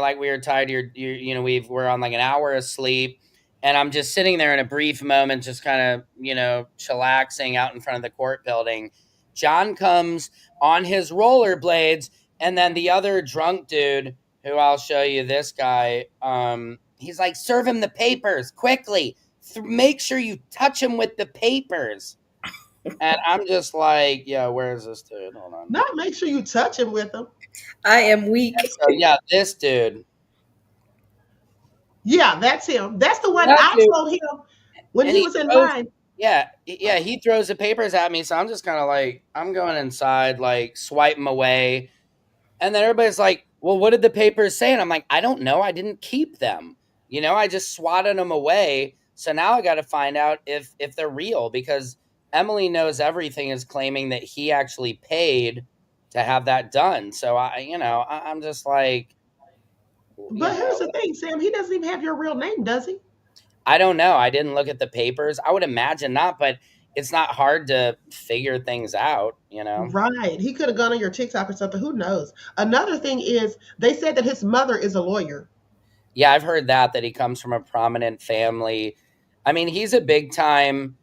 like we were tired. We're on like an hour of sleep, and I'm just sitting there in a brief moment, just kind of chillaxing out in front of the court building. John comes on his rollerblades, and then the other drunk dude, who I'll show you, this guy, he's like, serve him the papers quickly. Make sure you touch him with the papers. And I'm just like, yeah, where is this dude? Hold on. Not make sure you touch him with them. I am weak. So yeah, this dude. Yeah, that's him. That's the one That I dude. told him when And he he was in throws, line. yeah, he throws the papers at me, so I'm just kind of like, I'm going inside, like, swipe them away. And then everybody's like, well, what did the papers say? And I'm like, I don't know. I didn't keep them. I just swatted them away. So now I got to find out if they're real, because Emily knows everything is claiming that he actually paid to have that done. So I'm just like, But here's the thing, Sam. He doesn't even have your real name, does he? I don't know. I didn't look at the papers. I would imagine not, but it's not hard to figure things out. Right. He could have gone on your TikTok or something. Who knows? Another thing is they said that his mother is a lawyer. Yeah, I've heard that he comes from a prominent family. I mean, he's a big time.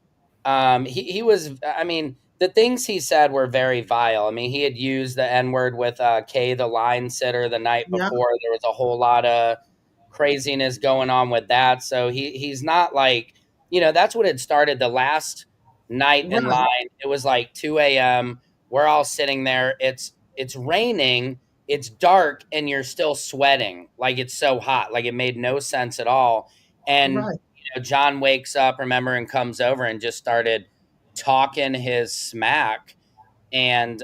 He was. I mean, the things he said were very vile. I mean, he had used the N word with Kay, the line sitter, the night Yeah. before. There was a whole lot of craziness going on with that. So he's not like, that's what had started the last night in Right. line. It was like 2 a.m. We're all sitting there. It's raining, it's dark, and you're still sweating. Like, it's so hot. Like, it made no sense at all. And Right. John wakes up, remember, and comes over and just started talking his smack. And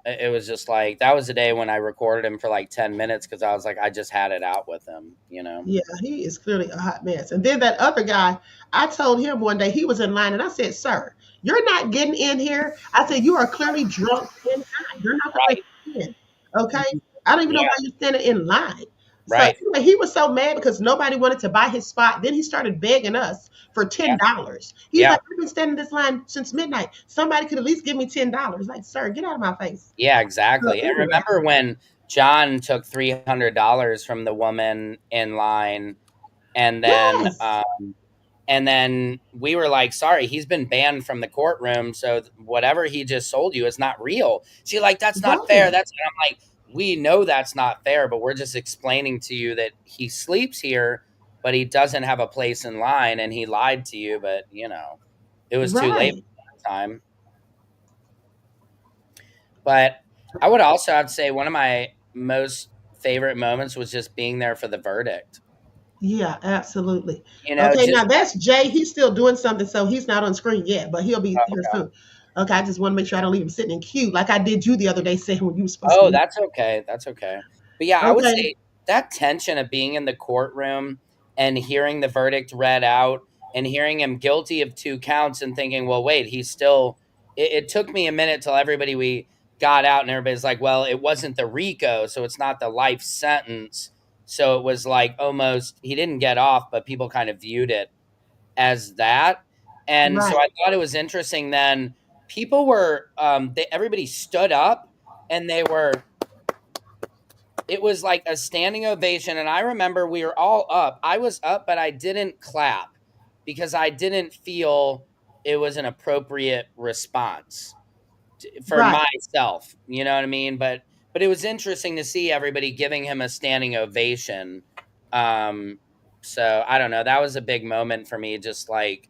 it was just like, that was the day when I recorded him for like 10 minutes, because I was like, I just had it out with him. Yeah, he is clearly a hot mess. And then that other guy, I told him one day he was in line and I said, sir, you're not getting in here. I said, you are clearly drunk and high. You're not going Right. to get in. Okay. I don't even know Yeah. why you're standing in line. So Right. anyway, he was so mad because nobody wanted to buy his spot. Then he started begging us for Yeah. $10. He's Yeah. like, I've been standing in this line since midnight. Somebody could at least give me $10. Like, sir, get out of my face. Yeah, So exactly. And anyway, remember when John took $300 from the woman in line, and then yes, we were like, sorry, he's been banned from the courtroom, so whatever he just sold you is not real. She's like, that's not fair. right, I'm like, we know that's not fair, but we're just explaining to you that he sleeps here, but he doesn't have a place in line, and he lied to you, but it was too late right. by that time. But I would also have to say one of my most favorite moments was just being there for the verdict. Yeah, absolutely. Okay, now Just that's Jay. He's still doing something, so he's not on screen yet, but he'll be here okay. soon. Okay, I just want to make sure I don't leave him sitting in queue like I did you the other day saying when you were supposed to Oh, leave. that's okay. That's okay. But yeah, I would Okay, say that tension of being in the courtroom and hearing the verdict read out and hearing him guilty of 2 counts and thinking, well, wait, he's still. It took me a minute till we got out and everybody's like, well, it wasn't the RICO, so it's not the life sentence. So it was like almost he didn't get off, but people kind of viewed it as that. And so right, I thought it was interesting then. People were, everybody stood up and it was like a standing ovation. And I remember we were all up. I was up, but I didn't clap because I didn't feel it was an appropriate response for right. myself. You know what I mean? But it was interesting to see everybody giving him a standing ovation. Um, so I don't know. That was a big moment for me. Just like,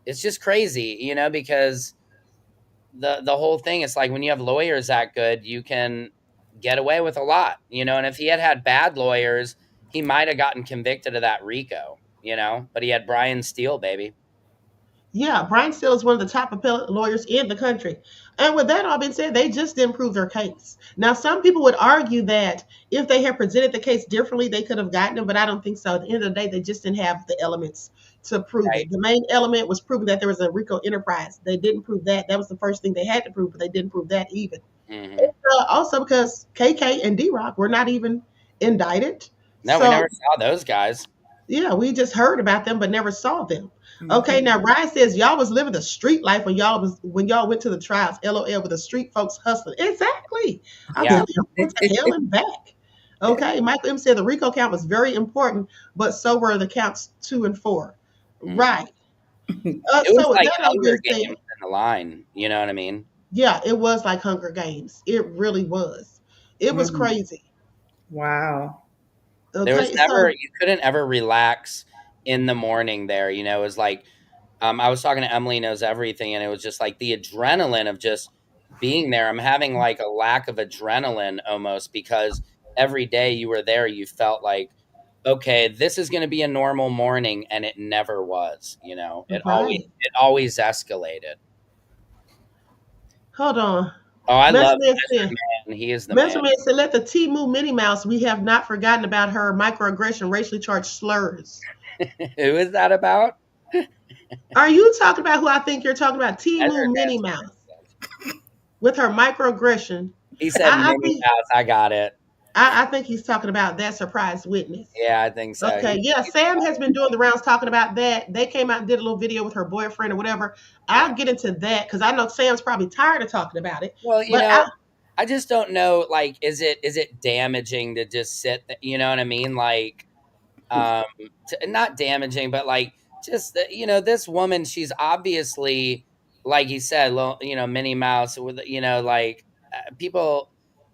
it's just crazy, because the whole thing is like when you have lawyers that good, you can get away with a lot, and if he had bad lawyers, he might have gotten convicted of that RICO, but he had Brian Steele, baby. Yeah, Brian Steele is one of the top appellate lawyers in the country. And with that all being said, they just didn't prove their case. Now, some people would argue that if they had presented the case differently, they could have gotten him, but I don't think so. At the end of the day, they just didn't have the elements to prove Right. it. The main element was proving that there was a RICO enterprise. They didn't prove that. That was the first thing they had to prove, but they didn't prove that even. Hmm. Also, because KK and D Rock were not even indicted. No, we So never saw those guys. yeah, we just heard about them but never saw them. Okay, Mhm. now Ryan says y'all was living the street life when y'all went to the trials. LOL with the street folks hustling. Exactly. I'm Yeah. telling you, I went to hell and back. Okay, Michael M said the RICO count was very important, but so were the counts 2 and 4. Mhm. Right. It was So with like that all Hunger being Games said, in the line. You know what I mean? yeah, it was like Hunger Games. It really was. It was Mm. crazy. Wow. There was Okay, never so you couldn't ever relax in the morning there. It was like I was talking to Emily Knows Everything, and it was just like the adrenaline of just being there. I'm having like a lack of adrenaline almost because every day you were there, you felt like, okay, this is going to be a normal morning, and it never was. right. It always escalated. Hold on. Oh, I Mental love Man Measure said, Man. He is the man. Mental Man said, let the Timu Minnie Mouse, we have not forgotten about her microaggression, racially charged slurs. Who is that about? Are you talking about who I think you're talking about? Measure Timu Minnie Mouse with her microaggression. He said I Minnie think Mouse. I got it. I think he's talking about that surprise witness. Yeah, I think so. Okay, yeah, He's Sam has been doing the rounds talking about that. They came out and did a little video with her boyfriend or whatever. yeah. I'll get into that because I know Sam's probably tired of talking about it. Well, But I, I just don't know. Like, is it damaging to just sit? You know what I mean? Like, um, not damaging, but like just this woman. She's obviously, like you said, little, Minnie Mouse with like people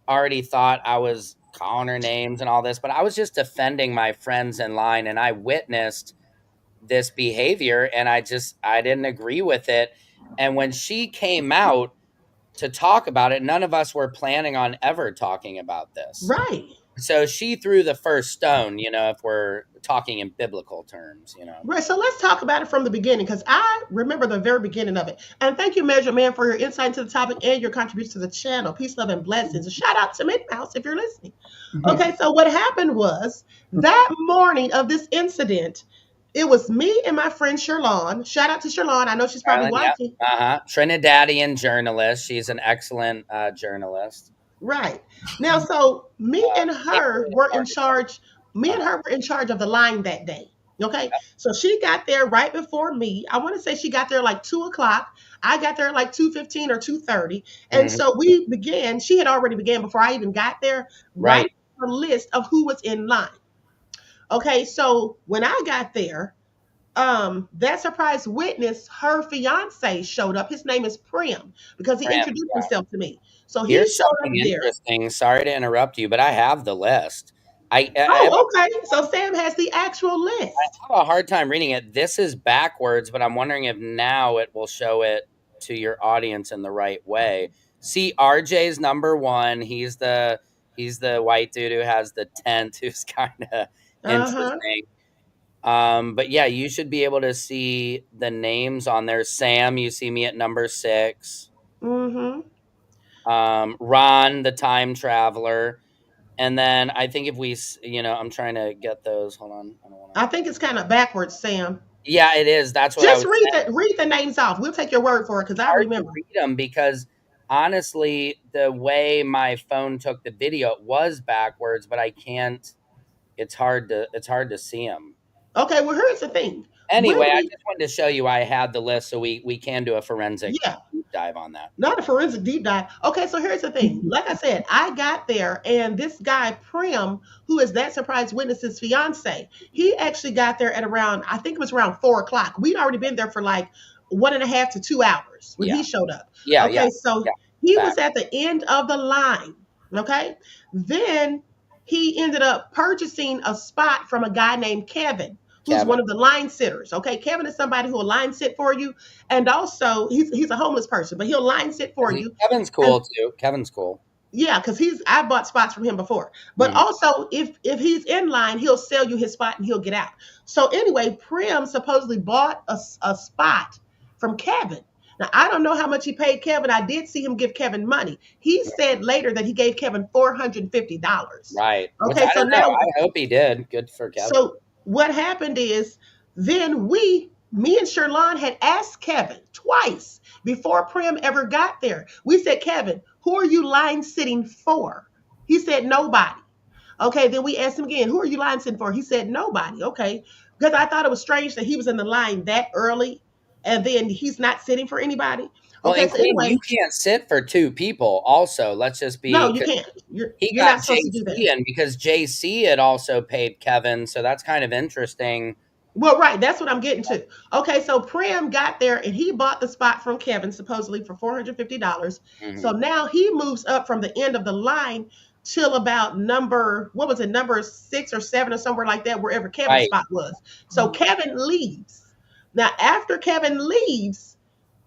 already thought I was calling her names and all this, but I was just defending my friends in line, and I witnessed this behavior, and I didn't agree with it. And when she came out to talk about it, none of us were planning on ever talking about this. right. So she threw the first stone, if we're talking in biblical terms. Right, so let's talk about it from the beginning because I remember the very beginning of it. And thank you, Measure Man, for your insight into the topic and your contribution to the channel. Peace, love, and blessings. A shout out to Minnie Mouse if you're listening. Okay, so what happened was that morning of this incident, it was me and my friend Sherlon. Shout out to Sherlon. I know she's probably Carolyn, yeah. watching. Uh-huh. Trinidadian journalist. She's an excellent journalist. Right. Now, so me and Can't her believe were in it. charge. Me and Uh-huh. her were in charge of the line that day. Okay. So she got there right before me. I want to say she got there like 2 o'clock. I got there like 2:15 or 2:30. And Mhm. so we began, she had already began before I even got there, Right. writing a list of who was in line. Okay. So when I got there, that surprise witness, her fiance showed up. His name is Prim because he Graham, introduced yeah. himself to me. So he Here's showed up something there. interesting. Sorry to interrupt you, but I have the list. I have Oh, okay. So Sam has the actual list. a hard time reading it. This is backwards, but I'm wondering if now it will show it to your audience in the right way. See, RJ's number one. He's the white dude who has the tent, who's kind of Uh-huh. interesting. But yeah, you should be able to see the names on there. Sam, you see me at number 6. Mm-hmm. Ron, the time traveler, and then I think if I'm trying to get those. Hold on, I don't want to. I think it's kind of backwards, Sam. Yeah, it is. That's what I Just was read the names off. We'll take your word for it because I hard to remember. read them because honestly, the way my phone took the video, it was backwards, but I can't. It's hard to see them. Okay, well, here's the thing. Anyway, When I we just wanted to show you I had the list, so we can do a forensic yeah, deep dive on that. not a forensic deep dive. Okay, so here's the thing. Like I said, I got there, and this guy Prim, who is that surprise witness's fiance, he actually got there at around, I think it was around 4 o'clock. We'd already been there for like 1.5 to 2 hours when Yeah, he showed up. yeah, yeah, Okay, so yeah. he Back. was at the end of the line. Okay, then he ended up purchasing a spot from a guy named Kevin, who's Kevin. one of the line sitters. Okay, Kevin is somebody who will line sit for you, and also he's a homeless person, but he'll line sit for you. Kevin's And cool too. Kevin's cool. yeah, because I bought spots from him before. But Mhm. also, if he's in line, he'll sell you his spot and he'll get out. So anyway, Prim supposedly bought a spot from Kevin. Now I don't know how much he paid Kevin. I did see him give Kevin money. He said later that he gave Kevin $450. Right. Which Okay, I so don't know. now I hope he did. Good for Kevin. so what happened is then me and Sherlon had asked Kevin twice before Prim ever got there. We said, Kevin, who are you line sitting for? He said, nobody. Okay, then we asked him again, who are you line sitting for? He said, nobody. Okay, because I thought it was strange that he was in the line that early and then he's not sitting for anybody. Well, Okay, and so Queen, anyway, you can't sit for two people. Also, let's just no, be you 'cause can't. he You're not got supposed to do that. JC in because JC had also paid Kevin, so that's kind of interesting. Well, right, that's what I'm getting to. Okay, so Prim got there and he bought the spot from Kevin supposedly for $450. So Hmm. now he moves up from the end of the line till about number, what was it, number 6 or 7 or somewhere like that, wherever Kevin's Right. spot was. So Mhm. Kevin leaves. Now, after Kevin leaves,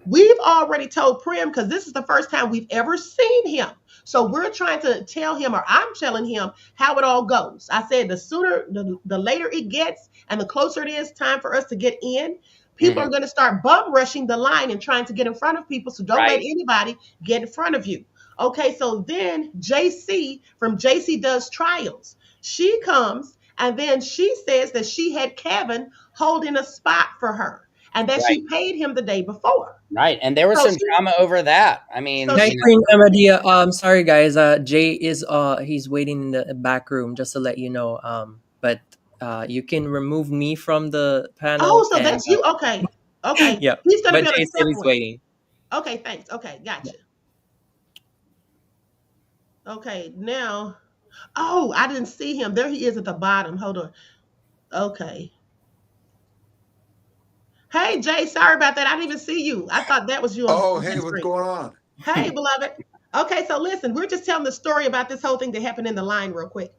we've already told Prim because this is the first time we've ever seen him. So we're trying to tell him, or I'm telling him how it all goes. I said the sooner, the later it gets, and the closer it is time for us to get in, people are Hmm. going to start bum rushing the line and trying to get in front of people. So don't let Right. anybody get in front of you. Okay, so then JC from JC Does Trials, she comes and then she says that she had Kevin holding a spot for her and that Right. she paid him the day before. Right. And there was So some she, drama over that. I so mean, she, Night Queen Emadia. Sorry guys. Jay is he's waiting in the back room just to let you know. But you can remove me from the panel oh, so and that's you. Okay. Okay. yeah. He's going to But be on a Jay said he's separate. waiting. Okay, thanks. Okay, Yeah. gotcha. Okay, now, oh, I didn't see him. There he is at the bottom. Hold on. Okay. Hey, Jay, sorry about that. I didn't even see you. I thought that was you Oh, on hey, that what's screen. going on? Hey, beloved. Okay, so listen, we're just telling the story about this whole thing that happened in the line real quick.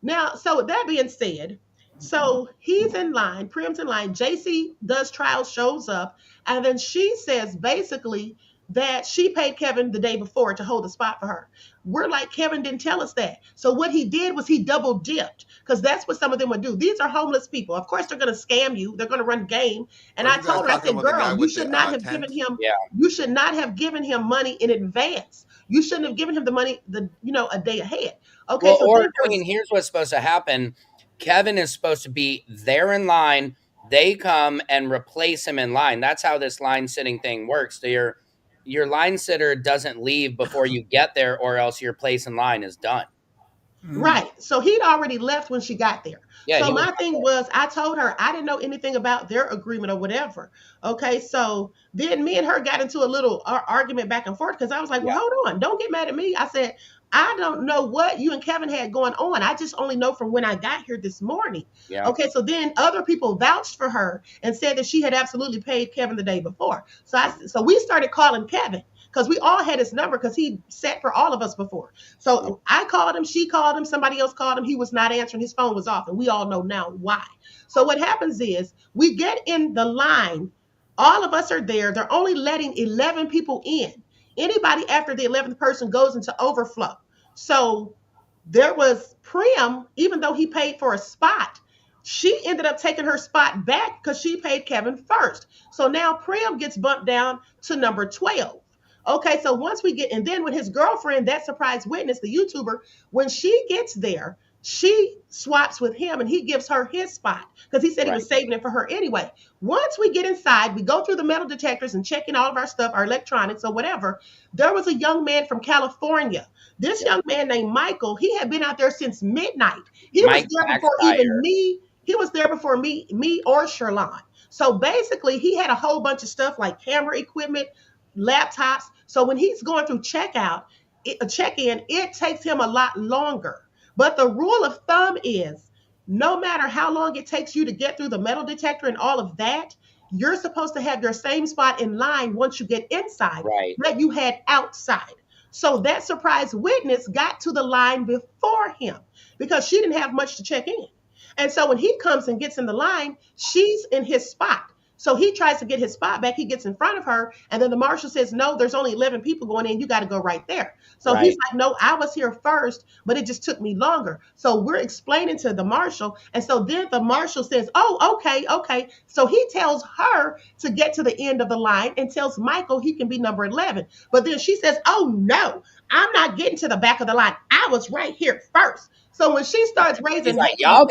Now, so with that being said, so he's in line, Prim's in line, JC Does Trial shows up, and then she says basically that she paid Kevin the day before to hold a spot for her. We're like, Kevin didn't tell us that. So what he did was he double dipped because that's what some of them would do. These are homeless people. Of course, they're going to scam you. They're going to run game. And Are I you guys told her, I talking said, about the guy girl, you with should the not have given tent? him, yeah. you should not have given him money in advance. You shouldn't have given him the money, a day ahead. Okay, Well, so or then for Queen, here's what's supposed to happen. Kevin is supposed to be there in line. They come and replace him in line. That's how this line sitting thing works. So your line sitter doesn't leave before you get there, or else your place in line is done. Mhm. right. So he'd already left when she got there. Yeah, So he was my not thing there. was, I told her I didn't know anything about their agreement or whatever. Okay. So then me and her got into a little argument back and forth because I was like, well, Yeah, hold on. Don't get mad at me. I said, I don't know what you and Kevin had going on. I just only know from when I got here this morning. yeah, Okay. So then other people vouched for her and said that she had absolutely paid Kevin the day before. So we started calling Kevin because we all had his number because he sat for all of us before. yeah. So I called him, she called him, somebody else called him. He was not answering. His phone was off, and we all know now why. So what happens is we get in the line. All of us are there. They're only letting 11 people in. Anybody after the 11th person goes into overflow. So there was Prim, even though he paid for a spot, she ended up taking her spot back because she paid Kevin first. So now Prim gets bumped down to number 12. Okay, so once we get, and then with his girlfriend, that surprise witness, the YouTuber, when she gets there, she swaps with him and he gives her his spot because he said he Right. was saving it for her anyway. Once we get inside, we go through the metal detectors and checking all of our stuff, our electronics or whatever. There was a young man from California. This Yeah. young man named Michael, he had been out there since midnight. He was Mike there before even Backfire. me. He was there before me or Sherlon. So basically, he had a whole bunch of stuff like camera equipment, laptops. So when he's going through check-in, it takes him a lot longer. But the rule of thumb is no matter how long it takes you to get through the metal detector and all of that, you're supposed to have your same spot in line once you get inside Right. that you had outside. So that surprise witness got to the line before him because she didn't have much to check in. And so when he comes and gets in the line, she's in his spot. So he tries to get his spot back. He gets in front of her. And then the marshal says, no, there's only 11 people going in. You got to go right there. So he's Right. like, no, I was here first, but it just took me longer. So we're explaining to the marshal. And so then the marshal says, oh, okay, okay. So he tells her to get to the end of the line and tells Michael he can be number 11. But then she says, oh, no, I'm not getting to the back of the line. I was right here first. So when she starts He's raising like, hand, y'all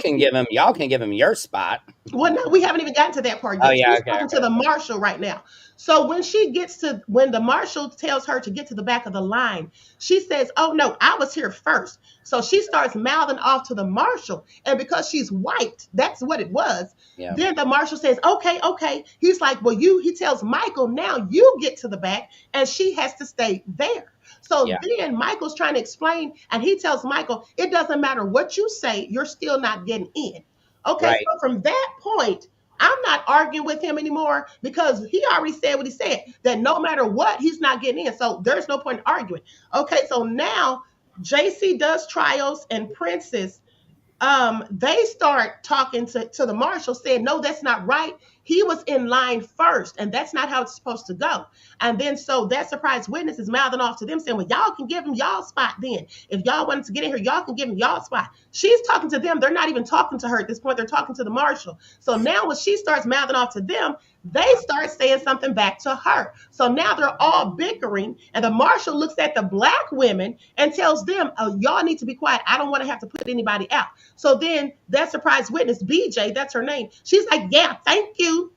can give him your spot. well, no, we haven't even gotten to that part Oh yet. yeah, She's okay, talking to okay. the marshal right now. So when the marshal tells her to get to the back of the line, she says, "Oh no, I was here first." So she starts mouthing off to the marshal, and because she's white, that's what it was. Yeah, Then the marshal says, "Okay, okay." He's like, "Well, you." He tells Michael, "Now you get to the back," and she has to stay there. So yeah, then Michael's trying to explain, and he tells Michael, "It doesn't matter what you say, you're still not getting in." Okay, right. so from that point, I'm not arguing with him anymore because he already said what he said, that no matter what, he's not getting in. So there's no point in arguing. Okay, so now JC does trials and Princess, they start talking to the marshal saying, no, that's not right. He was in line first, and that's not how it's supposed to go. And then so that surprise witness is mouthing off to them saying, well, y'all can give him y'all spot then. If y'all wanted to get in here, y'all can give him y'all spot. She's talking to them. They're not even talking to her at this point. They're talking to the marshal. So now when she starts mouthing off to them, they start saying something back to her. So now they're all bickering, and the marshal looks at the black women and tells them, oh, y'all need to be quiet. I don't want to have to put anybody out. So then that surprise witness, BJ, that's her name, she's like, yeah, thank you,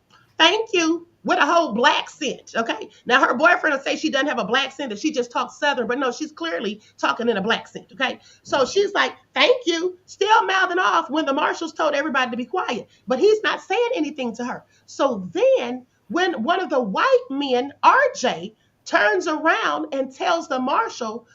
with a whole black scent. Okay. Now her boyfriend will say she doesn't have a black scent, that she just talks Southern, but no, she's clearly talking in a black scent. Okay. So she's like, thank you, still mouthing off when the marshals told everybody to be quiet, but he's not saying anything to her. So then when one of the white men, RJ, turns around and tells the marshal,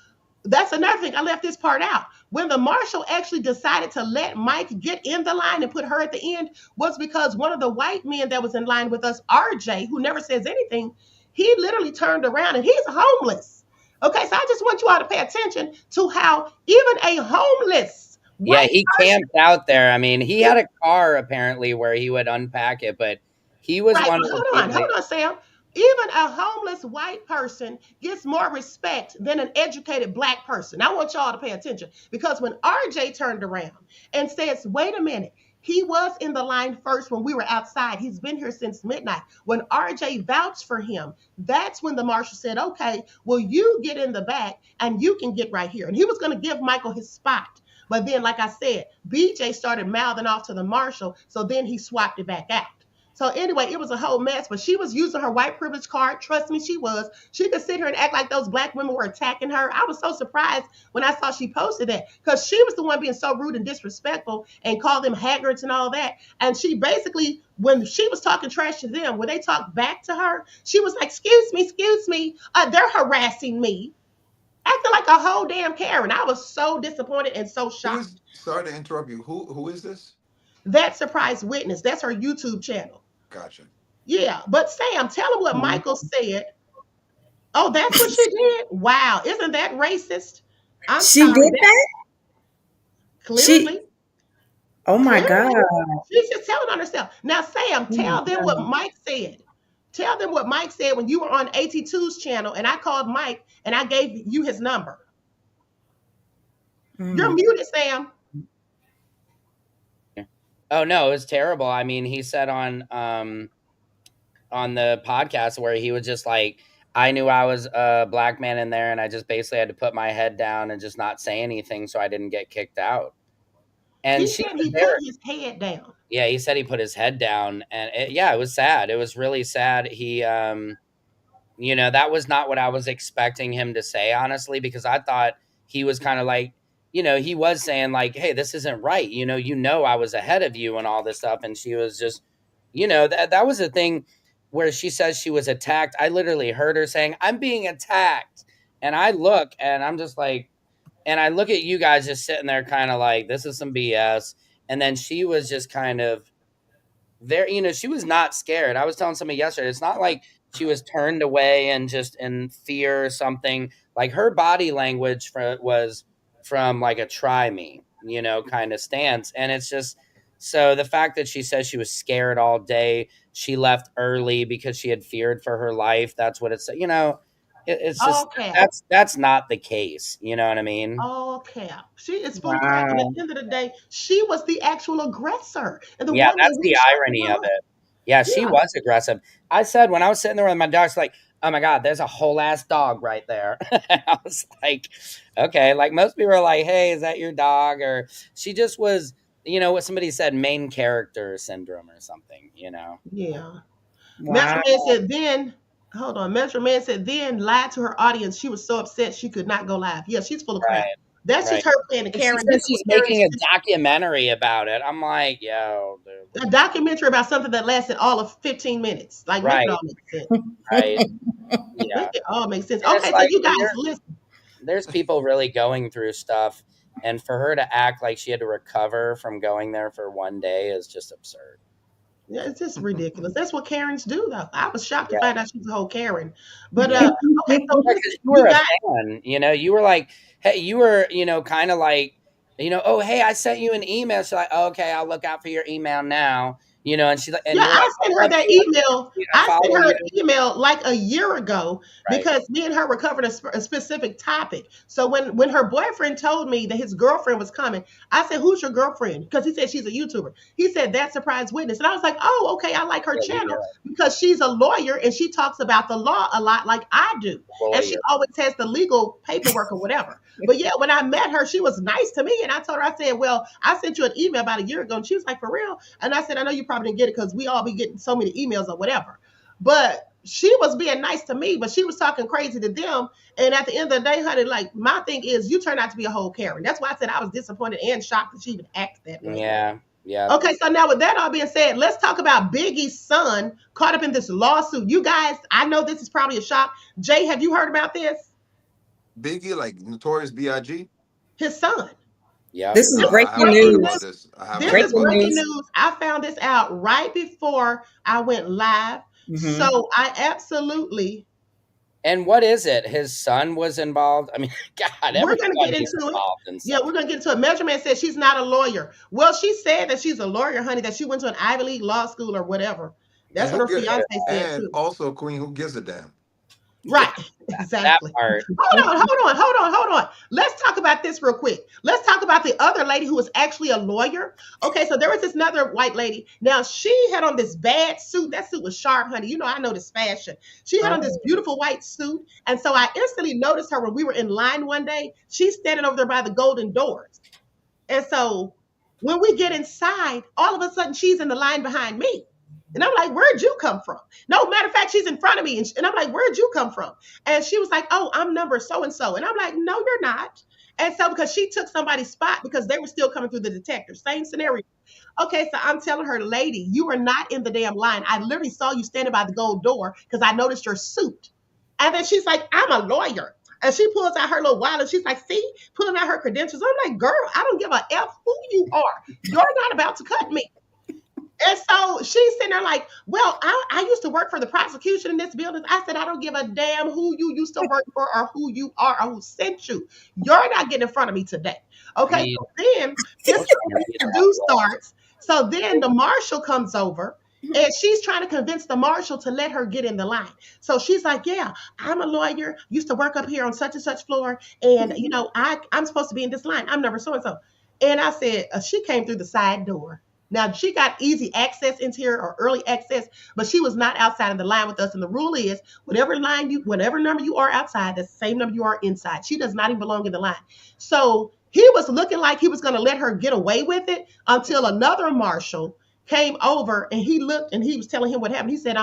that's another thing. I left this part out. When the marshal actually decided to let Mike get in the line and put her at the end was because one of the white men that was in line with us, RJ, who never says anything, he literally turned around and he's homeless. Okay, so I just want you all to pay attention to how even a homeless Yeah, white he person, camped out there. I mean, he had a car apparently where he would unpack it, but he was right, one but of the people hold on, Sam. Even a homeless white person gets more respect than an educated black person. I want y'all to pay attention because when RJ turned around and says, wait a minute, he was in the line first when we were outside. He's been here since midnight. When RJ vouched for him, that's when the marshal said, okay, well, you get in the back and you can get right here. And he was going to give Michael his spot. But then, like I said, BJ started mouthing off to the marshal. So then he swapped it back out. So anyway, it was a whole mess, but she was using her white privilege card. Trust me, she was. She could sit here and act like those black women were attacking her. I was so surprised when I saw she posted that because she was the one being so rude and disrespectful and called them haggards and all that. And she basically, when she was talking trash to them, when they talked back to her, she was like, excuse me, they're harassing me. Acting like a whole damn Karen. I was so disappointed and so Who is? shocked. Sorry to interrupt you. Who is this? That surprise witness, that's her YouTube channel. Gotcha. Yeah, but Sam, tell him what Michael said. Oh, that's what she did? Wow, isn't that racist? I'm She sorry. did That that? She clearly, Oh my god. clearly, she's just telling on herself. Now, Sam, Oh my tell them what god. Mike said. Tell them what Mike said when you were on AT2's channel and I called Mike and I gave you his number. You're Mm. muted, Sam. Oh no, it was terrible. I mean, he said on the podcast where he was just like, I knew I was a black man in there and I just basically had to put my head down and just not say anything so I didn't get kicked out. And He she said was he put there. his head down. Yeah, he said he put his head down and yeah, it was sad. It was really sad. He that was not what I was expecting him to say, honestly, because I thought he was kind of like, he was saying like, "Hey, this isn't right. I was ahead of you and all this stuff." And she was just, that was the thing where she says she was attacked. I literally heard her saying, "I'm being attacked," and I look and I'm just like, and I look at you guys just sitting there, kind of like, this is some BS. And then she was just kind of there, she was not scared. I was telling somebody yesterday, it's not like she was turned away and just in fear or something. Like her body language was from like a try me, kind of stance. And it's just, so the fact that she says she was scared all day, she left early because she had feared for her life. That's what it's, it's just, All cap. that's not the case. You know what I mean? All cap. She is full of crap. And at Wow. the end of the day, she was the actual aggressor and the Yeah, one that that's we the shut the irony of room up. it. Yeah, she Yeah. was aggressive. I said when I was sitting there with my dogs, like, oh my God, there's a whole ass dog right there. I was like, okay, like most people are like, hey, is that your dog? Or she just was, what somebody said, main character syndrome or something, Yeah. Metro Wow. Man said then, hold on. Metro Man said then lied to her audience. She was so upset she could not go live. Yeah, she's full of crap. Right, That's just right. her playing the And she Karen. This says is what she's Karen making a documentary about it. I'm like, yo, dude. a documentary about something that lasted all of 15 minutes. Like, make it Right, all make sense. right. Make Yeah. it all make sense. And it's Okay, so like, you guys and listen. there's people really going through stuff. And for her to act like she had to recover from going there for one day is just absurd. Yeah, it's just ridiculous. That's what Karens do, though. I was shocked to Yeah. find out she's a whole Karen. But Yeah. okay, so Yeah, listen, because you you were a got fan, you were like, hey, you were, kind of like, oh, hey, I sent you an email. She's like, oh, okay, I'll look out for your email now, and she's like, and yeah, you're I like, sent I her love that you, email. I I sent follow her you, an email like a year ago right? because me and her were covering a specific topic. So when her boyfriend told me that his girlfriend was coming, I said, "Who's your girlfriend?" Because he said she's a YouTuber. He said that surprise witness, and I was like, "Oh, okay, I like her Yeah, you channel know, because she's a lawyer and she talks about the law a lot, like I do, and she lawyer, always has the legal paperwork or whatever." But yeah, when I met her, she was nice to me, and I told her, I said, "Well, I sent you an email about a year ago," and she was like, "For real?" And I said, "I know you probably didn't get it because we all be getting so many emails or whatever." But she was being nice to me, but she was talking crazy to them. And at the end of the day, honey, like my thing is, you turned out to be a whole Karen. That's why I said I was disappointed and shocked that she even acted that way. yeah, yeah. Okay, so now with that all being said, let's talk about Biggie's son caught up in this lawsuit. You guys, I know this is probably a shock. Jay, have you heard about this? Biggie, like Notorious B.I.G. His son. This Yep. is This No, is I breaking haven't heard breaking about news. news. this. I haven't This heard is Breaking about breaking this. news. news. I found this out right before I went live. Hmm. So I absolutely, And what is it? His son was involved. I mean, God, we're going to get everybody's into it. involved in Yeah, we're something. going to get into it. Measurement said she's not a lawyer. Well, she said that she's a lawyer, honey, that she went to an Ivy League law school or whatever. That's And what who her get fiance said and too. also Queen, who gives a damn? Yeah, Right, that exactly. part. Hold on. Let's talk about this real quick. Let's talk about the other lady who was actually a lawyer. Okay, so there was this another white lady. Now she had on this bad suit. That suit was sharp, honey. You know I know this fashion. She had on this Oh. beautiful white suit, and so I instantly noticed her when we were in line one day. She's standing over there by the golden doors. And so when we get inside, all of a sudden she's in the line behind me. And I'm like, where'd you come from? No, matter of fact, she's in front of me. And I'm like, where'd you come from? And she was like, oh, I'm number so and so. And I'm like, no, you're not. And so because she took somebody's spot because they were still coming through the detector. Same scenario. Okay, so I'm telling her, lady, you are not in the damn line. I literally saw you standing by the gold door because I noticed your suit. And then she's like, I'm a lawyer. And she pulls out her little wallet. She's like, see, pulling out her credentials. I'm like, girl, I don't give a F who you are. You're not about to cut me. And so she's sitting there like, well, I used to work for the prosecution in this building. I said, I don't give a damn who you used to work for or who you are or who sent you. You're not getting in front of me today. I Okay, mean, so then this what kind of leader do that was? starts. So then the marshal comes over and she's trying to convince the marshal to let her get in the line. So she's like, yeah, I'm a lawyer, used to work up here on such and such floor. And, I'm supposed to be in this line. I'm number so and so. And I said, she came through the side door. Now she got easy access into here or early access, but she was not outside of the line with us. And the rule is whatever number you are outside, that's the same number you are inside. She does not even belong in the line. So he was looking like he was going to let her get away with it until another marshal came over and he looked and he was telling him what happened. He said,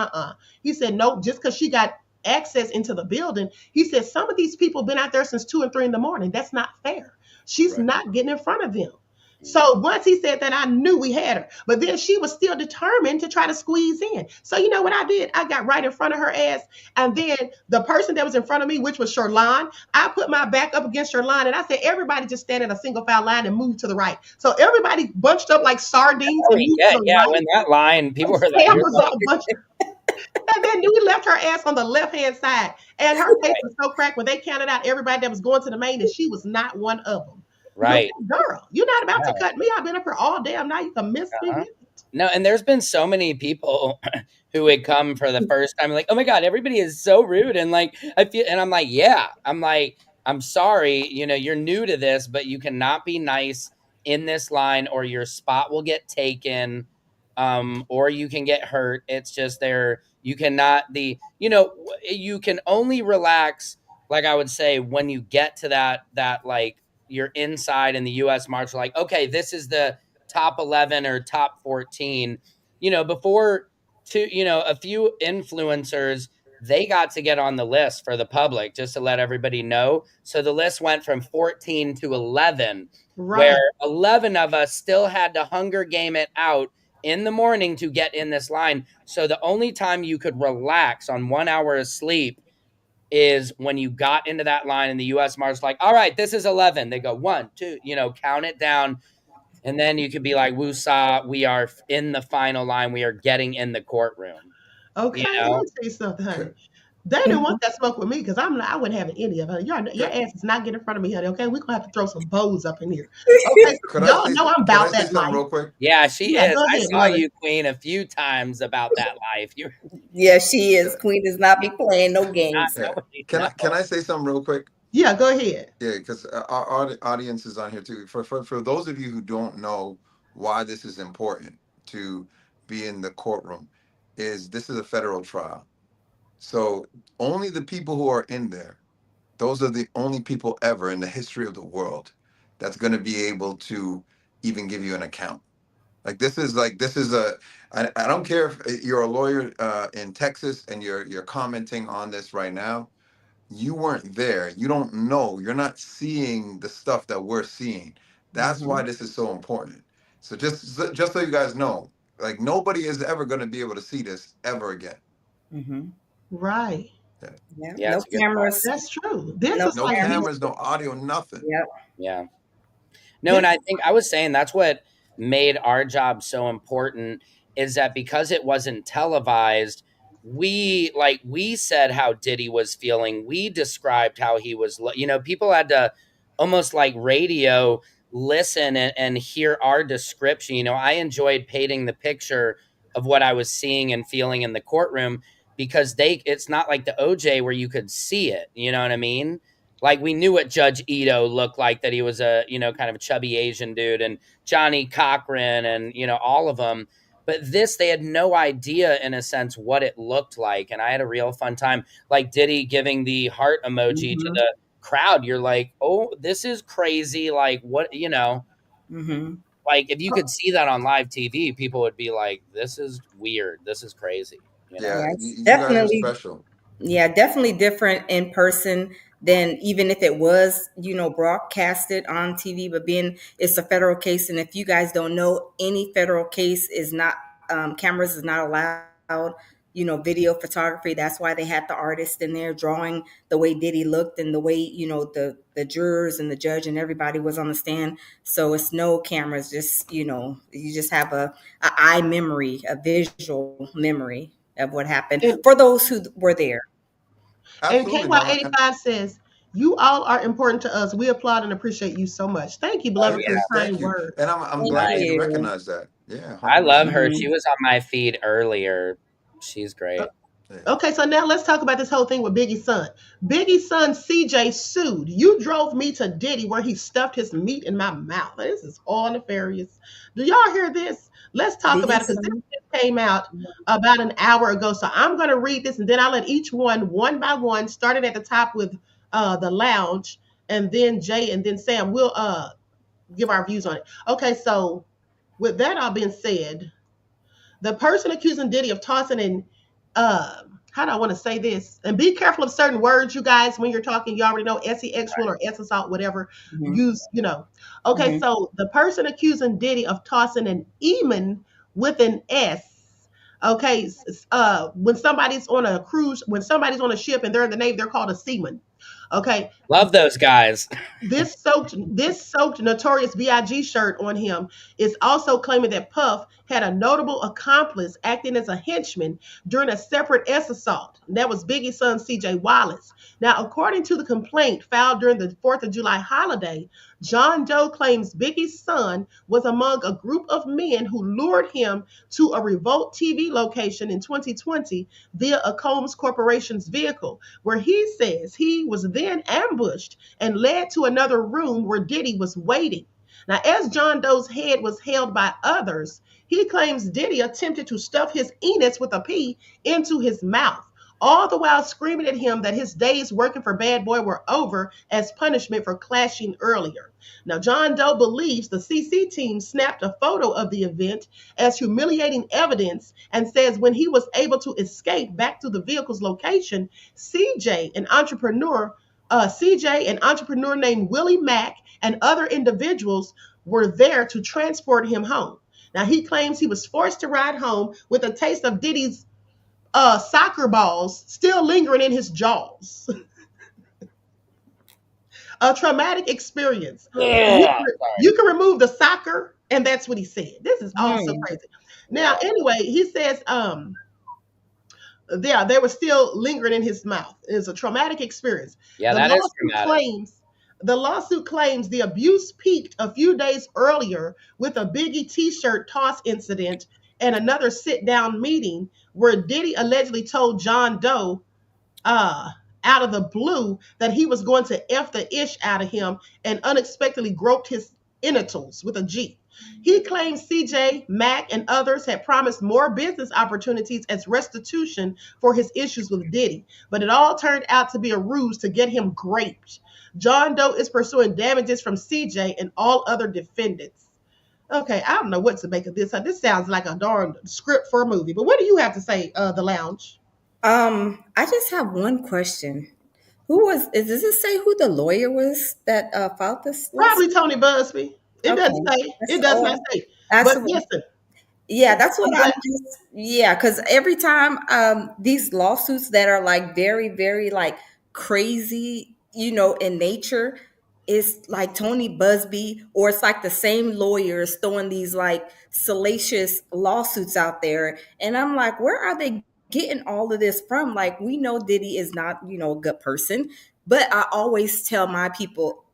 He said, nope, just because she got access into the building. He said, some of these people have been out there since 2 and 3 in the morning. That's not fair. She's Right. not getting in front of them. Mm. So once he said that, I knew we had her. But then she was still determined to try to squeeze in. So you know what I did? I got right in front of her ass. And then the person that was in front of me, which was Sherlon, I put my back up against Sherlon and I said, everybody just stand in a single file line and move to the right. So everybody bunched up like sardines Oh, and moved yeah, to the yeah. right. When that line, people were like, Sam "You're was like, all bunched. And then we left her ass on the left hand side. And her face was so cracked when they counted out everybody that was going to the main, and she was not one of them. But right." girl, you're not about to No, cut me. I've been up here all damn night. You can miss me uh-huh. with it. No, and there's been so many people who would come for the first time, like, "Oh my God, everybody is so rude," and like I feel, and I'm like, "Yeah," I'm like, "I'm sorry, you're new to this, but you cannot be nice in this line, or your spot will get taken." or you can get hurt. It's just there. You cannot you can only relax, like I would say, when you get to that like you're inside in the U.S. March. Like, okay, this is the top 11 or top 14. Before a few influencers, they got to get on the list for the public just to let everybody know. So the list went from 14 to 11, where Right. 11 of us still had to Hunger Game it out in the morning to get in this line. So the only time you could relax on 1 hour of sleep is when you got into that line in the US March, like, all right, this is 11. They go one, two, count it down. And then you could be like, woosah, we are in the final line. We are getting in the courtroom, you Okay, let know? me tell you something, honey. They didn't want that smoke with me because I wouldn't have any of it. Your ass is not getting in front of me, honey. Okay, we're gonna have to throw some bows up in here. Okay, so Could I y'all say know I'm can I about say that something life. real quick? Yeah, she Yeah, is. go I ahead, saw beloved. you, Queen, a few times about that life. You're Yeah, she Yeah. is. Queen does not be playing no not games. Yeah. nobody Can knows. I say something real quick? Yeah, go ahead. Yeah, because our audience is on here too. For those of you who don't know why this is important to be in the courtroom, is this is a federal trial. So only the people who are in there, those are the only people ever in the history of the world that's going to be able to even give you an account. This is a I don't care if you're a lawyer in Texas and you're commenting on this right now. You weren't there. You don't know. You're not seeing the stuff that we're seeing. That's why Hmm. this is so important. So just so you guys know, like nobody is ever going to be able to see this ever again. Hmm. Right. Yeah. Yeah. Yeah, No it's a good point. cameras. That's true. This No is No like cameras. cameras, no audio, nothing. Yep. Yeah. No, this. and I think I was saying that's what made our job so important, is that because it wasn't televised, we said how Diddy was feeling. We described how he was, people had to almost like radio listen and hear our description. I enjoyed painting the picture of what I was seeing and feeling in the courtroom, because it's not like the OJ where you could see it, you know what I mean? Like, we knew what Judge Ito looked like, that he was a, kind of a chubby Asian dude, and Johnny Cochran, and, all of them. But this, they had no idea, in a sense, what it looked like. And I had a real fun time. Like Diddy giving the heart emoji to Hmm. the crowd. You're like, oh, this is crazy. Like, what, Hmm. like, if you could see that on live TV, people would be like, this is weird. This is crazy. Yeah, Yeah, you, it's you guys are definitely, special. yeah, definitely different in person than even if it was, broadcasted on TV. But being it's a federal case, and if you guys don't know, any federal case is not cameras is not allowed. Video photography. That's why they had the artist in there drawing the way Diddy looked and the way the jurors and the judge and everybody was on the stand. So it's no cameras. Just you just have a eye memory, a visual memory of what happened And, for those who were there. and Absolutely, Mama. And KY85 says, you all are important to us. We applaud and appreciate you so much. Thank you, Oh, beloved, for yeah. your thank kind you. words. And I'm Thank glad that Nice. you you. recognize that. Yeah, I love 100%. her. She Mhm. was on my feed earlier. She's great. Yeah. Okay, so now let's talk about this whole thing with Biggie's son. Biggie's son, CJ, sued. You drove me to Diddy where he stuffed his meat in my mouth. This is all nefarious. Do y'all hear this? Let's talk about it Biggie's because this son. just came out about an hour ago. So I'm going to read this and then I'll let each one by one, starting at the top with the lounge, and then Jay and then Sam. We'll give our views on it. Okay, so with that all being said, the person accusing Diddy of tossing in, how do I want to say this? And be careful of certain words, you guys, when you're talking. You already know sexual or S assault, whatever. Mhm. Use. Okay, Mhm. so the person accusing Diddy of tossing an eman with an S. Okay, when somebody's on a cruise, when somebody's on a ship and they're in the Navy, they're called a seaman. Okay, Love those guys. this soaked Notorious B.I.G. shirt on him is also claiming that Puff had a notable accomplice acting as a henchman during a separate S assault. And that was Biggie's son C.J. Wallace. Now, according to the complaint filed during the 4th of July holiday, John Doe claims Biggie's son was among a group of men who lured him to a Revolt TV location in 2020 via a Combs Corporation's vehicle, where he says he was then ambushed and led to another room where Diddy was waiting. Now, as John Doe's head was held by others, he claims Diddy attempted to stuff his anus with a pea into his mouth, all the while screaming at him that his days working for Bad Boy were over as punishment for clashing earlier. Now, John Doe believes the CC team snapped a photo of the event as humiliating evidence and says when he was able to escape back to the vehicle's location, CJ, an entrepreneur named Willie Mack, and other individuals were there to transport him home. Now, he claims he was forced to ride home with a taste of Diddy's soccer balls still lingering in his jaws. A traumatic experience. You, Yeah. you can remove the soccer, and that's what he said. This is also Mm. crazy. Now, anyway, he says, yeah, they were still lingering in his mouth. It's a traumatic experience. Yeah, The that is lawsuit dramatic. claims the lawsuit claims the abuse peaked a few days earlier with a Biggie T-shirt toss incident and another sit-down meeting where Diddy allegedly told John Doe uh, out of the blue that he was going to F the ish out of him and unexpectedly groped his genitals with a G. He claims CJ, Mack, and others had promised more business opportunities as restitution for his issues with Diddy, but it all turned out to be a ruse to get him graped. John Doe is pursuing damages from CJ and all other defendants. Okay, I don't know what to make of this. This sounds like a darn script for a movie. But what do you have to say, The Lounge? I just have one question. Does it say who the lawyer was that filed this Probably lawsuit? Tony Busby. It doesn't Okay. say. It That's does not all. say. That's But listen, Yeah, that's what I'm I'm glad. just, yeah, because every time these lawsuits that are like very, very like crazy, in nature, it's like Tony Busby, or it's like the same lawyers throwing these like salacious lawsuits out there. And I'm like, where are they getting all of this from? Like, we know Diddy is not, a good person, but I always tell my people,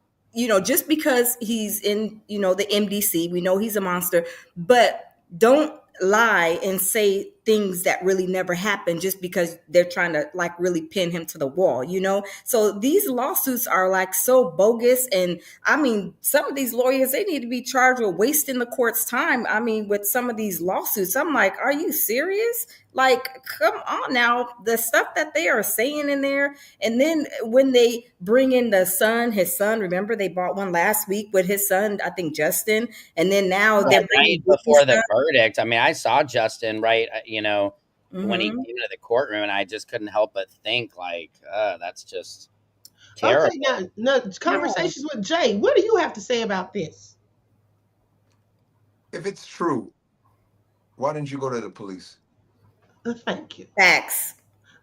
just because he's in, the MDC, we know he's a monster, but don't lie and say things that really never happened just because they're trying to like really pin him to the wall. So these lawsuits are like so bogus, and I mean, some of these lawyers, they need to be charged with wasting the court's time. I mean, with some of these lawsuits, I'm like, are you serious? Like, come on now, the stuff that they are saying in there. And then when they bring in his son, remember they bought one last week with his son, I think Justin, and then now Yeah, they're right bringing Diddy's before the son. verdict. I mean, I saw Justin, right, when he Hmm. came into the courtroom, and I just couldn't help but think, like, that's just Okay, terrible. now Yeah. conversations with Jay. What do you have to say about this? If it's true, why didn't you go to the police? Thank you. Facts.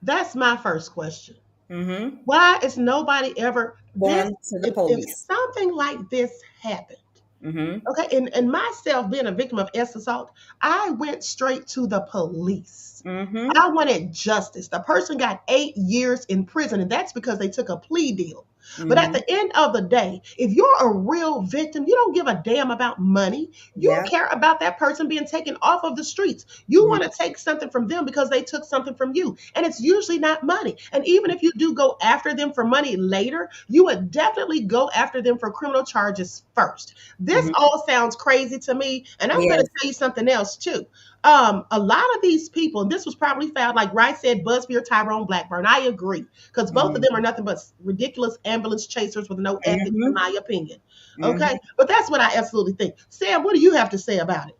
That's my first question. Hmm. Why is nobody ever this? Going to the If police. something like this happened, Hmm. okay, and myself being a victim of S assault, I went straight to the police. Hmm. I wanted justice. The person got 8 years in prison, and that's because they took a plea deal. But at Hmm. the end of the day, if you're a real victim, you don't give a damn about money. You Yeah. care about that person being taken off of the streets. You Hmm. want to take something from them because they took something from you. And it's usually not money. And even if you do go after them for money later, you would definitely go after them for criminal charges first. This Hmm. all sounds crazy to me. And I'm going to Yes. tell you something else too. A lot of these people, and this was probably found, like Rice said, Busby or Tyrone Blackburn. I agree, because both of them are nothing but ridiculous ambulance chasers with no ethics, in Hmm. my opinion. Okay, Hmm. but that's what I absolutely think. Sam, what do you have to say about it?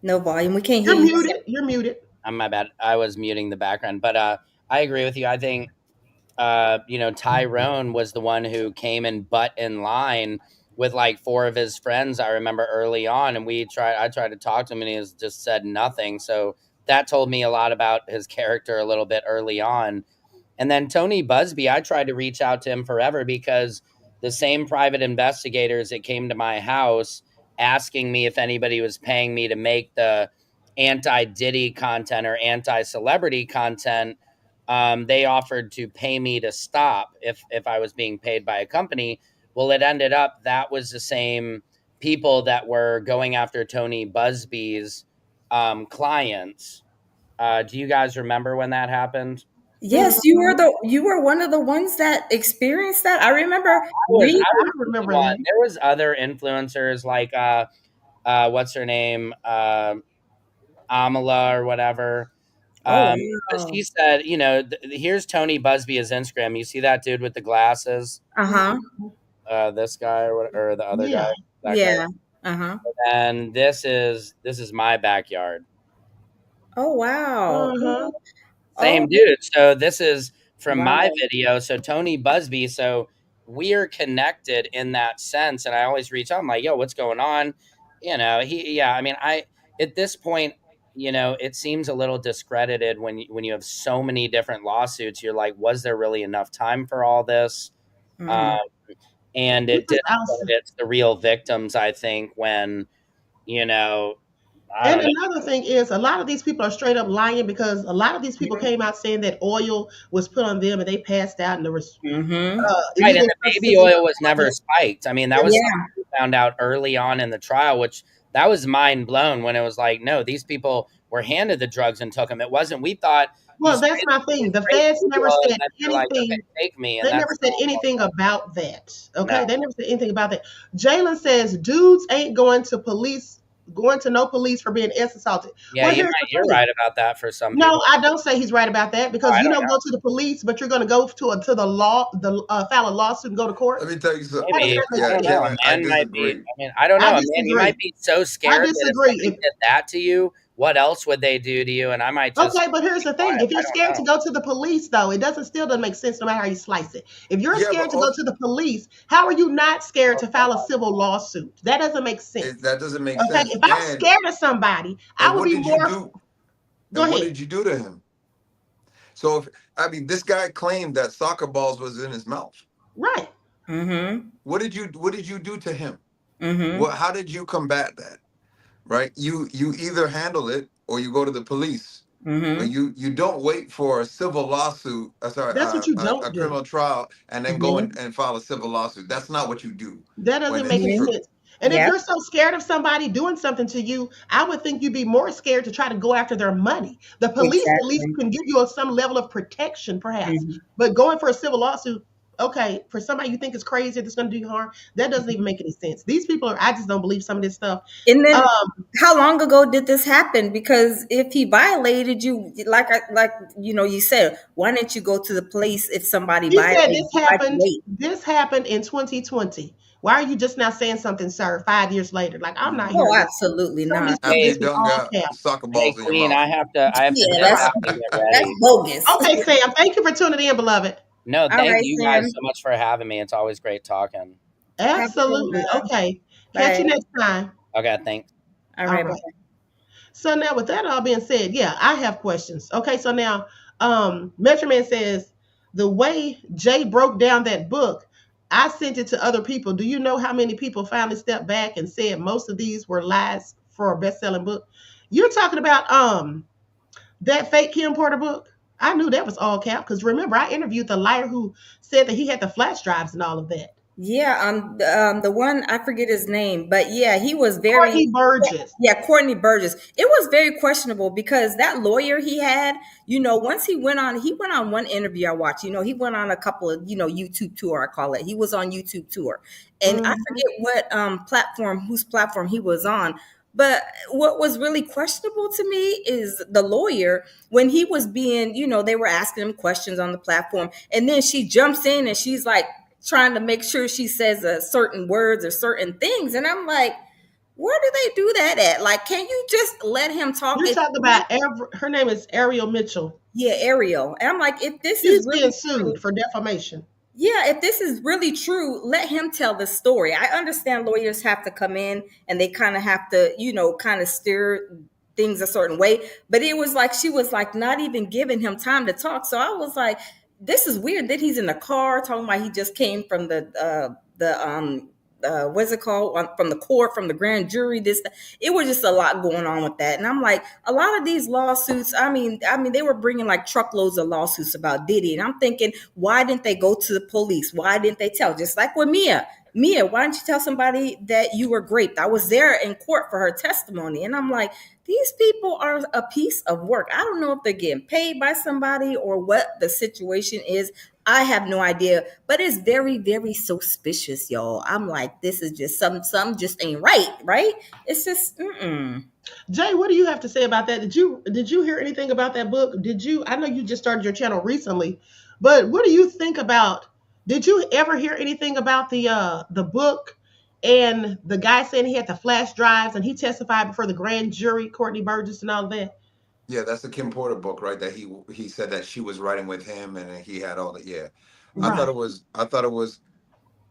No volume. We can't hear You're you. muted. You're muted. My bad. I was muting the background, but I agree with you. I think Tyrone was the one who came and butt in line with like four of his friends. I remember early on, and I tried to talk to him, and he has just said nothing. So that told me a lot about his character a little bit early on. And then Tony Busby, I tried to reach out to him forever because the same private investigators that came to my house asking me if anybody was paying me to make the anti Diddy content or anti celebrity content, they offered to pay me to stop if I was being paid by a company. Well, it ended up that was the same people that were going after Tony Busby's clients. Do you guys remember when that happened? Yes, Mhm. you were one of the ones that experienced that. I remember I I reading. was the remember one. that. There was other influencers like what's her name? Amala or whatever. Oh But wow. she said, here's Tony Busby his Instagram. You see that dude with the glasses? Uh-huh. Mhm. This guy or the other guy, Yeah. that guy. Yeah. Uh-huh. And this is my backyard. Oh wow. Uh-huh. Oh Same dude. So this is from my wow. video. So Tony Busby. So we're connected in that sense. And I always reach out. I'm like, yo, what's going on? Yeah. I mean, at this point, it seems a little discredited when you have so many different lawsuits. You're like, was there really enough time for all this? Um, Mm-hmm. and it Because also, discredits the real victims. I think when you know, I and don't know. another thing is, a lot of these people are straight up lying because a lot of these people came out saying that oil was put on them and they passed out and there was Mm-hmm. Right, and illegal the baby substances in oil was the never oil. spiked. I mean, that was Yeah. something we found out early on in the trial, which that was mind blown when it was like, no, these people were handed the drugs and took them. It wasn't. We thought Well, that's my you thing. The spray feds baby never oil said and then you're like, okay, anything. take me, and They never that's said anything about that. no. Okay, they never said anything about that. Jalen says dudes ain't going to no police for being assaulted. Yeah, Well, here's the you're thing. right about that for some No, people. I don't say he's right about that Oh, because I you don't don't go know. to the police, but you're going to go to the law, file a lawsuit and go to court. Let me tell you How does something. Maybe that make I Yeah, don't sense? know. A Caitlin, I man might be. disagree. I mean, I don't I know. A man, you might disagree. be so I scared that if disagree. somebody did that to you, what else would they do to you? And I might just Okay, but here's be the thing: quiet. if you're I don't scared to know. go to the police, though, it doesn't still doesn't make sense no matter how you slice it. If you're Yeah, but scared to go also, to the police, how are you not scared to file a civil lawsuit? That doesn't make sense. that doesn't make Okay, sense. if I'm scared of somebody, I And would what be did you more. do? Go And what ahead. did you do to him? So, if I mean, this guy claimed that soccer balls was in his mouth. Right. Mm-hmm. What did you do to him? Mm-hmm. How did you combat that? Right? You either handle it or you go to the police. But Mm-hmm. you don't wait for a civil lawsuit, That's what you a don't do. criminal trial, and then go Mm-hmm. and file a civil lawsuit. That's not what you do That when doesn't it's make any Mm-hmm. true. sense. And if Yeah. you're so scared of somebody doing something to you, I would think you'd be more scared to try to go after their money. The police at least Exactly. can give you some level of protection, perhaps. Mm-hmm. But going for a civil lawsuit, okay, for somebody you think is crazy that's going to do you harm, that doesn't even make any sense. These people are, I just don't believe some of this stuff. And then Um, how long ago did this happen? Because if he violated you, like you said, why didn't you go to the police if somebody he said violated you? Why'd you wait? this happened in 2020. Why are you just now saying something, sir, 5 years later? Like, I'm not Oh, hearing this. absolutely Some of not. these people After Hey, you just be done all got cap. soccer hey, balls in your Queen, mouth. I have to Yeah, dip that's out and get that's ready. bogus. Okay, Sam, thank you for tuning in, beloved. No, All thank right, you guys Sam. so much for having me. It's always great talking. Have a good Absolutely. one. Okay. Catch Bye. you next time. Okay, thanks. All All right. right. Bye. So now with that all being said, yeah, I have questions. Okay, so now Metro Man says the way Jay broke down that book, I sent it to other people. Do you know how many people finally stepped back and said most of these were lies for a best-selling book? You're talking about that fake Kim Porter book? I knew that was all cap because remember I interviewed the liar who said that he had the flash drives and all of that. Yeah, the one I forget his name, but yeah, he was very Courtney Burgess. yeah, Courtney Burgess. It was very questionable because that lawyer he had, once he went on one interview I watched. He went on a couple of YouTube tour, I call it. He was on YouTube tour, and I Mhm. forget what whose platform he was on. But what was really questionable to me is the lawyer when he was being, they were asking him questions on the platform, and then she jumps in and she's like trying to make sure she says certain words or certain things. And I'm like, where do they do that at? Like, can you just let him talk? You're talking about her name is Ariel Mitchell. Yeah, Ariel. And I'm like, if this is She's being really true, sued for defamation. yeah, if this is really true, let him tell the story. I understand lawyers have to come in and they kind of have to, kind of steer things a certain way. But it was like she was like not even giving him time to talk. So I was like, this is weird that he's in the car talking about he just came from the what's it called from the court from the grand jury. It was just a lot going on with that, and I'm like, a lot of these lawsuits. I mean, they were bringing like truckloads of lawsuits about Diddy, and I'm thinking, why didn't they go to the police? Why didn't they tell? Just like with Mia, Mia, why didn't you tell somebody that you were raped? I was there in court for her testimony. And I'm like, these people are a piece of work. I don't know if they're getting paid by somebody or what the situation is. I have no idea, but it's very, very suspicious, y'all. I'm like, this is just some just ain't right, right? It's just, mm-mm. Jay, what do you have to say about that? Did you hear anything about that book? Did you? I know you just started your channel recently, but what do you think about? Did you ever hear anything about the book and the guy saying he had the flash drives and he testified before the grand jury, Courtney Burgess and all that? Yeah, that's the Kim Porter book, right? That he said that she was writing with him, and he had all that. Yeah, I thought Right. it was.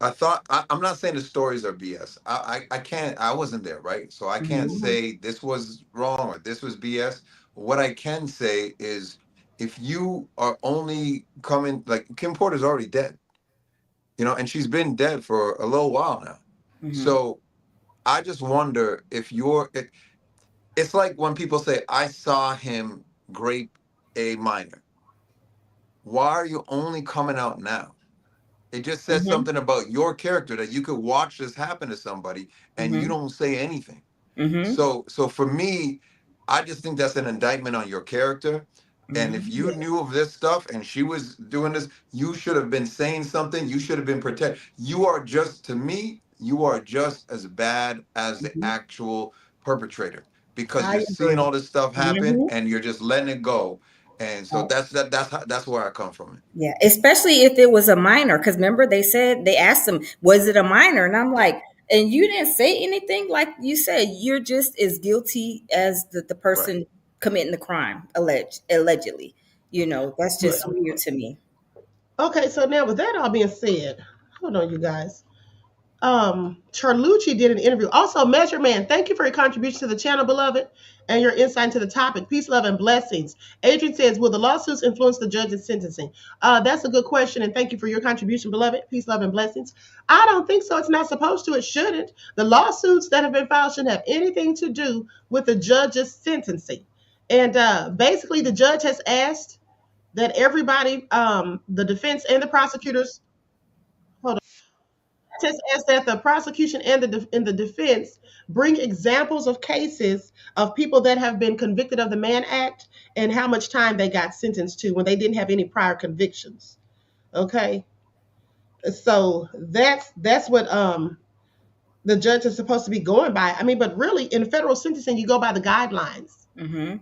I'm not saying the stories are BS. I can't. I wasn't there, right? So I can't Mhm. Mhm. say this was wrong or this was BS. What I can say is, if you are only coming, like Kim Porter's already dead, and she's been dead for a little while now. Mhm. So I just wonder if it's like when people say, I saw him grape a minor. Why are you only coming out now? It just says Mhm. something about your character that you could watch this happen to somebody and you Mhm. don't say anything. Mhm. So for me, I just think that's an indictment on your character. And if Mhm. you knew of this stuff and she was doing this, you should have been saying something. You should have been protected. You are just, to me, you are just as bad as the Mhm. actual perpetrator because I you're seeing agree. all this stuff happen Mhm. and you're just letting it go. And so that's where I come from. Yeah, especially if it was a minor, because remember they said they asked him, "Was it a minor?" And I'm like, "And you didn't say anything." Like you said, you're just as guilty as the Right. person committing the crime, allegedly. That's just Yeah. weird to me. Okay, so now with that all being said, hold on, you guys. Charlucci did an interview. Also, Measure Man, thank you for your contribution to the channel, beloved, and your insight into the topic. Peace, love, and blessings. Adrian says, will the lawsuits influence the judge's sentencing? That's a good question, and thank you for your contribution, beloved. Peace, love, and blessings. I don't think so. It's not supposed to. It shouldn't. The lawsuits that have been filed shouldn't have anything to do with the judge's sentencing. And basically, the judge has asked that everybody, the defense and the prosecutors, hold on, just asked that the prosecution and the defense bring examples of cases of people that have been convicted of the Mann Act and how much time they got sentenced to when they didn't have any prior convictions. Okay, so that's what the judge is supposed to be going by. I mean, but really, in federal sentencing, you go by the guidelines. Mm-hmm.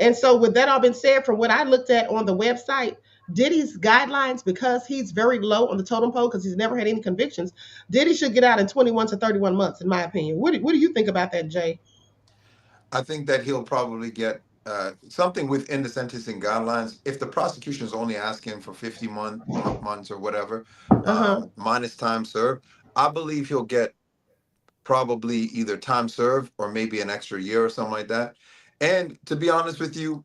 And so, with that all been said, from what I looked at on the website, Diddy's guidelines, because he's very low on the totem pole because he's never had any convictions, Diddy should get out in 21 to 31 months, in my opinion. What do you think about that, Jay? I think that he'll probably get something within the sentencing guidelines. If the prosecution is only asking for 50 months or whatever, Uh huh. minus time served, I believe he'll get probably either time served or maybe an extra year or something like that. And to be honest with you,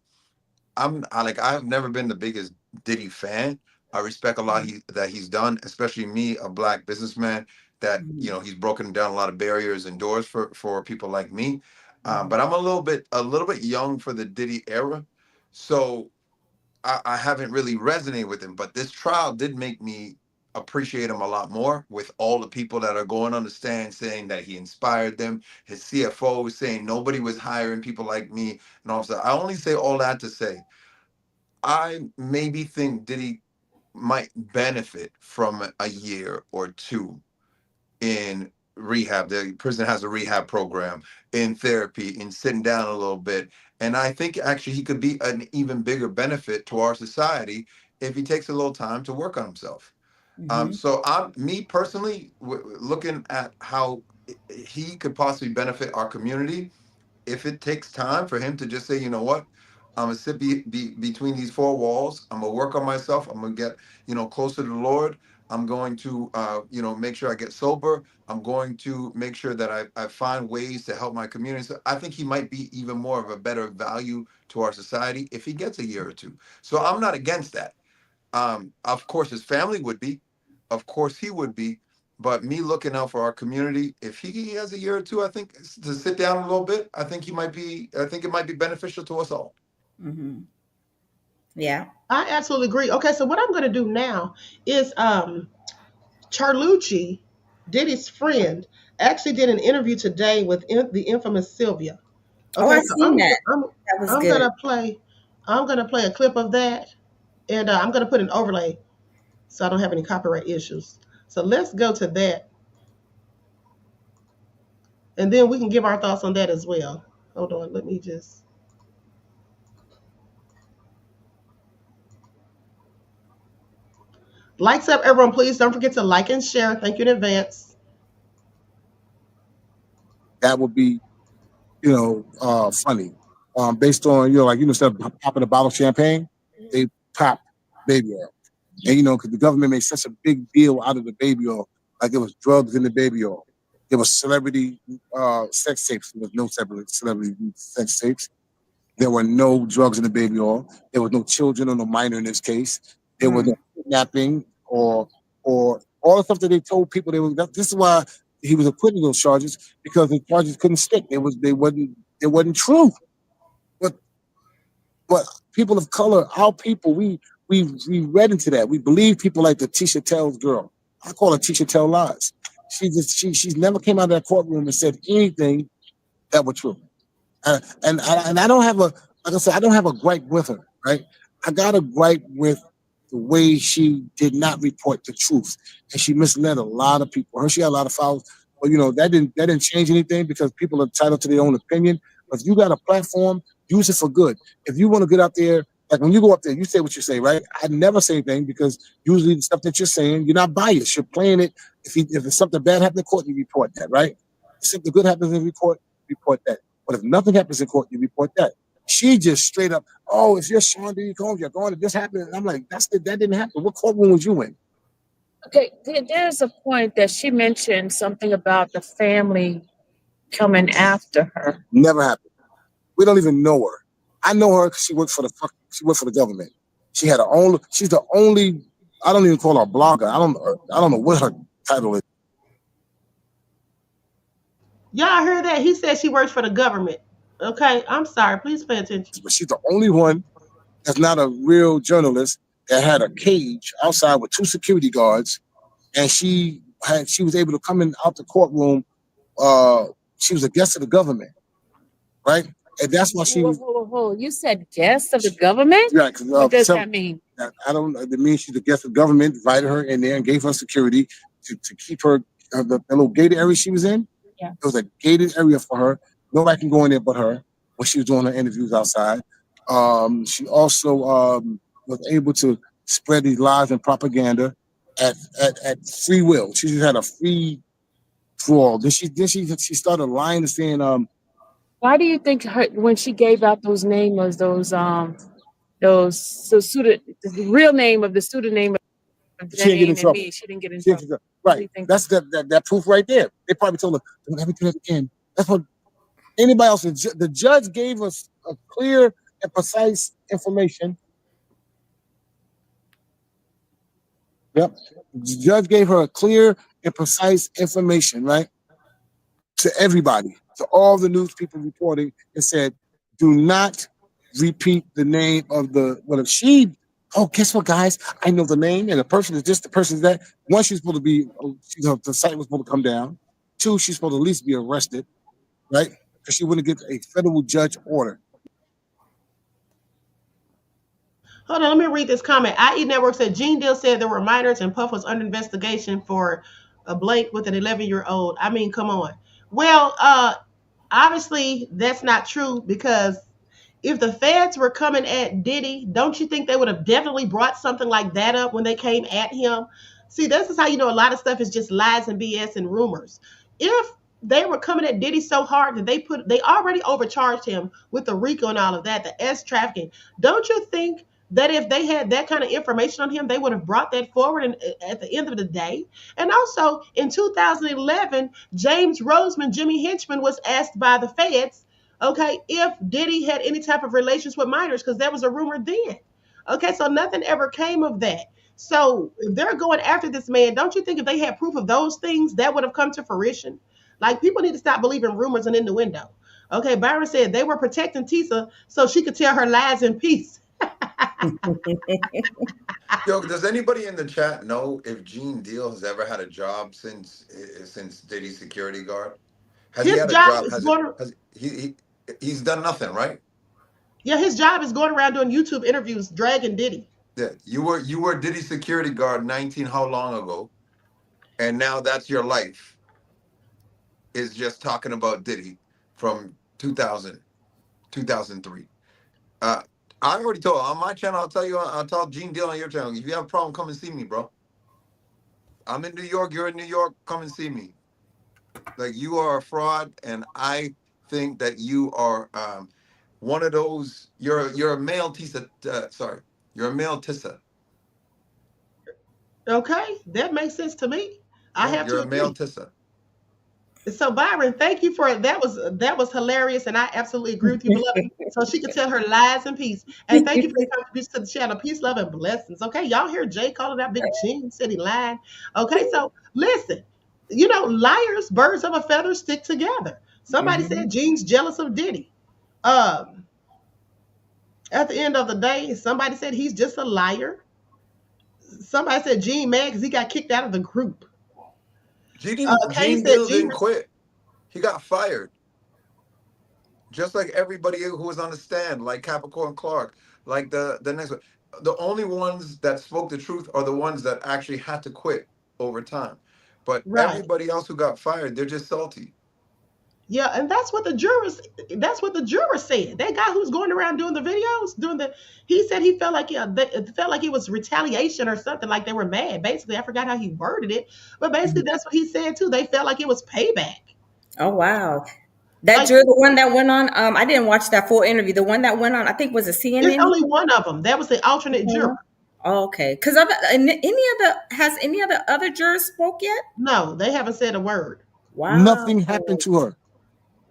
I've never been the biggest Diddy fan. I respect a lot that he's done, especially me, a black businessman. That he's broken down a lot of barriers and doors for people like me. Mm-hmm. But I'm a little bit young for the Diddy era, so I haven't really resonated with him. But this trial did make me appreciate him a lot more with all the people that are going on the stand saying that he inspired them. His CFO was saying nobody was hiring people like me and all that. I only say all that to say I maybe think Diddy might benefit from a year or two in rehab. The prison has a rehab program, in therapy, in sitting down a little bit. And I think actually he could be an even bigger benefit to our society if he takes a little time to work on himself. Mm-hmm. So me personally, looking at how he could possibly benefit our community, if it takes time for him to just say, you know what, I'm gonna sit between these four walls. I'm gonna work on myself. I'm gonna get, closer to the Lord. I'm going to, make sure I get sober. I'm going to make sure that I find ways to help my community. So I think he might be even more of a better value to our society if he gets a year or two. So I'm not against that. Of course, his family would be. Of course, he would be. But me looking out for our community, if he has a year or two, I think to sit down a little bit, I think he might be. I think it might be beneficial to us all. Mm-hmm. Yeah. I absolutely agree. Okay, so what I'm going to do now is Charlucci. Diddy's friend, actually did an interview today with the infamous Sylvia. Oh, Okay, I so seen that. That was I'm good. gonna play I'm gonna play a clip of that, and I'm gonna put an overlay so I don't have any copyright issues. So let's go to that, and then we can give our thoughts on that as well. Hold on, let me just. Likes up, everyone. Please don't forget to like and share. Thank you in advance. That would be, funny. Based on, like, instead of popping a bottle of champagne, they pop baby oil. And, because the government made such a big deal out of the baby oil, like there was drugs in the baby oil. There was celebrity sex tapes. There was no celebrity sex tapes. There were no drugs in the baby oil. There was no children or no minor in this case. There was no kidnapping or all the stuff that they told people they were. This is why he was acquitted of those charges, because the charges couldn't stick. They wasn't true. But but people of color, our people, we read into that. We believe people like the Tisha Tell's girl. I call her Tisha Tell lies. She's never came out of that courtroom and said anything that was true. And I don't have a, like I said, I don't have a gripe with her, right? I got a gripe with the way she did not report the truth, and she misled a lot of people. She had a lot of files, but that didn't change anything, because people are entitled to their own opinion. But if you got a platform, use it for good. If you want to get out there, like when you go up there, you say what you say, right? I never say anything, because usually the stuff that you're saying, you're not biased. You're playing it. If it's something bad happened in court, you report that, right? If something good happens in court, report that. But if nothing happens in court, you report that. She just straight up, oh, if you're Sean Diddy Combs, you're going to this happened. And I'm like, that didn't happen. What courtroom was you in? Okay, there's a point that she mentioned something about the family coming after her. Never happened. We don't even know her. I know her because she worked for the government. She had her own. She's the only. I don't even call her a blogger. I don't know what her title is, Y'all heard that? He said she works for the government. Okay, I'm sorry. Please pay attention. but she's the only one that's not a real journalist that had a cage outside with two security guards, and she was able to come in out the courtroom. Uh, she was a guest of the government, right? And that's why she Whoa, was. whoa, whoa, whoa. You said guest of the government? Yeah, because What does that mean? I don't. It means she's a guest of the government. Invited her in there and gave her security to keep her the little gated area she was in. Yeah. It was a gated area for her. Nobody can go in there but her when she was doing her interviews outside. She also was able to spread these lies and propaganda at free will. She just had a free for all. Then she started lying and saying Why do you think when she gave out those names, those so suited the real name of the student name of she didn't get in Jane and trouble. me, she didn't get in She trouble? didn't get in trouble. What do you Right. think? That's that proof right there. They probably told her, don't ever do that again. That's what anybody else. The judge gave us a clear and precise information. Yep. The judge gave her a clear and precise information, right? To everybody, to all the news people reporting, and said, do not repeat the name of the, well, if she, oh, guess what, guys? I know the name, and the person is this, the person is that. One, she's supposed to be, the site was supposed to come down. Two, she's supposed to at least be arrested, right? Because she wouldn't get a federal judge order. Hold on, let me read this comment. IE Network said Gene Deal said there were minors and Puff was under investigation for a blank with an 11-year-old. I mean, come on. Well, obviously that's not true, because if the feds were coming at Diddy, don't you think they would have definitely brought something like that up when they came at him? See, this is how you know a lot of stuff is just lies and BS and rumors. If they were coming at Diddy so hard that they already overcharged him with the RICO and all of that, the S trafficking. Don't you think that if they had that kind of information on him, they would have brought that forward at the end of the day? And also in 2011, James Roseman, Jimmy Henchman, was asked by the feds, okay, if Diddy had any type of relations with minors, because there was a rumor then. Okay, so nothing ever came of that. So if they're going after this man, don't you think if they had proof of those things, that would have come to fruition? Like, people need to stop believing rumors and innuendo. Okay, Byron said they were protecting Tisa so she could tell her lies in peace. Yo, does anybody in the chat know if Gene Deal has ever had a job since Diddy's security guard? Has he His had a job job? is going. Has he's done nothing, right? Yeah, his job is going around doing YouTube interviews, dragging Diddy. Yeah, you were Diddy's security guard 19 how long ago, and now that's your life is just talking about Diddy from 2000 2003. Uh, I already told on my channel. I'll tell Gene Deal on your channel. If you have a problem, come and see me, bro. I'm in New York. You're in New York. Come and see me. Like you are a fraud, and I think that you are one of those. You're a male Tisa. Sorry, you're a male Tissa. Okay, that makes sense to me. I Yeah, have you're to a male agree. Tissa. So Byron, thank you for that was hilarious, and I absolutely agree with you, beloved. So she could tell her lies in peace. And thank you for your contribution to the channel. Peace, love, and blessings. Okay, y'all hear Jay calling out Big Gene, said he lied. Okay, so listen, liars, birds of a feather stick together. Somebody said Gene's jealous of Diddy. Um, at the end of the day, somebody said he's just a liar. Somebody said Gene mad because he got kicked out of the group. Kay Gene said Deal Gene. didn't quit. He got fired, just like everybody who was on the stand, like Capricorn Clark, like the next one. The only ones that spoke the truth are the ones that actually had to quit over time. But Right. everybody else who got fired, they're just salty. Yeah, and that's what the jurors said. That guy who's going around doing the videos, he said he felt like it felt like it was retaliation or something, like they were mad. Basically, I forgot how he worded it, but basically that's what he said too. They felt like it was payback. Oh wow. That Like juror, the one that went on, I didn't watch that full interview. The one that went on, I think was a it's CNN. only one of them. That was the alternate juror. Oh, okay. Because any other jurors spoke yet? No, they haven't said a word. Wow. Nothing happened to her.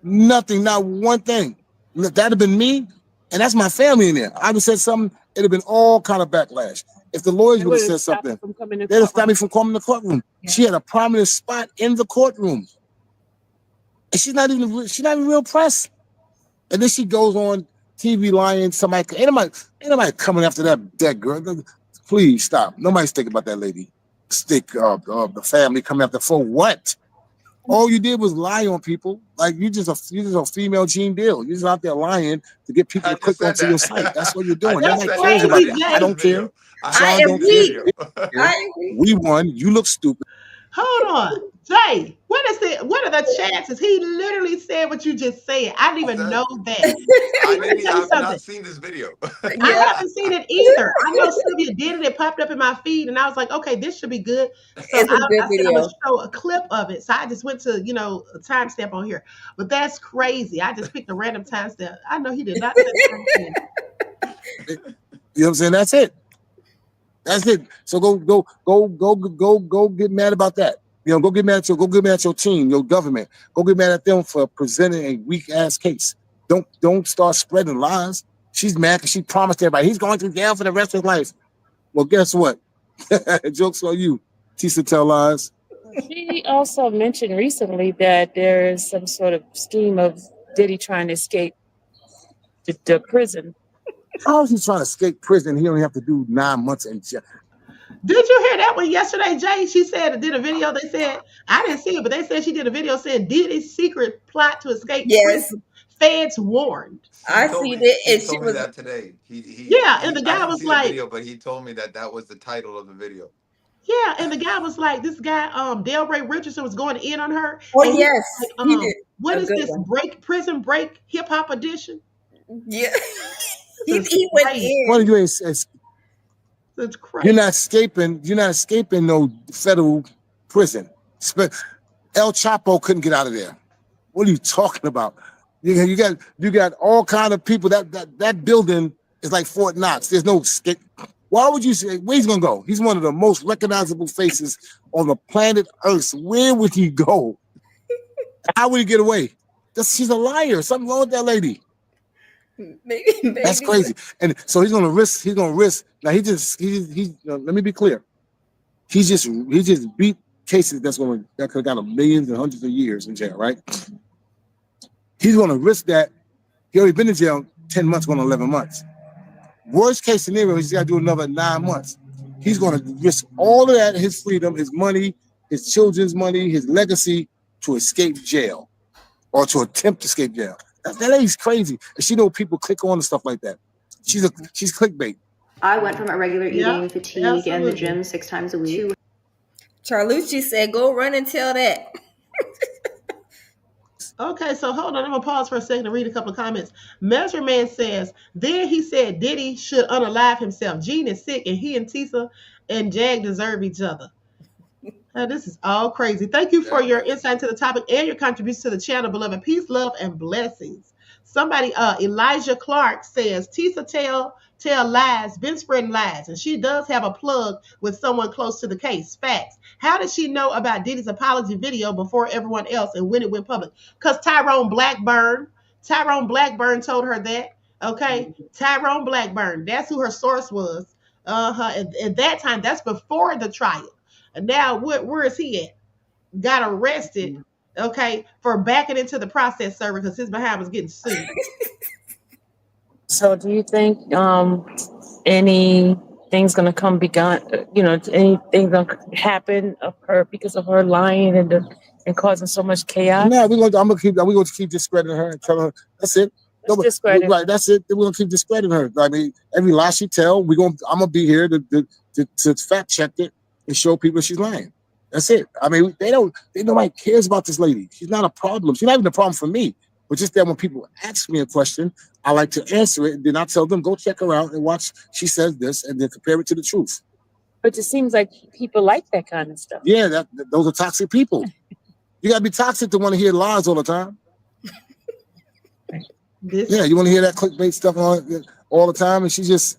Nothing, not one thing. Look, that'd have been me, and that's my family in there. I'd have said something, it'd have been all kind of backlash. If the lawyers They would have would have said stopped something, from coming to they'd have stopped me courtroom. from coming to the courtroom. She had a prominent spot in the courtroom. And she's not even real press. And then she goes on TV lying. Ain't nobody coming after that girl. Please stop. Nobody's thinking about that lady. The family coming after for what? All you did was lie on people. Like you just a female Gene Deal. You're just out there lying to get people I to just click said onto your that. site. That's what you're I doing. just That's Nobody said cares that. I about crazy, that. didn't I see Jay. the don't care. video. I I Sean didn't don't see the care. agree. video. I agree. We won. You look stupid. Hold on, Jay. What are the chances? He literally said what you just said. I didn't even know Exactly. that. See, let me tell you I've something. not seen this video. I Yeah, haven't seen it either. I know Sylvia did it. It popped up in my feed, and I was like, okay, this should be good. So it's a I good said I'm gonna video. show a clip of it. So I just went to a timestamp on here. But that's crazy. I just picked a random timestamp. I know he did not say the same thing. You know what I'm saying? That's it. That's it. So go get mad about that. Go get mad at your team, your government. Go get mad at them for presenting a weak ass case. Don't start spreading lies. She's mad because she promised everybody he's going to jail for the rest of his life. Well, guess what? Joke's on you. Tisa tell lies. She also mentioned recently that there is some sort of scheme of Diddy trying to escape the prison. How is he trying to escape prison? He only have to do 9 months in jail. Did you hear that one yesterday, Jay? She said did a video. They said I didn't see it, but they said she did a video saying Diddy's secret plot to escape Yes, prison. Feds warned. I seen it, He and she told me was. that today. Yeah, and the I guy didn't was see the like, video, but he told me that that was the title of the video. yeah, and the guy was like, this guy, Delray Richardson was going in on her, Oh and he was yes, like, he did what a is good this one. prison break hip hop edition? Yeah, This is he went crazy. What are in. you It's You're crazy. not escaping. You're not escaping no federal prison. El Chapo couldn't get out of there. What are you talking about? You got all kind of people. That building is like Fort Knox. There's no escape. Why would you say where he's gonna go? He's one of the most recognizable faces on the planet Earth. Where would he go? How would he get away? She's a liar. Something wrong with that lady. That's Maybe. crazy. And so he's gonna risk. He's gonna risk. Now let me be clear. He just beat cases that could have got him millions and hundreds of years in jail, right? He's gonna risk that. He already been in jail 10 months, going on 11 months. Worst case scenario, he's got to do another 9 months. He's going to risk all of that, his freedom, his money, his children's money, his legacy to escape jail or to attempt to escape jail. That lady's crazy. And she know people click on and stuff like that. She's clickbait. I went from irregular eating, fatigue, and the gym 6 times a week. Charlucci said, go run and tell that. Okay, so hold on. I'm gonna pause for a second to read a couple of comments. Measure Man says, then he said Diddy should unalive himself. Gene is sick, and he and Tisa and Jag deserve each other. This is all crazy. Thank you for your insight into the topic and your contribution to the channel, beloved. Peace, love, and blessings. Somebody, Elijah Clark says, Tisa tell lies, been spreading lies, and she does have a plug with someone close to the case. Facts. How did she know about Diddy's apology video before everyone else and when it went public? Because Tyrone Blackburn told her that. Okay, Tyrone Blackburn, that's who her source was. At that time, that's before the trial. And now where is he at? Got arrested, okay, for backing into the process server because his behind was getting sued. So do you think anything's gonna come begun, anything's gonna happen of her because of her lying and causing so much chaos? No, we're going to keep discrediting her and tell her that's it. Right, that's it. We're gonna keep discrediting her. I mean, every lie she tell, I'm gonna be here to fact check it and show people she's lying. That's it. I mean, nobody cares about this lady. She's not a problem. She's not even a problem for me. But just that when people ask me a question, I like to answer it, and then I tell them, go check her out and watch. She says this, and then compare it to the truth. But it seems like people like that kind of stuff. Yeah, those are toxic people. You gotta be toxic to want to hear lies all the time. Yeah, you want to hear that clickbait stuff all the time, and she's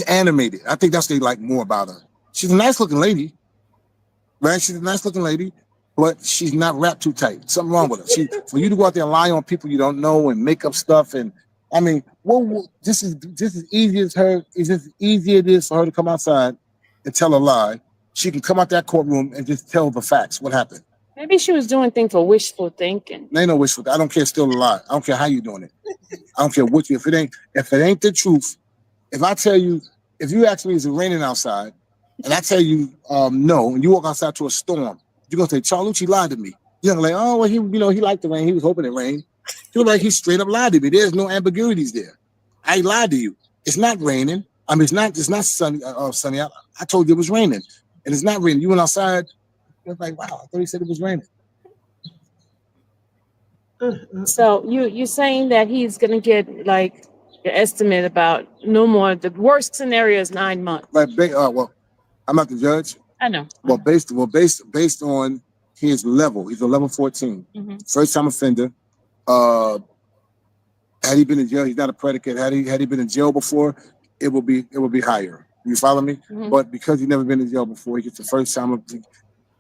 animated. I think that's what they like more about her. She's a nice looking lady, right? She's a nice looking lady, but she's not wrapped too tight. Something wrong with her. For you to go out there and lie on people you don't know and make up stuff, and I mean, this is easy as her. Is as easy it is for her to come outside and tell a lie. She can come out that courtroom and just tell the facts. What happened? Maybe she was doing things for wishful thinking. Ain't no wishful. I don't care. Still a lie. I don't care how you doing it. I don't care what if it ain't the truth. If you ask me, is it raining outside, and I tell you no, and you walk outside to a storm, you're gonna say Charlucci lied to me. You're gonna like, oh well, he liked the rain. He was hoping it rained. You're like, he straight up lied to me. There's no ambiguities there. I lied to you. It's not raining. I mean, it's not sunny. I told you it was raining, and it's not raining. You went outside. You're like, wow, I thought he said it was raining. So you're saying that he's gonna get like your estimate about no more. The worst scenario is 9 months. Right. Well, I'm not the judge. I know. Well, based on his level, he's a level 14, first time offender. Had he been in jail, he's not a predicate. Had he been in jail before, it will be higher. You follow me? But because he's never been in jail before, he gets the first time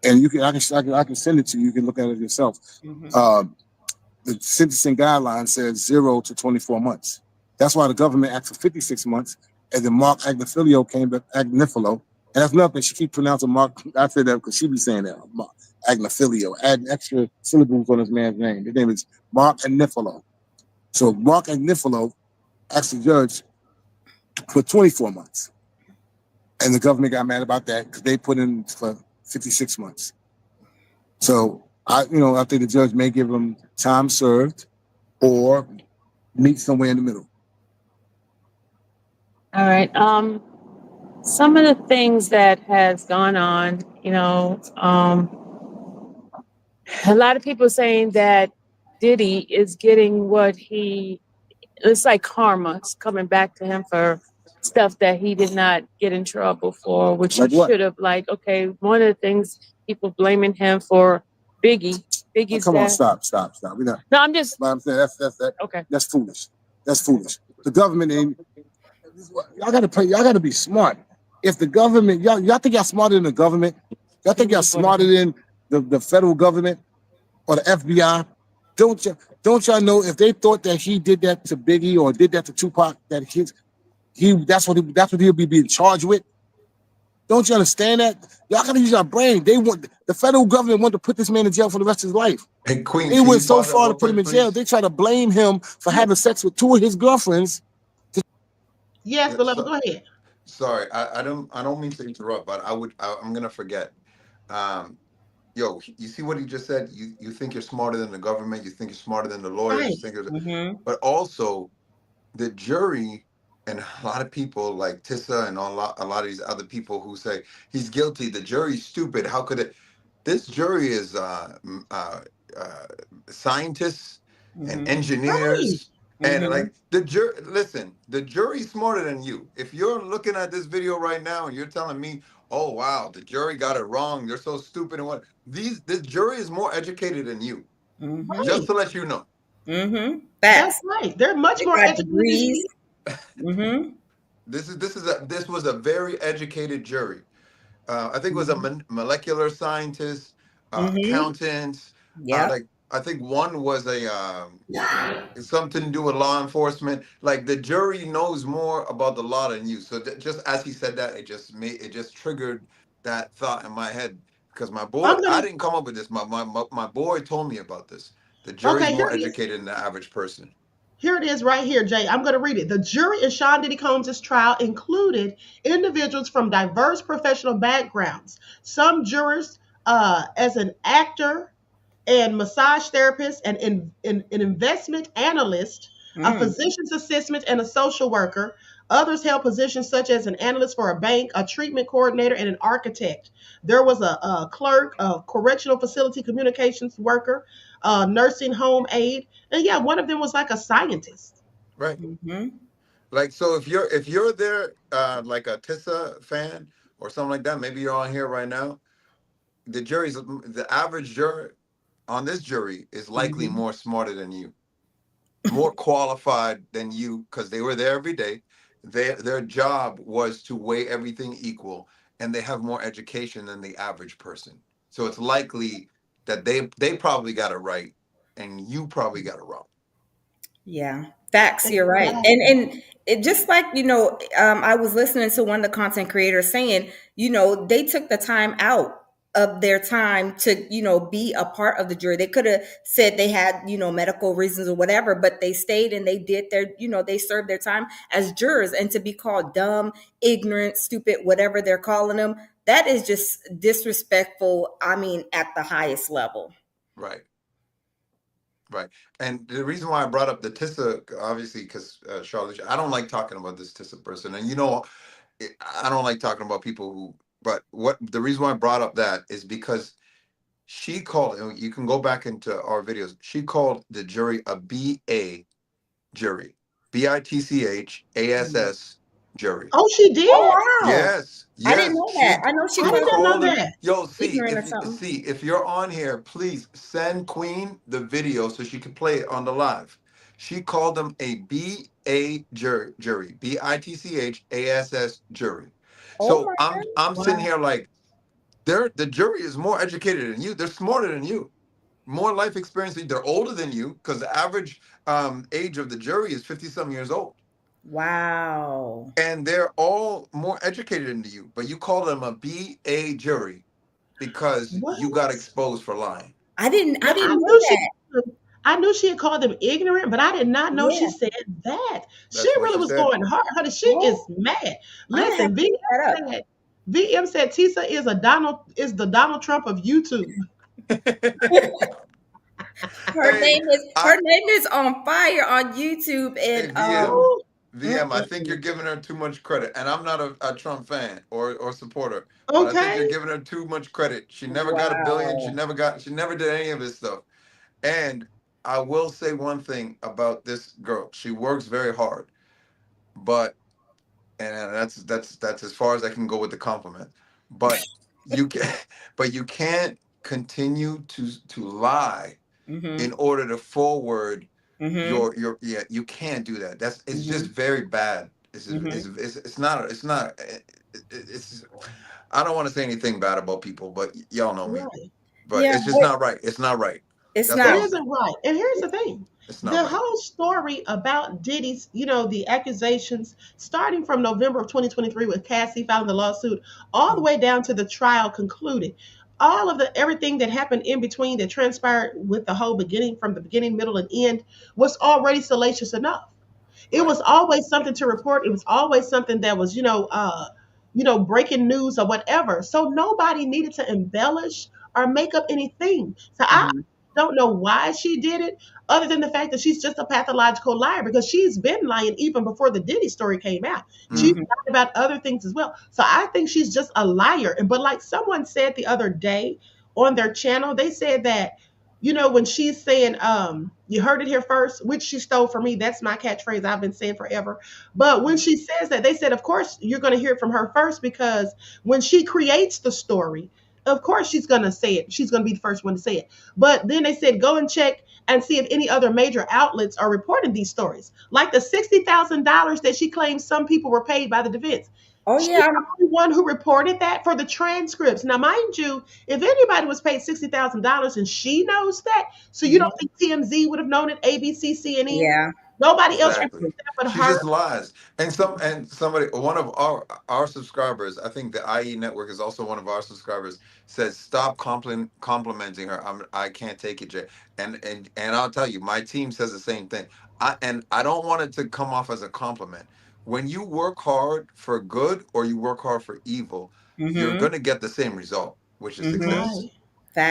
and I can send it to you. You can look at it yourself. The sentencing guideline says 0 to 24 months. That's why the government asked for 56 months, and then Mark Agnifilo came back. Agnifilo, and that's nothing. She keep pronouncing Mark. I said that because she be saying that Mark Agnifilo, adding extra syllables on this man's name. His name is Mark Agnifilo. So Mark Agnifilo asked the judge for 24 months, and the government got mad about that because they put in for 56 months. So I think the judge may give him time served or meet somewhere in the middle. All right. Some of the things that has gone on, a lot of people saying that Diddy is getting it's like karma. It's coming back to him for stuff that he did not get in trouble for, which he should have. Like, okay, one of the things people blaming him for Biggie's come on, stop. We're not. No, I'm just. I'm saying that's okay. That's foolish. That's foolish. The government ain't. Y'all gotta be smart. If the government, y'all think y'all smarter than the government? Y'all think y'all smarter than the federal government or the FBI? Don't y'all know if they thought that he did that to Biggie or did that to Tupac, that that's what he'll be being charged with? Don't you understand that? Y'all gotta use your brain. The federal government want to put this man in jail for the rest of his life. Hey, Queen, they went so far to put him in jail. They try to blame him for having sex with 2 of his girlfriends. Yes, Yeah, beloved, so, go ahead. sorry, I don't mean to interrupt, but I'm gonna forget. Um, yo, you see what he just said? You think you're smarter than the government, you think you're smarter than the lawyers, you Right. think Mm-hmm. but also the jury and a lot of people like Tissa and a lot of these other people who say he's guilty, the jury's stupid. How could it? This jury is uh, scientists and Mm-hmm. Right. engineers. And Mm-hmm. like the jury, listen, the jury's smarter than you. If you're looking at this video right now and you're telling me, "Oh wow, the jury got it wrong. They're so stupid," and what this jury is more educated than you. Mm-hmm. Just Right. to let you know, Mm-hmm. That's Facts. right. They're much They more got educated than degrees. you. Mm-hmm. this was a very educated jury. I think it was a Mm-hmm. molecular scientist, Mm-hmm. accountants. Yep. Like I think one was a something to do with law enforcement. Like the jury knows more about the law than you. So just as he said that, it just triggered that thought in my head because my boy, I'm I gonna didn't come up with this. My boy told me about this. The jury's okay, here more it is. educated than the average person. Here it is right here, Jay. I'm going to read it. The jury in Sean Diddy Combs' trial included individuals from diverse professional backgrounds. Some jurors, as an actor, and massage therapist, and an investment analyst, a Mm. physician's assistant, and a social worker. Others held positions such as an analyst for a bank, a treatment coordinator, and an architect. There was a clerk, a correctional facility communications worker, a nursing home aide, and yeah, one of them was like a scientist. Right. Mm-hmm. Like so if you're there like a Tissa fan or something like that, maybe you're on here right now. The average juror on this jury is likely Mm-hmm. more smarter than you, more qualified than you because they were there every day. Their job was to weigh everything equal, and they have more education than the average person. So it's likely that they probably got it right, and you probably got it wrong. Yeah, facts. You're right, Exactly. and it just like I was listening to one of the content creators saying, they took the time out of their time to be a part of the jury. They could have said they had medical reasons or whatever, but they stayed and they did their they served their time as jurors, and to be called dumb, ignorant, stupid, whatever they're calling them, that is just disrespectful. I mean, at the highest level. Right. Right. And the reason why I brought up the Tissa, obviously, because Charlotte, I don't like talking about this Tissa person. And I don't like talking about people who, but what the reason why I brought up that is because she called, and you can go back into our videos, she called the jury a BA jury, BITCHASS jury. Oh, she Oh did. wow, Yes, I didn't yes. know that. She I know she I she did called not them know called them. that. Yo, see ignorant or if something. see if you're on here, please send Queen the video so she can play it on the live. She called them a BA jury, BITCHASS jury. Oh So my I'm sitting Wow. here like the jury is more educated than you. They're smarter than you, more life experience. They're older than you because the average age of the jury is 50-some years old, wow. and they're all more educated than you. But you call them a BA jury because What? you got exposed for lying. I Now didn't know I knew she had called them ignorant, but I did not know she that. said that. She That's what really she was said. going hard. Honey, she Yeah. is Well, mad. I'm gonna have Listen, to look that up. VM said Tisa is the Donald Trump of YouTube. Hey, I Her name is on fire on YouTube, hey, and VM. Oh, VM, I think you're mm-mm. giving her too much credit. And I'm not a Trump fan or supporter, but I think okay. you're giving her too much credit. She never got a billion. Wow. She never did any of this stuff. And I will say one thing about this girl. She works very hard, but and that's as far as I can go with the compliment. But you can but you can't continue to lie Mm-hmm. in order to forward Mm-hmm. yeah, you can't do that. It's just Mm-hmm. very bad. Mm-hmm. It's I don't want to say anything bad about people, but y'all know me. Right. But Yeah, it's just not right. It's not right. it's That's all It I'm not. saying. isn't right. And here's the thing. It's not The right. whole story about Diddy's, the accusations starting from November of 2023 with Cassie filing the lawsuit, all the way down to the trial concluded. All of the everything that happened in between that transpired with the whole beginning, from the beginning, middle, and end, was already salacious enough. It Right. was always something to report. It was always something that was, breaking news or whatever. So nobody needed to embellish or make up anything. So I Hmm. don't know why she did it, other than the fact that she's just a pathological liar because she's been lying even before the Diddy story came out. She's Mm. Hmm. lied about other things as well. So I think she's just a liar. But like someone said the other day on their channel, they said that when she's saying, you heard it here first, which she stole from me. That's my catchphrase I've been saying forever. But when she says that, they said, of course, you're going to hear it from her first because when she creates the story, of course, she's going to say it. She's going to be the first one to say it. But then they said, go and check and see if any other major outlets are reporting these stories. Like the $60,000 that she claims some people were paid by the defense. Oh She's yeah. the only one who reported that for the transcripts. Now, mind you, if anybody was paid $60,000 and she knows that, so you don't Hmm. think TMZ would have known it, ABC, CNN? Yeah. Nobody else Exactly. reported that but She her. just lies. And somebody, one of our subscribers, I think the IE network is also one of our subscribers, says stop complimenting her. I can't take it, Jay. And I'll tell you, my team says the same thing. I don't want it to come off as a compliment. When you work hard for good or you work hard for evil, you're Hmm. gonna get the same result, which is Hmm. success. Right.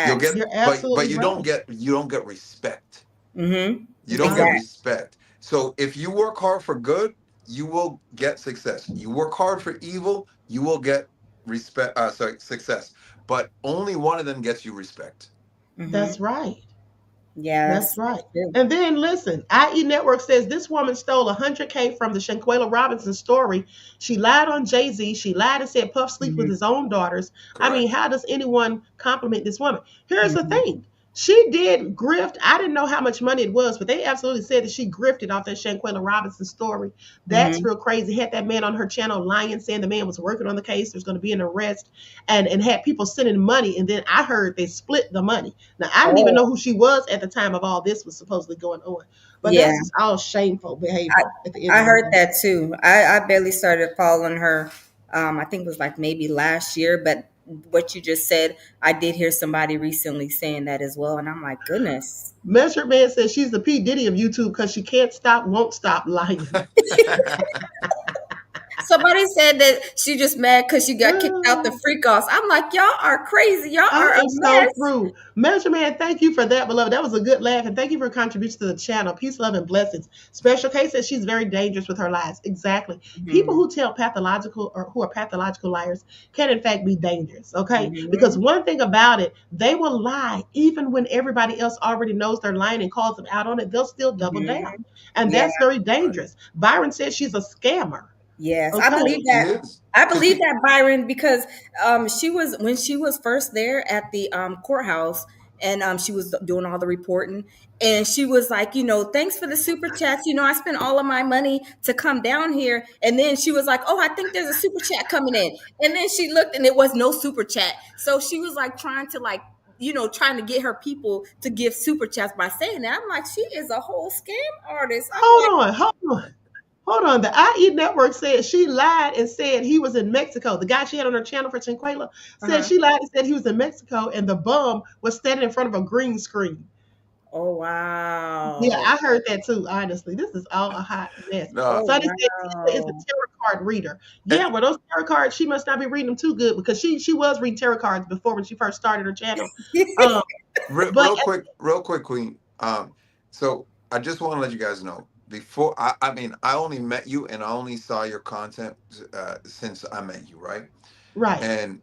You'll Facts. get, You're but absolutely you right. don't get respect. Hmm. You don't get Right. Exact. respect. So if you work hard for good, you will get success. You work hard for evil, you will get respect. Sorry, success. But only one of them gets you respect. Hmm. That's right. Yeah, That's right. that's true. And then listen, IE Network says this woman stole 100K from the Shanquella Robinson story. She lied on Jay-Z. She lied and said Puff sleeps with Hmm. his own daughters. I mean, Correct. how does anyone compliment this woman? Here's the Hmm. thing. She did grift. I didn't know how much money it was, but they absolutely said that she grifted off that Shanquella Robinson story. That's Hmm. real crazy. Had that man on her channel lying, saying the man was working on the case. There's going to be an arrest, and had people sending money. And then I heard they split the money. Now, I didn't even Oh, know who she was at the time of all this was supposedly going on. But yeah. that's just all shameful I, behavior at the end I of the heard day. that too. I barely started following her. I think it was like maybe last year, but what you just said, I did hear somebody recently saying that as well, and I'm like, goodness. Measured Man says she's the P. Diddy of YouTube because she can't stop, won't stop lying. Somebody said that she just mad because she got kicked out the freak offs. I'm like, y'all are crazy. Y'all I are a am so mess. through. Measure Man, thank you for that, beloved. That was a good laugh, and thank you for your contribution to the channel. Peace, love, and blessings. Special K says she's very dangerous with her lies. Exactly. People Hmm. who tell pathological or who are pathological liars can, in fact, be dangerous. Okay, because Hmm. one thing about it, they will lie even when everybody else already knows they're lying and calls them out on it. They'll still double down, Hmm. and Yeah. that's very Right. dangerous. Byron says she's a scammer. Yes, I Okay. believe She that. is. I Cause believe she that, Byron, because she was when she was first there at the courthouse, and she was doing all the reporting, and she was like, thanks for the super chats. I spent all of my money to come down here, and then she was like, oh, I think there's a super chat coming in, and then she looked, and it was no super chat. So she was like trying to trying to get her people to give super chats by saying that. I'm like, she is a whole scam artist. I'm like, Hold on. The IE network said she lied and said he was in Mexico. The guy she had on her channel for Chinquela said uh-huh. she lied and said he was in Mexico and the bum was standing in front of a green screen. Oh Yeah, wow. I heard that too, honestly. This is all a hot mess. no. Oh So they said Tisha is a wow. tarot card reader. And Yeah, well, those tarot cards, she must not be reading them too good because she was reading tarot cards before when she first started her channel. Um, but real quick, Queen. So I just want to let you guys know before I mean I only met you and I only saw your content since I met you, right? right. And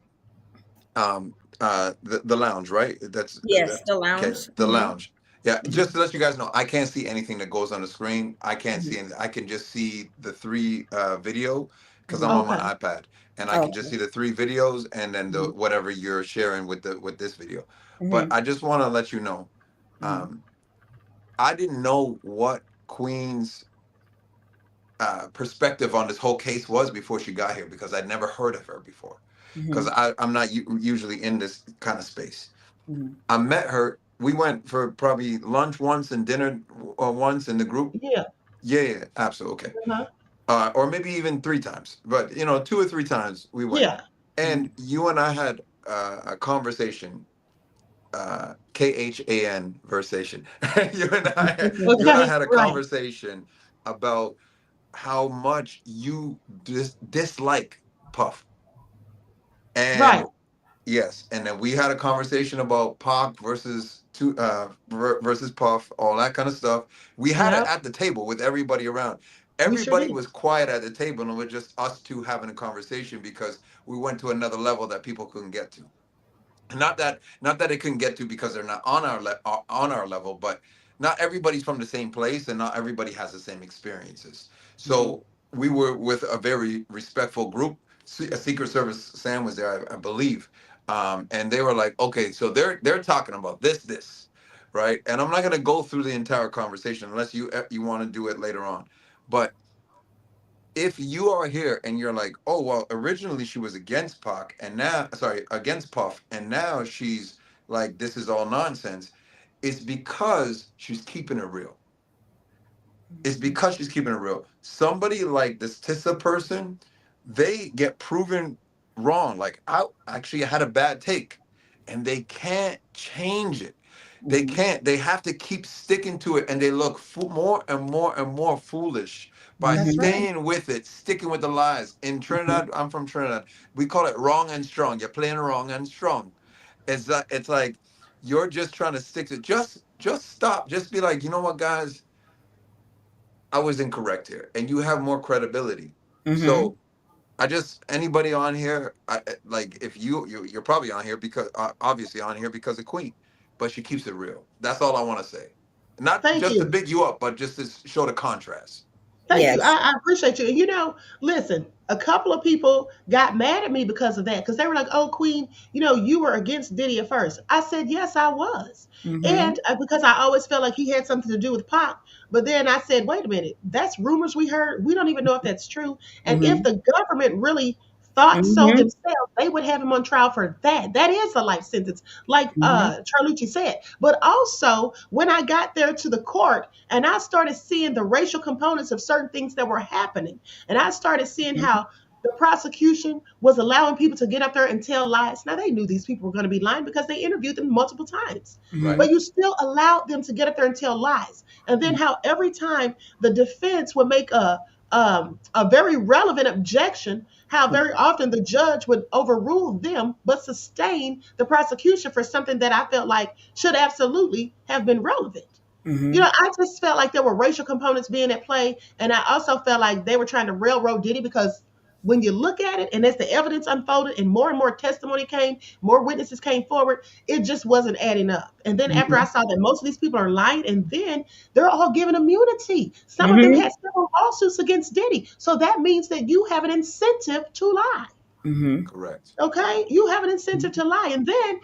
the lounge, right? Yes, That's the okay. lounge. The Hmm. lounge. Yeah, Hmm. just to let you guys know, I can't see anything that goes on the screen. I can't Hmm. see anything. I can just see the three video because I'm Hmm. on my Okay. iPad and I can just Okay. see the three videos and then the Hmm. whatever you're sharing with this video. But Hmm. I just want to let you know, Hmm. um, I didn't know what Queen's perspective on this whole case was before she got here because I'd never heard of her before because Hmm. I'm not usually in this kind of space. Hmm. I met her. We went for probably lunch once and dinner once in the group. Yeah. Yeah, yeah, absolutely. Okay. Uh-huh. Or maybe even three times, but two or three times we went. Yeah. And you and I had a conversation, Khan versation. You and I Okay. had a Right. conversation about how much you dislike Puff. Right. And yes, and then we had a conversation about Pac versus Puff, all that kind of stuff. We had it Yep. at the table with everybody around. We sure Everybody did. was quiet at the table, and it was just us two having a conversation because we went to another level that people couldn't get to. Not that it couldn't get to because they're not on our level, but not everybody's from the same place and not everybody has the same experiences. Mhm. So we were with a very respectful group. A Secret Service Sam was there, I believe, and they were like, okay, so they're talking about this, right? And I'm not gonna go through the entire conversation unless you want to do it later on, but if you are here and you're like, oh well, originally she was against Pac and now, sorry, against Puff, and now she's like, this is all nonsense. It's because she's keeping it real. It's because she's keeping it real. Somebody like this Tissa person, they get proven wrong. Like I actually had a bad take, and they can't change it. They can't. They have to keep sticking to it, and they look more and more and more foolish by That's right. staying with it, sticking with the lies. In Trinidad, I'm from Trinidad. We call it wrong and strong. You're playing wrong and strong. It's like you're just trying to stick to. Just stop. Just be like, you know what, guys, I was incorrect here, and you have more credibility. Mm-hmm. So I just anybody on here, like if you're probably on here because obviously on here because of Queen, but she keeps it real. That's all I want to say. Not Thank just to you. big you up, but just to show the contrast. Thank you. Yes. I appreciate you. And listen, a couple of people got mad at me because of that, because they were like, oh, Queen, you were against Diddy at first. I said, yes, I was. Mm-hmm. And because I always felt like he had something to do with Pac. But then I said, wait a minute, that's rumors we heard. We don't even know if that's true. And if Mm-hmm. the government really thought so Mm-hmm. themselves, they would have him on trial for that. That is a life sentence, like Mm-hmm. Charlucci said. But also, when I got there to the court, and I started seeing the racial components of certain things that were happening. And I started seeing how the prosecution was allowing people to get up there and tell lies. Now, they knew these people were going to be lying because they interviewed them multiple times. Mm-hmm. Right. But you still allowed them to get up there and tell lies. And then how every time the defense would make a very relevant objection, how very often the judge would overrule them but sustain the prosecution for something that I felt like should absolutely have been relevant. Mm-hmm. I just felt like there were racial components being at play, and I also felt like they were trying to railroad Diddy because when you look at it, and as the evidence unfolded, and more testimony came, more witnesses came forward, it just wasn't adding up. And then after I saw that most of these people are lying, and then they're all given immunity. Some of them Mm-hmm. had several lawsuits against Diddy, so that means that you have an incentive to lie. Mm-hmm. Correct. Okay, you have an incentive to lie. And then,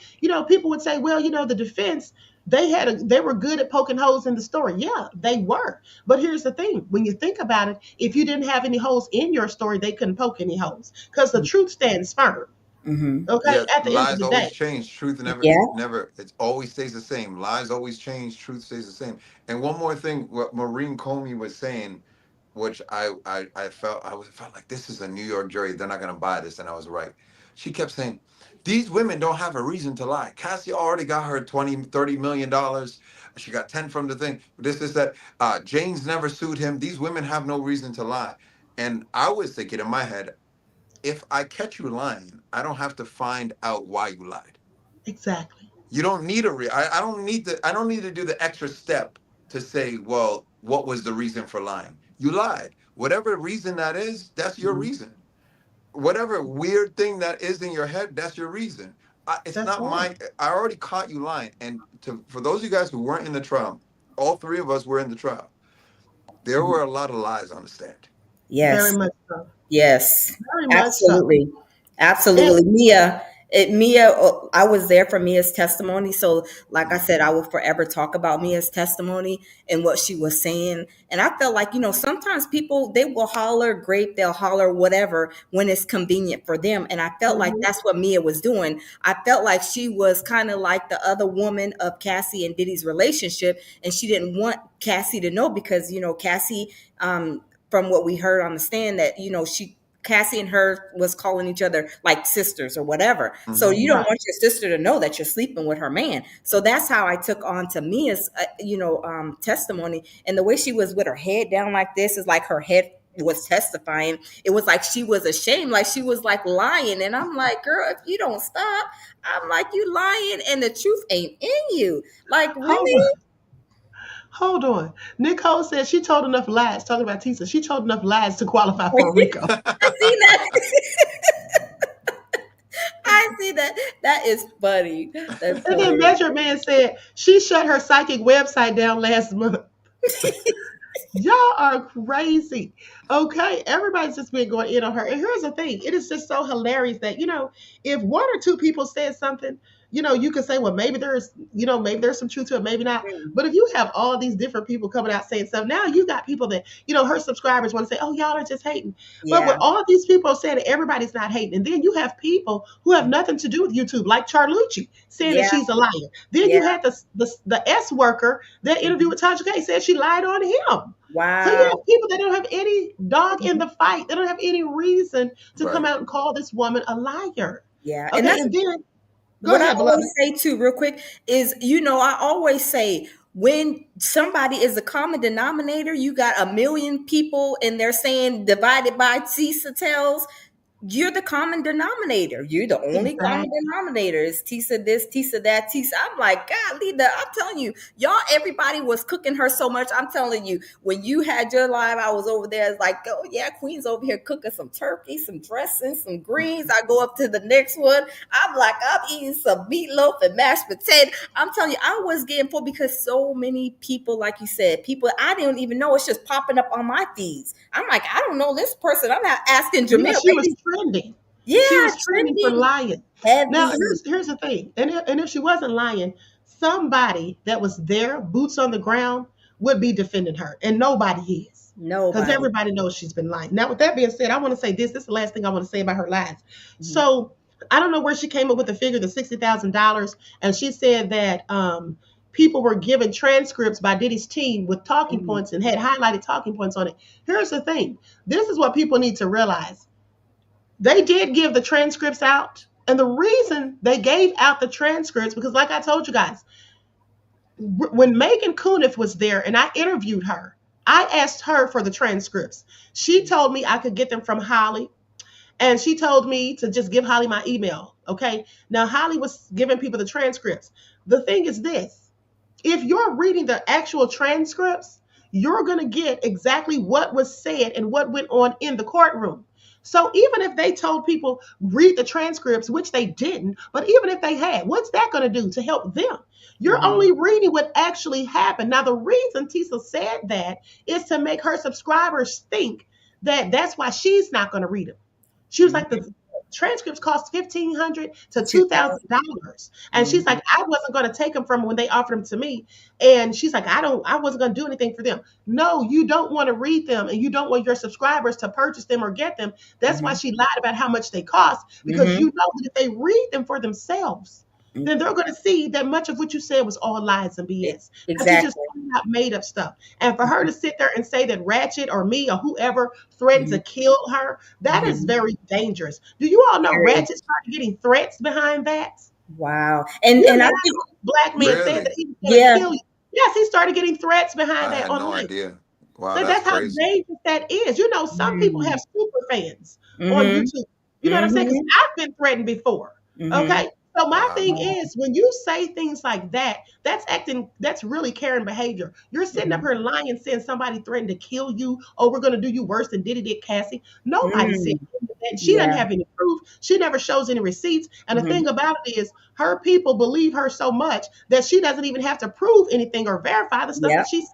people would say, well, the defense, they were good at poking holes in the story. Yeah, they were. But here's the thing: when you think about it, if you didn't have any holes in your story, they couldn't poke any holes because the truth stands firm. Mm-hmm. Okay, Yeah, at the end of lies the always day. change. Truth never, Yeah. it always stays the same. Lies always change. Truth stays the same. And one more thing, what Maureen Comey was saying, which I felt like this is a New York jury. They're not gonna buy this, and I was right. She kept saying, these women don't have a reason to lie. Cassie already got her 20-30 million dollars. She got 10 from the thing. This is that. James never sued him. These women have no reason to lie. And I was thinking in my head, if I catch you lying, I don't have to find out why you lied. Exactly. You don't need I don't need to do the extra step to say, well, what was the reason for lying? You lied. Whatever reason that is, that's your Mm-hmm. reason. Whatever weird thing that is in your head, that's your reason. It's That's not right. my. I already caught you lying. And for those of you guys who weren't in the trial, all three of us were in the trial. There were a lot of lies on the stand. Very Yes. much so. Yes, Very much so. absolutely. And Absolutely. I was there for Mia's testimony. So, like I said, I will forever talk about Mia's testimony and what she was saying. And I felt like, sometimes people, they will holler grape, they'll holler whatever when it's convenient for them. And I felt like mhm, that's what Mia was doing. I felt like she was kind of like the other woman of Cassie and Diddy's relationship. And she didn't want Cassie to know because, Cassie, from what we heard on the stand, that Cassie and her was calling each other like sisters or whatever. So Hmm. you don't right. want your sister to know that you're sleeping with her man. So that's how I took on to Mia's testimony, and the way she was with her head down like this is like her head was testifying, it was like she was ashamed, like she was like lying. And I'm like, girl, if you don't stop, I'm like, you lying and the truth ain't in you. Like, Hold really? on. Hold on. Nicole said she told enough lies, talking about Tisa. She told enough lies to qualify for a RICO. I see that. I see that. That is funny. That's And then hilarious. Measure Man said she shut her psychic website down last month. Y'all are crazy. Okay. Everybody's just been going in on her. And here's the thing, it is just so hilarious that, if one or two people said something, you could say, well, maybe there's some truth to it, maybe not. But if you have all these different people coming out saying stuff, now you got people that, her subscribers want to say, oh, y'all are just hating. But Yeah, with all of these people saying that everybody's not hating, and then you have people who have nothing to do with YouTube, like Charlucci, saying that yeah, she's a liar. Then yeah. you had the S worker that interviewed with Tasha K said she lied on him. So you Wow. have people that don't have any dog in the fight. They don't have any reason to come Right. out and call this woman a liar. Yeah. And Okay, that's and then go what I ahead, beloved. always say too, real quick, is I always say when somebody is a common denominator, you got a million people and they're saying divided by Tisa tells, you're the common denominator. You're the only common Exactly. denominator. It's Tisa this, Tisa that, Tisa. I'm like, God, I'm telling you, y'all, everybody was cooking her so much. I'm telling you, when you had your live, I was over there. It's like, oh yeah, Queen's over here cooking some turkey, some dressing, some greens. I go up to the next one. I'm like, I'm eating some meatloaf and mashed potato. I'm telling you, I was getting full because so many people, like you said, people I didn't even know, it's just popping up on my feeds. I'm like, I don't know this person. I'm not asking Yeah, Jamil. she was trending. She Yeah, was trending for trending lying. Now, heavy. here's the thing, and if she wasn't lying, somebody that was there, boots on the ground, would be defending her, and nobody is, because Nobody. everybody knows she's been lying. Now, with that being said, I want to say this. This is the last thing I want to say about her lies. Mhm. So, I don't know where she came up with the figure, the $60,000, and she said that people were given transcripts by Diddy's team with talking Mhm. points and had highlighted talking points on it. Here's the thing. This is what people need to realize. They did give the transcripts out. And the reason they gave out the transcripts, because like I told you guys, when Megan Kuniff was there and I interviewed her, I asked her for the transcripts. She told me I could get them from Holly. And she told me to just give Holly my email. Okay. Now, Holly was giving people the transcripts. The thing is this, if you're reading the actual transcripts, you're going to get exactly what was said and what went on in the courtroom. So even if they told people read the transcripts, which they didn't, but even if they had, what's that going to do to help them? You're Mhm. only reading what actually happened. Now, the reason Tisa said that is to make her subscribers think that that's why she's not going to read them. She was like, the Mhm. transcripts cost $1,500 to2000. $2,000, and she's Mhm. like, I wasn't going to take them from when they offered them to me, and she's like, I wasn't going to do anything for them. No, you don't want to read them, and you don't want your subscribers to purchase them or get them. That's why Mhm. she lied about how much they cost, because you Mhm. know that if they read them for themselves, then they're going to see that much of what you said was all lies and BS. That you just Exactly. out made up stuff. And for her to sit there and say that Ratchet or me or whoever threatened to Mhm. kill her, that is Mhm. very dangerous. Do you all know Very. Ratchet started getting threats behind that? Wow. You And I know, think, black man said Really? that he was going to yeah. kill you. Yes, he started getting threats behind I that had no online. idea. Wow, So that's that's how crazy. dangerous that is. You know, some people have Mm. super fans on Mhm. YouTube. You know what I'm saying? Because Mhm. I've been threatened before. Mhm. Okay. So my Wow. thing is, when you say things like that, that's really caring behavior. You're sitting up Mhm. here lying, saying somebody threatened to kill you. Oh, we're gonna do you worse than Diddy did Cassie. Nobody said Mm. that. She doesn't Yeah. have any proof. She never shows any receipts. And the Mhm. thing about it is, her people believe her so much that she doesn't even have to prove anything or verify the stuff Yeah. that she says.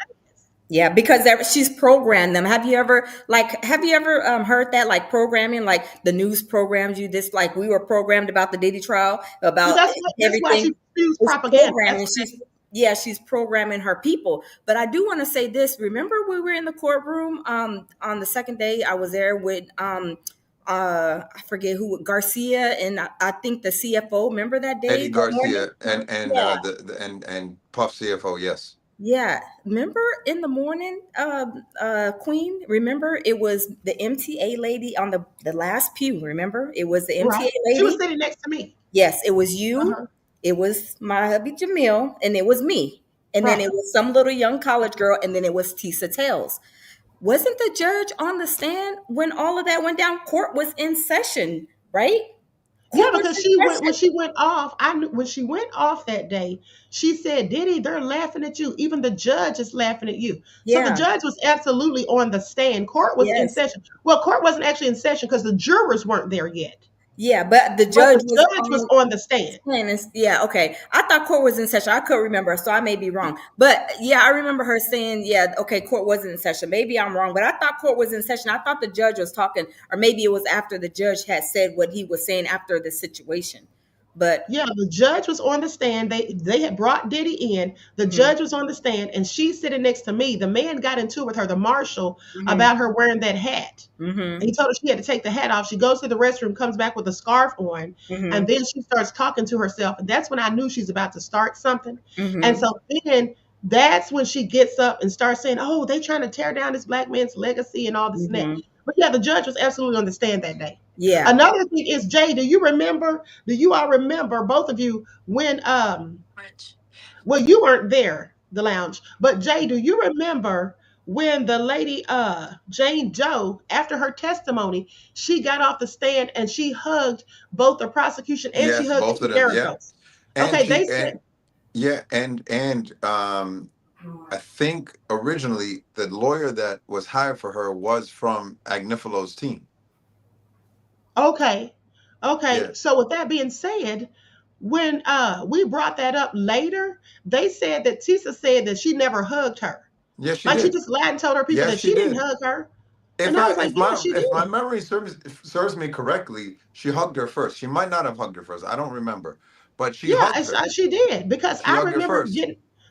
Yeah, because she's programmed them. Have you ever heard that, like programming, like the news programs you this, like we were programmed about the Diddy trial, Well, about that's why everything. she spews It's propaganda. That's programming. what She's Yeah, she's programming her people. But I do want to say this. Remember we were in the courtroom on the second day. I was there with I forget who, Garcia, and I think the CFO. Remember that day, Eddie that morning? Garcia and Yeah. and Puff CFO, yes. Yeah, remember in the morning, Queen. Remember it was the MTA lady on the last pew. Remember it was the right. MTA She was lady. sitting next to me. Yes, it was you. Uh-huh. It was my hubby Jamil, and it was me. And then Right. it was some little young college girl, and then it was Tisa Tales. wasn't the judge on the stand when all of that went down? Court was in session, right? Yeah, Court was because in she went when session. she went off. I knew when she went off that day. She said, "Diddy, they're laughing at you. Even the judge is laughing at you." So the Yeah. judge was absolutely on the stand. Court was in Yes. session. Well, court wasn't actually in session because the jurors weren't there yet. Yeah, but the But judge the was judge was on. on the stand. Yeah, okay. I thought court was in session. I couldn't remember, so I may be wrong. But yeah, I remember her saying, yeah, okay, court wasn't in session. Maybe I'm wrong, but I thought court was in session. I thought the judge was talking, or maybe it was after the judge had said what he was saying after the situation. But Yeah, the judge was on the stand. They had brought Diddy in. The mhm, judge was on the stand, and she's sitting next to me. The man got into it with her, the marshal, mhm, about her wearing that hat. And mhm, he told her she had to take the hat off. She goes to the restroom, comes back with a scarf on, and mhm, then she starts talking to herself. And that's when I knew she's about to start something. And mhm, so then that's when she gets up and starts saying, "Oh, they trying to tear down this black man's legacy and all this and that." mhm. But yeah, the judge was absolutely on the stand that day. Yeah. Another thing is, Jay, do you remember? Do you all remember, both of you, when well, you weren't there, the lounge, but Jay, do you remember when the lady Jane Doe, after her testimony, she got off the stand and she hugged both the prosecution and she Yes, hugged both of Tony them. Yeah, Darabos. and Okay, they she said, and I think originally the lawyer that was hired for her was from Agnifalo's team. okay, Yeah, okay. So with that being said, when we brought that up later, they said that Tisa said that she never hugged her. yes, she Like she did. just lied and told her people Yes, that she she didn't did. hug her. If And I I was like, yeah, she if my did. memory serves me correctly, she hugged her first. She might not have hugged her first. I don't remember, but she Yeah, hugged her. she did She hugged her first.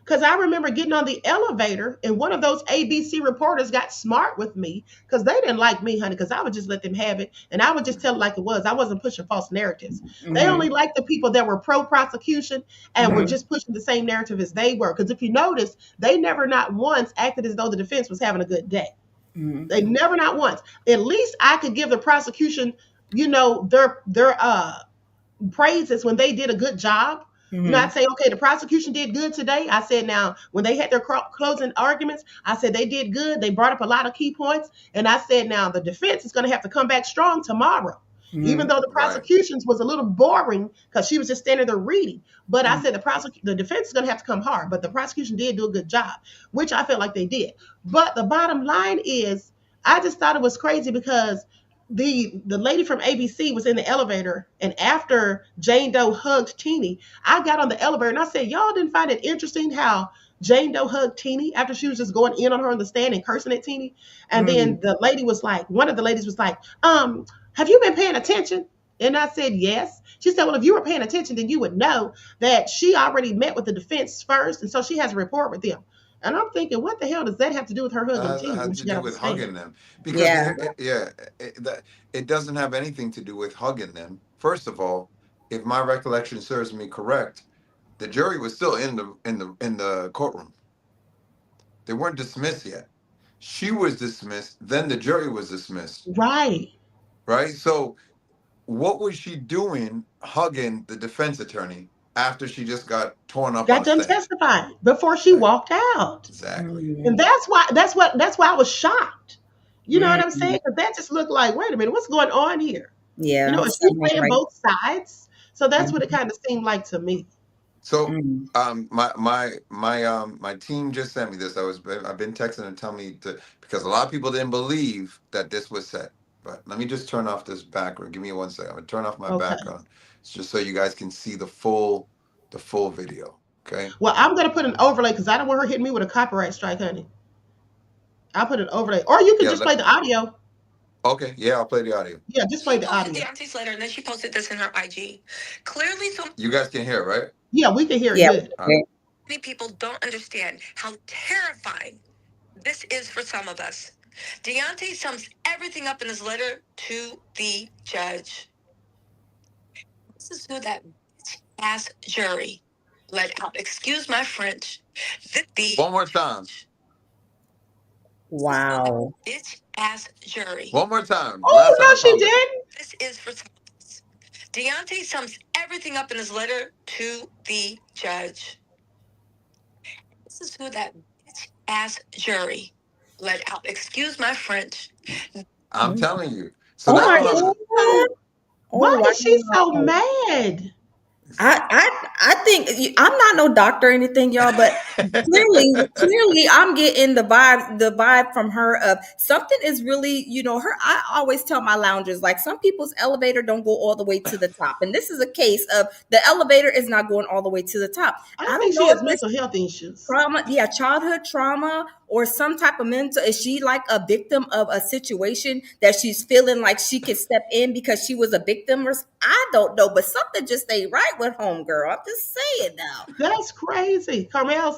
because I remember getting on the elevator and one of those ABC reporters got smart with me because they didn't like me, honey, because I would just let them have it and I would just tell it like it was. I wasn't pushing false narratives. They only Mhm, liked the people that were pro prosecution and were mhm, just pushing the same narrative as they were. Because if you notice, they never not once acted as though the defense was having a good day. mhm, They never not once. At least I could give the prosecution, their praises when they did a good job. I'd mhm, say, okay, the prosecution did good today. I said, now, when they had their closing arguments, I said they did good. They brought up a lot of key points. And I said, now, the defense is going to have to come back strong tomorrow. Even mhm, though the Right. prosecution's was a little boring because she was just standing there reading. But I mhm, said the defense is going to have to come hard. But the prosecution did do a good job, which I felt like they did. But the bottom line is, I just thought it was crazy because the lady from ABC was in the elevator, and after Jane Doe hugged Teeny, I got on the elevator and I said, "Y'all didn't find it interesting how Jane Doe hugged Teeny after she was just going in on her on the stand and cursing at Teeny?" And then mhm, the lady was like, one of the ladies was like, have you been paying attention?" And I said, "Yes." She said, "Well, if you were paying attention, then you would know that she already met with the defense first, and so she has a rapport with them." And I'm thinking, what the hell does that have to do with her hugging Teeny when Had she to got do off the with stand? hugging them because yeah. it doesn't have anything to do with hugging them. First of all, if my recollection serves me correct, the jury was still in the courtroom. They weren't dismissed yet. She was dismissed, then the jury was dismissed, Right. right? So what was she doing hugging the defense attorney after she just got torn up on Got the done stand? testifying before she Right. walked out. Exactly. And Mhm, that's why I was shocked. You know what I'm saying? mhm. Because that just looked like, wait a minute, what's going on here? Yeah, Is she something ain't playing right. both sides? So that's what it Mhm, kind of seemed like to me. So mhm. my team just sent me this. I've been texting and telling me to because a lot of people didn't believe that this was set. But let me just turn off this background. Give me one second. I'm gonna turn off my Okay. background just so you guys can see the full video. Okay. Well, I'm gonna put an overlay because I don't want her hitting me with a copyright strike, honey. I'll put an overlay. Or you can Yeah. just play the audio. Okay. Yeah. I'll play the audio. Yeah, just play She the posted audio. Deontay's letter and then she posted this in her IG. Clearly, so you guys can hear it, right? Yeah, we can hear it Yeah. good. Okay. Many people don't understand how terrifying this is for some of us. Deontay sums everything up in his letter to the judge. This is who that ass jury let out. Excuse my French. One more time. This is who that Wow. bitch ass jury. One more time. Oh Last time, no, I she promise. didn't. This is for some of us. Deontay sums everything up in his letter to the judge. This is who that bitch ass jury let out. Excuse my French. I'm Mhm. telling you. So Oh Why that's my what is I'm. she God. so? Oh Why is she so wow. mad? I think I'm not no doctor or anything, y'all, but clearly I'm getting the vibe from her of something is really, her. I always tell my loungers, like, some people's elevator don't go all the way to the top, and this is a case of the elevator is not going all the way to the top. I I think don't she know if has this mental health issues. trauma, yeah, childhood trauma or some type of mental, is she like a victim of a situation that she's feeling like she could step in because she was a victim, or I don't know, but something just ain't right with homegirl. I'm just saying now. That's crazy. Caramel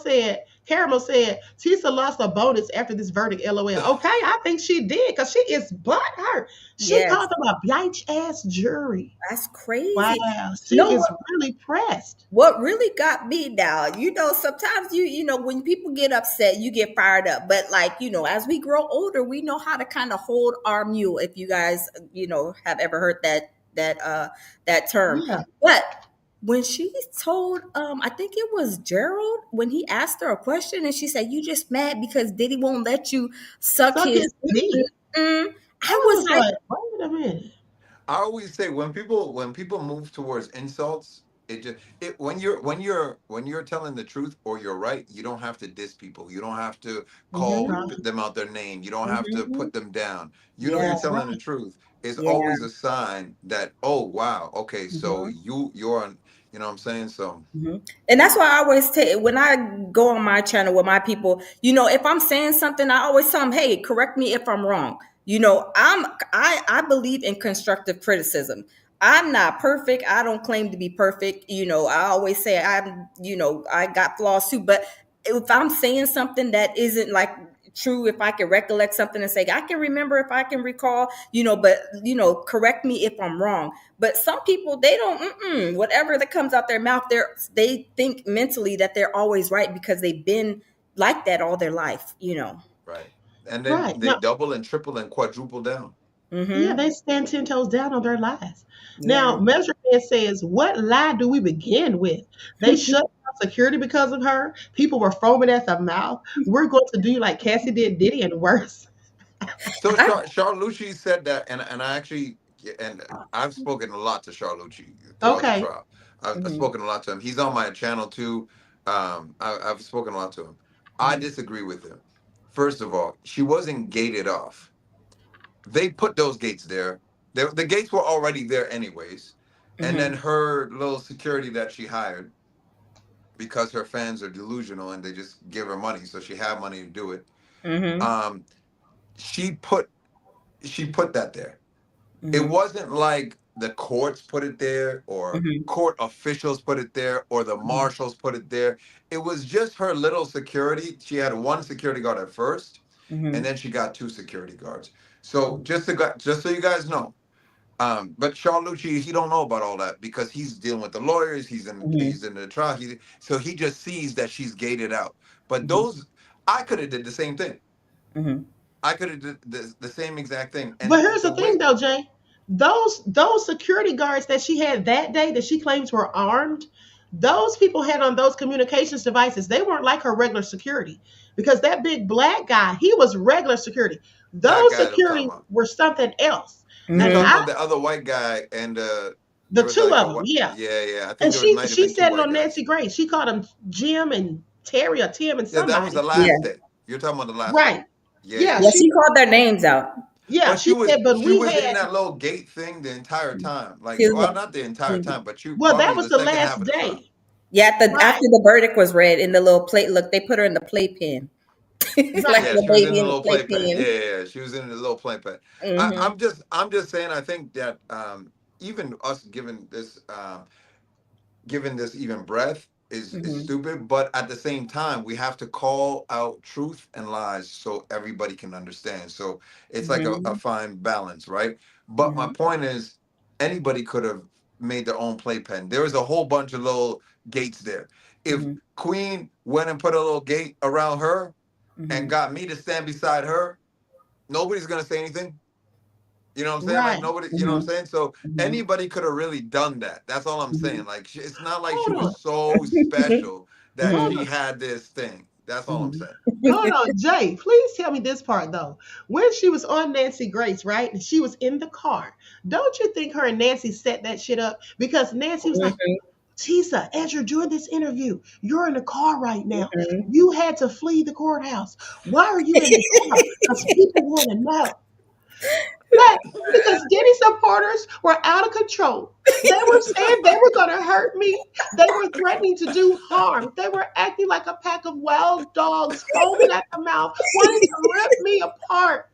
said, Tisa lost a bonus after this verdict, LOL. Okay, I think she did because she is butt hurt. She Yes, called them a bitch ass jury. that's crazy. Wow, You she know is what? really pressed. What really got me now, sometimes when people get upset, you get fired up. But, like, as we grow older, we know how to kind of hold our mule. If you guys, have ever heard that term. Yeah. But when she told, I think it was Gerald, when he asked her a question and she said, "You just mad because Diddy won't let you suck Suck his." his dick. I I was was like, like, wait a minute. I always say when people move towards insults, it just it when you're telling the truth or you're right, you don't have to diss people. You don't have to call mm-hmm, Right. them out their name. You don't have to mm-hmm, put them down. You know you're yeah, That's telling the right. truth. It's yeah. always a sign that, oh wow, okay, so Mm-hmm. you're on, you know what I'm saying? So And that's why I always take when I go on my channel with my people. If I'm saying something, I always tell them, "Hey, correct me if I'm wrong." I believe in constructive criticism. I'm not perfect. I don't claim to be perfect. I always say I got flaws too. But if I'm saying something that isn't like true, if I can recollect something and say I can remember, if I can recall, but correct me if I'm wrong. But some people, they don't. Whatever that comes out their mouth, they think mentally that they're always right because they've been like that all their life. right. And then Right. they Now, double and triple and quadruple down. yeah, Mm-hmm. they stand 10 toes down on their lies. Yeah. Now, Measurement says, what lie do we begin with? They shut down security because of her. People were foaming at the mouth. We're going to do like Cassie did Diddy and worse. So I, Charlucci said that, and I actually, and I've spoken a lot to Charlucci throughout the Okay. trial. I've mhm, spoken a lot to him. He's on my channel too. I've spoken a lot to him. I mhm, disagree with him. First of all, she wasn't gated off. They put those gates there. The gates were already there anyways. And then mhm, her little security that she hired, because her fans are delusional and they just give her money, so she had money to do it. mhm, Um, she put she put that there. It mhm, wasn't like the courts put it there or mhm, court officials put it there or the mhm, marshals put it there. It was just her little security. She had one security guard at first, and mhm, then she got two security guards. So just so you guys know, but Charlucci, he don't know about all that because he's dealing with the lawyers. mhm, He's in the trial. So he just sees that she's gated out. But mhm, those, I could have did the same thing. mhm, I could have did the same exact thing. But And here's the the thing way, though, Jay. Those security guards that she had that day that she claims were armed, those people had on those communications devices. They weren't like her regular security. Because that big black guy, he was regular security. that Those guy that I'm talking security about. were something else. You're And mhm, talking I about the other white guy, and the there was two like of a them, what? yeah. Yeah, yeah. I think And there might have she been two said it white on guys. Nancy Grace. She called them Jim and Terry or Tim and Yeah, that was the somebody. yeah, last day. You're talking about the last day. Right. Yeah, Yeah, yeah. yeah. she She called their names out. yeah, But she said, but she we was in had that little gate thing the entire time. Like, She was well, not the entire like, time, but you well, that probably was the the second half last of the trial. day. yeah. After Right, the verdict was read in the little plate, look, they put her in the playpen, like right. Yeah, the she was in baby the in the little playpen. Yeah, playpen. yeah, yeah. She was in the little playpen. Mm-hmm. I'm just saying. I think that even us giving this even breath is Mm-hmm. stupid, but at the same time we have to call out truth and lies so everybody can understand. So it's like a Mm-hmm. fine balance, right? But my Mm-hmm. point is, anybody could have made their own playpen. There was a whole bunch of little gates there. If Mm-hmm. Queen went and put a little gate around her and Mm-hmm. got me to stand beside her, nobody's gonna say anything. You know what I'm saying? Like Right. nobody, you know what I'm Mm-hmm. saying? So Mm-hmm. anybody could have really done that. That's all I'm Mm-hmm. saying. Like it's not like she Hold was on. so special that Mm-hmm. Hold she on. had this thing. That's all I'm Mhm. saying. Hold on, Jay. Please tell me this part though. When she was on Nancy Grace, right? And she was in the car. Don't you think her and Nancy set that shit up? Because Nancy was like, Mhm, Tisa, as you're doing this interview, you're in the car right now. mhm. You had to flee the courthouse. Why are you in the car? Because people want to know. That because Diddy supporters were out of control. They were saying they were going to hurt me. They were threatening to do harm. They were acting like a pack of wild dogs, foaming at the mouth, wanting to rip me apart.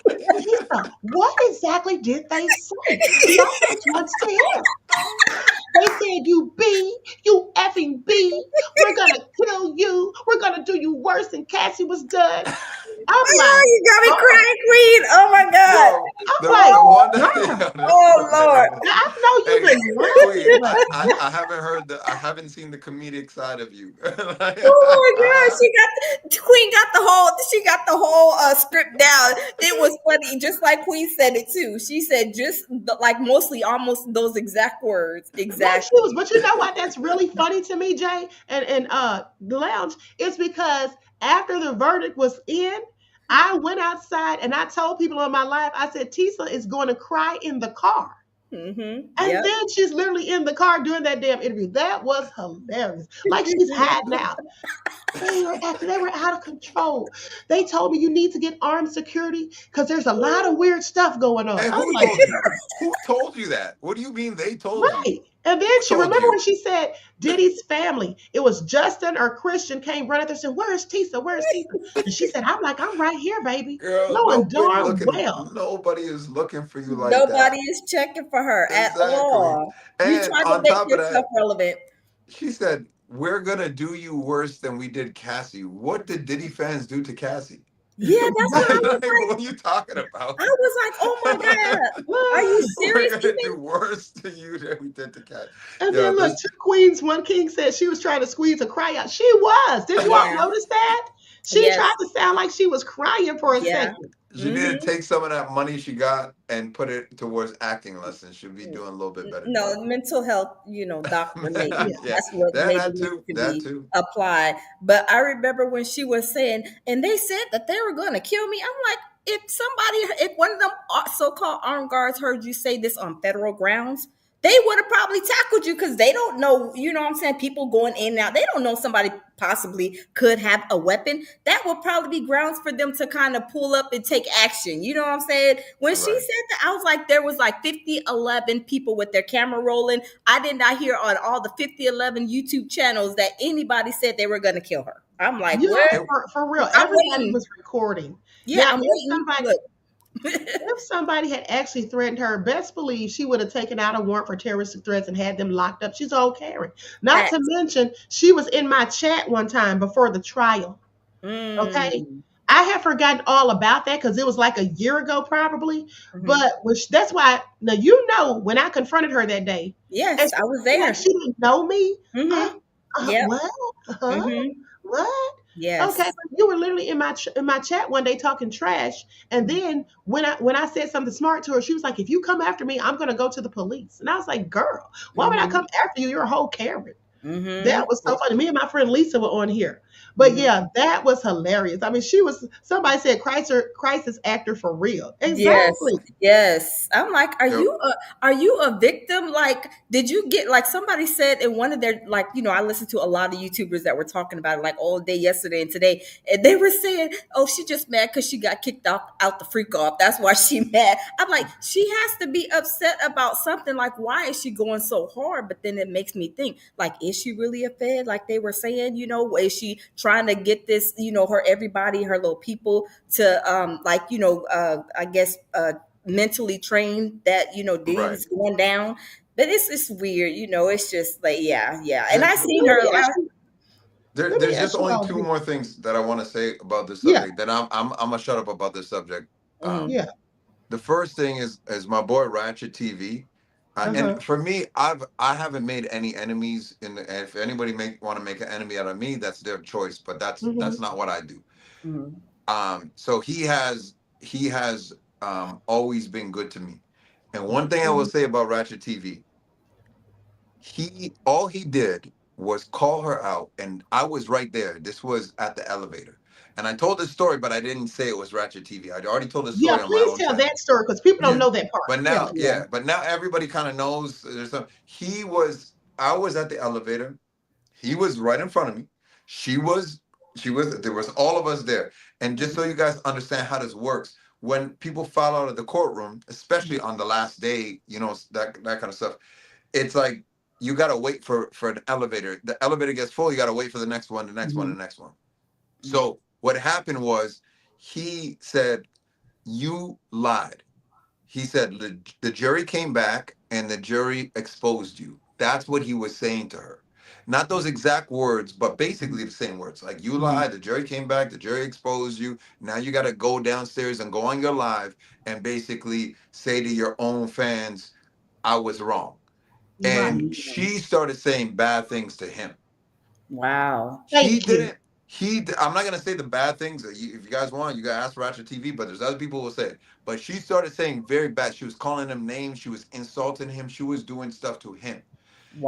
Lisa, what exactly did they say? Lawrence wants to hear. They said, you effing B, we're going to kill you. We're going to do you worse than Cassie was done. I'm like, Oh, you got me girl. crying, Queen. Oh my God. Yo, I'm the like, Oh, one girl. oh Lord. Now I know you've hey, been Queen, lying, but I haven't heard I haven't seen the comedic side of you. Oh my God, Queen got the whole script down. It was funny, just like Queen said it too. She said like mostly almost those exact words. right, she Exactly. was. But you know what? That's really funny to me, Jay, and the lounge. It's because after the verdict was in, I went outside and I told people on my live, I said, Tisa is going to cry in the car. Mm-hmm. And Yep. then she's literally in the car doing that damn interview. That was hilarious. Like she's hiding out. They were out of control. They told me you need to get armed security because there's a lot of weird stuff going on. And I'm who like, told you? Who told you that? What do you mean they told you? right. And then Who she told remember when you? she said Diddy's family, it was Justin or Christian came running there and said, where's Tisa? Where's Tisa? And she said, I'm like, I'm right here, baby. Girl, Knowing darn well. nobody is looking for you like that. Nobody is checking for her at Exactly. all. You And trying to on make top of yourself that, relevant. she said, "We're gonna do you worse than we did Cassie." What did Diddy fans do to Cassie? Yeah, that's what I was Like, like. what are you talking about? I was like, oh my God. Are you We're serious? gonna do worse to you than we did to Cassie. And Yo, then look, this, two queens, one king said she was trying to squeeze a cry out. She was. Did you all Yeah. notice that? She tried Yes. to sound like she was crying for a Yeah. second. she need to Mm-hmm. take some of that money she got and put it towards acting lessons. She'll be doing a little bit better No, job. mental health, doctor maybe. Yeah. Yeah, That's what that maybe that needs too. to That be too. applied. But I remember when she was saying, and they said that they were going to kill me. I'm like, if one of them so-called armed guards heard you say this on federal grounds, they would have probably tackled you because they don't know, you know what I'm saying? People going in and out, they don't know somebody possibly could have a weapon. That would probably be grounds for them to kind of pull up and take action. You know what I'm saying? When she Right. said that, I was like, there was like 50, 11 people with their camera rolling. I did not hear on all the 50, 11 YouTube channels that anybody said they were going to kill her. I'm like, Yeah, what? And for real. I'm Everybody waiting. was recording. Yeah, Now, I'm waiting. Look. if somebody had actually threatened her, best believe she would have taken out a warrant for terroristic threats and had them locked up. She's old Karen. Not to Facts. mention, she was in my chat one time before the trial. Okay. Mm. I had forgotten all about that because it was like a year ago, probably. Mhm. But which that's why now you know when I confronted her that day, and Yes, I was she like there. she didn't know me. Uh, Mhm. Yep. what? Huh? Mhm. What? Okay, Yes. but you were literally in my chat one day talking trash, and then when I said something smart to her, she was like, "If you come after me, I'm gonna go to the police." And I was like, "Girl, why would I Mhm. come after you? You're a whole Karen." That Mhm. was so well, funny. Me and my friend Lisa were on here. But Mhm. yeah, that was hilarious. I mean, somebody said crisis actor for real. Yes, Exactly. yes. I'm like, yo, are you a victim? Like, did you get like somebody said in one of their like, I listened to a lot of YouTubers that were talking about it like all day yesterday and today, and they were saying, oh, she just mad because she got kicked out the freak off. That's why she mad. I'm like, she has to be upset about something. Like, why is she going so hard? But then it makes me think, like, is she really a fed? Like they were saying, is she trying to get this, her everybody, her little people to like I guess mentally trained that right. Diddy's going down. But it's weird, it's just like yeah. And I The, seen Let her. me ask you. Let me there's just ask you only all two this. more things that I want to say about this Yeah, subject. Then I'm gonna shut up about this subject. Um, Mhm, yeah. the first thing is my boy Ratchet TV, and Uh-huh. for me, I haven't made any enemies. If anybody want to make an enemy out of me, that's their choice. But that's Hmm. not what I do. mhm, So he has always been good to me. And one thing I will Hmm. say about Ratchet TV, all he did was call her out, and I was right there. This was at the elevator, and I told this story, but I didn't say it was Ratchet TV. I'd already told this Yeah, story on my please own tell channel. that story because people don't Yeah, know that part. but Tell now, it. Yeah. yeah, but now everybody kind of knows. There's some. He was. I was at the elevator. He was right in front of me. She was. She was. There was all of us there. And just so you guys understand how this works, when people file out of the courtroom, especially on the last day, that kind of stuff. It's like you gotta wait for an elevator. The elevator gets full. You gotta wait for the next one, the next one, Mm-hmm. the next one. So what happened was he said, "You lied." He said the jury came back and the jury exposed you. That's what he was saying to her. Not those exact words, but basically the same words. Like, you Mm-hmm. lied, the jury came back, the jury exposed you. Now you got to go downstairs and go on your live and basically say to your own fans, I was wrong. Right. And she started saying bad things to him. Wow. He Thank you. didn't. I'm not gonna say the bad things. If you guys want, you gotta ask Ratchet TV. But there's other people who will say it. But she started saying very bad. She was calling him names. She was insulting him. She was doing stuff to him.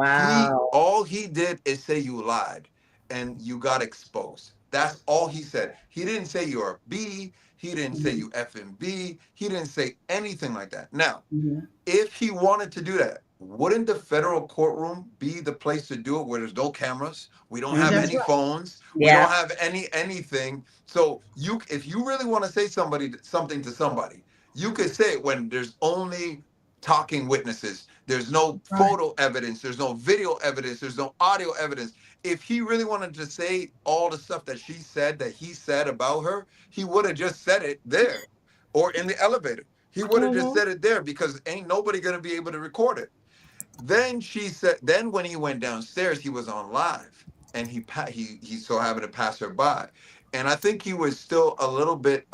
He Wow. all he did is say you lied and you got exposed. That's all he said. He didn't say you're a B. He didn't say Mm-hmm. you effing B. He didn't say anything like that. Now, Mm-hmm. if he wanted to do that, wouldn't the federal courtroom be the place to do it where there's no cameras? We don't have Mm-hmm. That's any right. phones. We Yeah. don't have anything. So if you really want to say something to somebody, you could say it when there's only talking witnesses. There's no Right. photo evidence. There's no video evidence. There's no audio evidence. If he really wanted to say all the stuff that he said about her, he would have just said it there or in the elevator. He would have just Mm-hmm. said it there because ain't nobody gonna be able to record it. Then she said. Then when he went downstairs, he was on live, and he so happened to pass her by, and I think he was still a little bit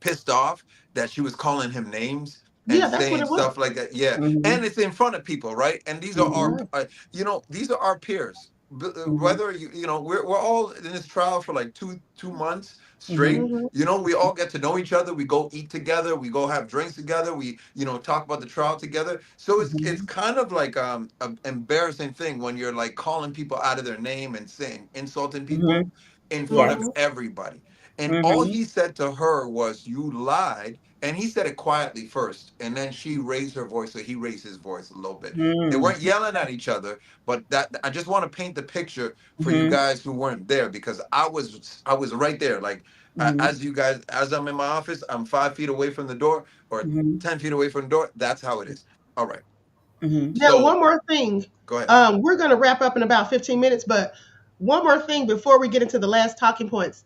pissed off that she was calling him names and Yeah, that's what saying it was. stuff like that. Yeah, and Mm-hmm. it's in front of people, right? And these are our, Mm-hmm. Right. these are our peers. Mm-hmm. Whether we're all in this trial for like two months straight. Mm-hmm. Mm-hmm. We all get to know each other. We go eat together. We go have drinks together. We talk about the trial together. So it's Mm-hmm. kind of like an embarrassing thing when you're like calling people out of their name and saying insulting Mm-hmm. people in front Yes. of everybody. And all Mm-hmm. he said to her was, "You lied." And he said it quietly first. And then she raised her voice. So he raised his voice a little bit. They weren't yelling at each other, but that I just want to paint the picture for you Mm-hmm. guys who weren't there because I was right there. Like Mm-hmm. as I'm in my office, I'm 5 feet away from the door or Mm-hmm. 10 feet away from the door. That's how it is. All right. Mm-hmm. Now, So one more thing. go ahead. We're going to wrap up in about 15 minutes, but one more thing before we get into the last talking points.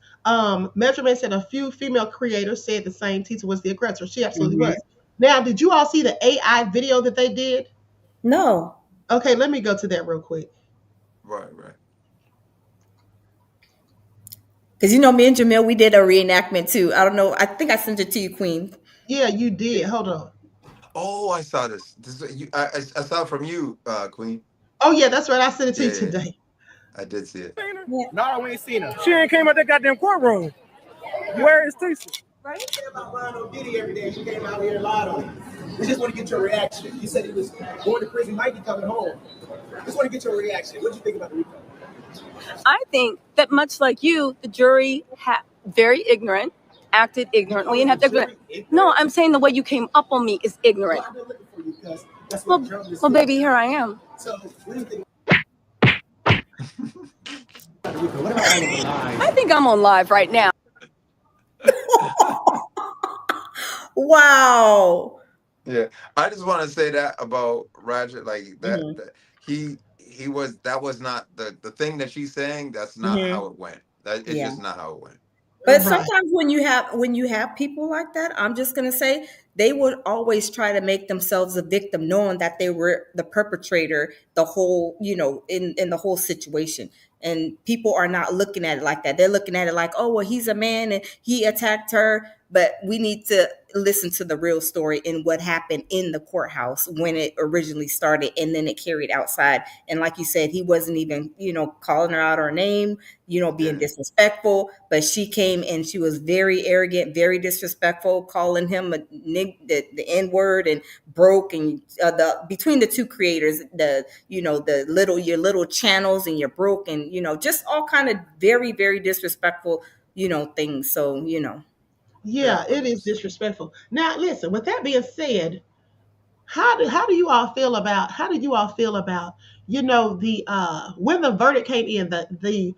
Measurement said a few female creators said the same Tisa was the aggressor. She absolutely Mm-hmm. was. Now, did you all see the AI video that they did? No. Okay, let me go to that real quick. Right, right. Because me and Jamil, we did a reenactment too. I don't know. I think I sent it to you, Queen. Yeah, you did. Hold on. Oh, I saw this. I saw it from you, Queen. Oh, yeah, that's right. I sent it to Yeah, you yeah, today. I did see it. Yeah. No, we ain't seen her. She ain't came out that goddamn courtroom. Where is Tisha? Right? About lying on Diddy every day. She came out here and lied on him. We just want to get your reaction. You said he was going to prison, might be coming home. Just want to get your reaction. What do you think about the RICO? I think that much like you, the jury very ignorant, acted ignorantly, and have ignorant. No, I'm saying the way you came up on me is ignorant. Well, I've been looking for you because that's Well, what journalists well, do. baby, here I am. So, what do you think about the RICO? What about all of the lies? I think I'm on live right now. Wow. Yeah, I just want to say that about Roger, like Mm-hmm. that that was not the thing that she's saying. That's not Mm-hmm. how it went. That it's Yeah. just not how it went. But Right. sometimes when you have people like that, I'm just gonna say they would always try to make themselves a victim, knowing that they were the perpetrator, the whole, in the whole situation. And people are not looking at it like that. They're looking at it like, oh well, he's a man and he attacked her. but we need to listen to the real story and what happened in the courthouse when it originally started and then it carried outside. And like you said, he wasn't even, calling her out her name, being Yeah. disrespectful, but she came and she was very arrogant, very disrespectful, calling him the N word and broke. And the between the two creators, the your little channels and your broke, and just all kind of very, very disrespectful, things. So, Yeah, Yeah, but it is disrespectful. Now, listen, with that being said, how do you all feel about the when the verdict came in, the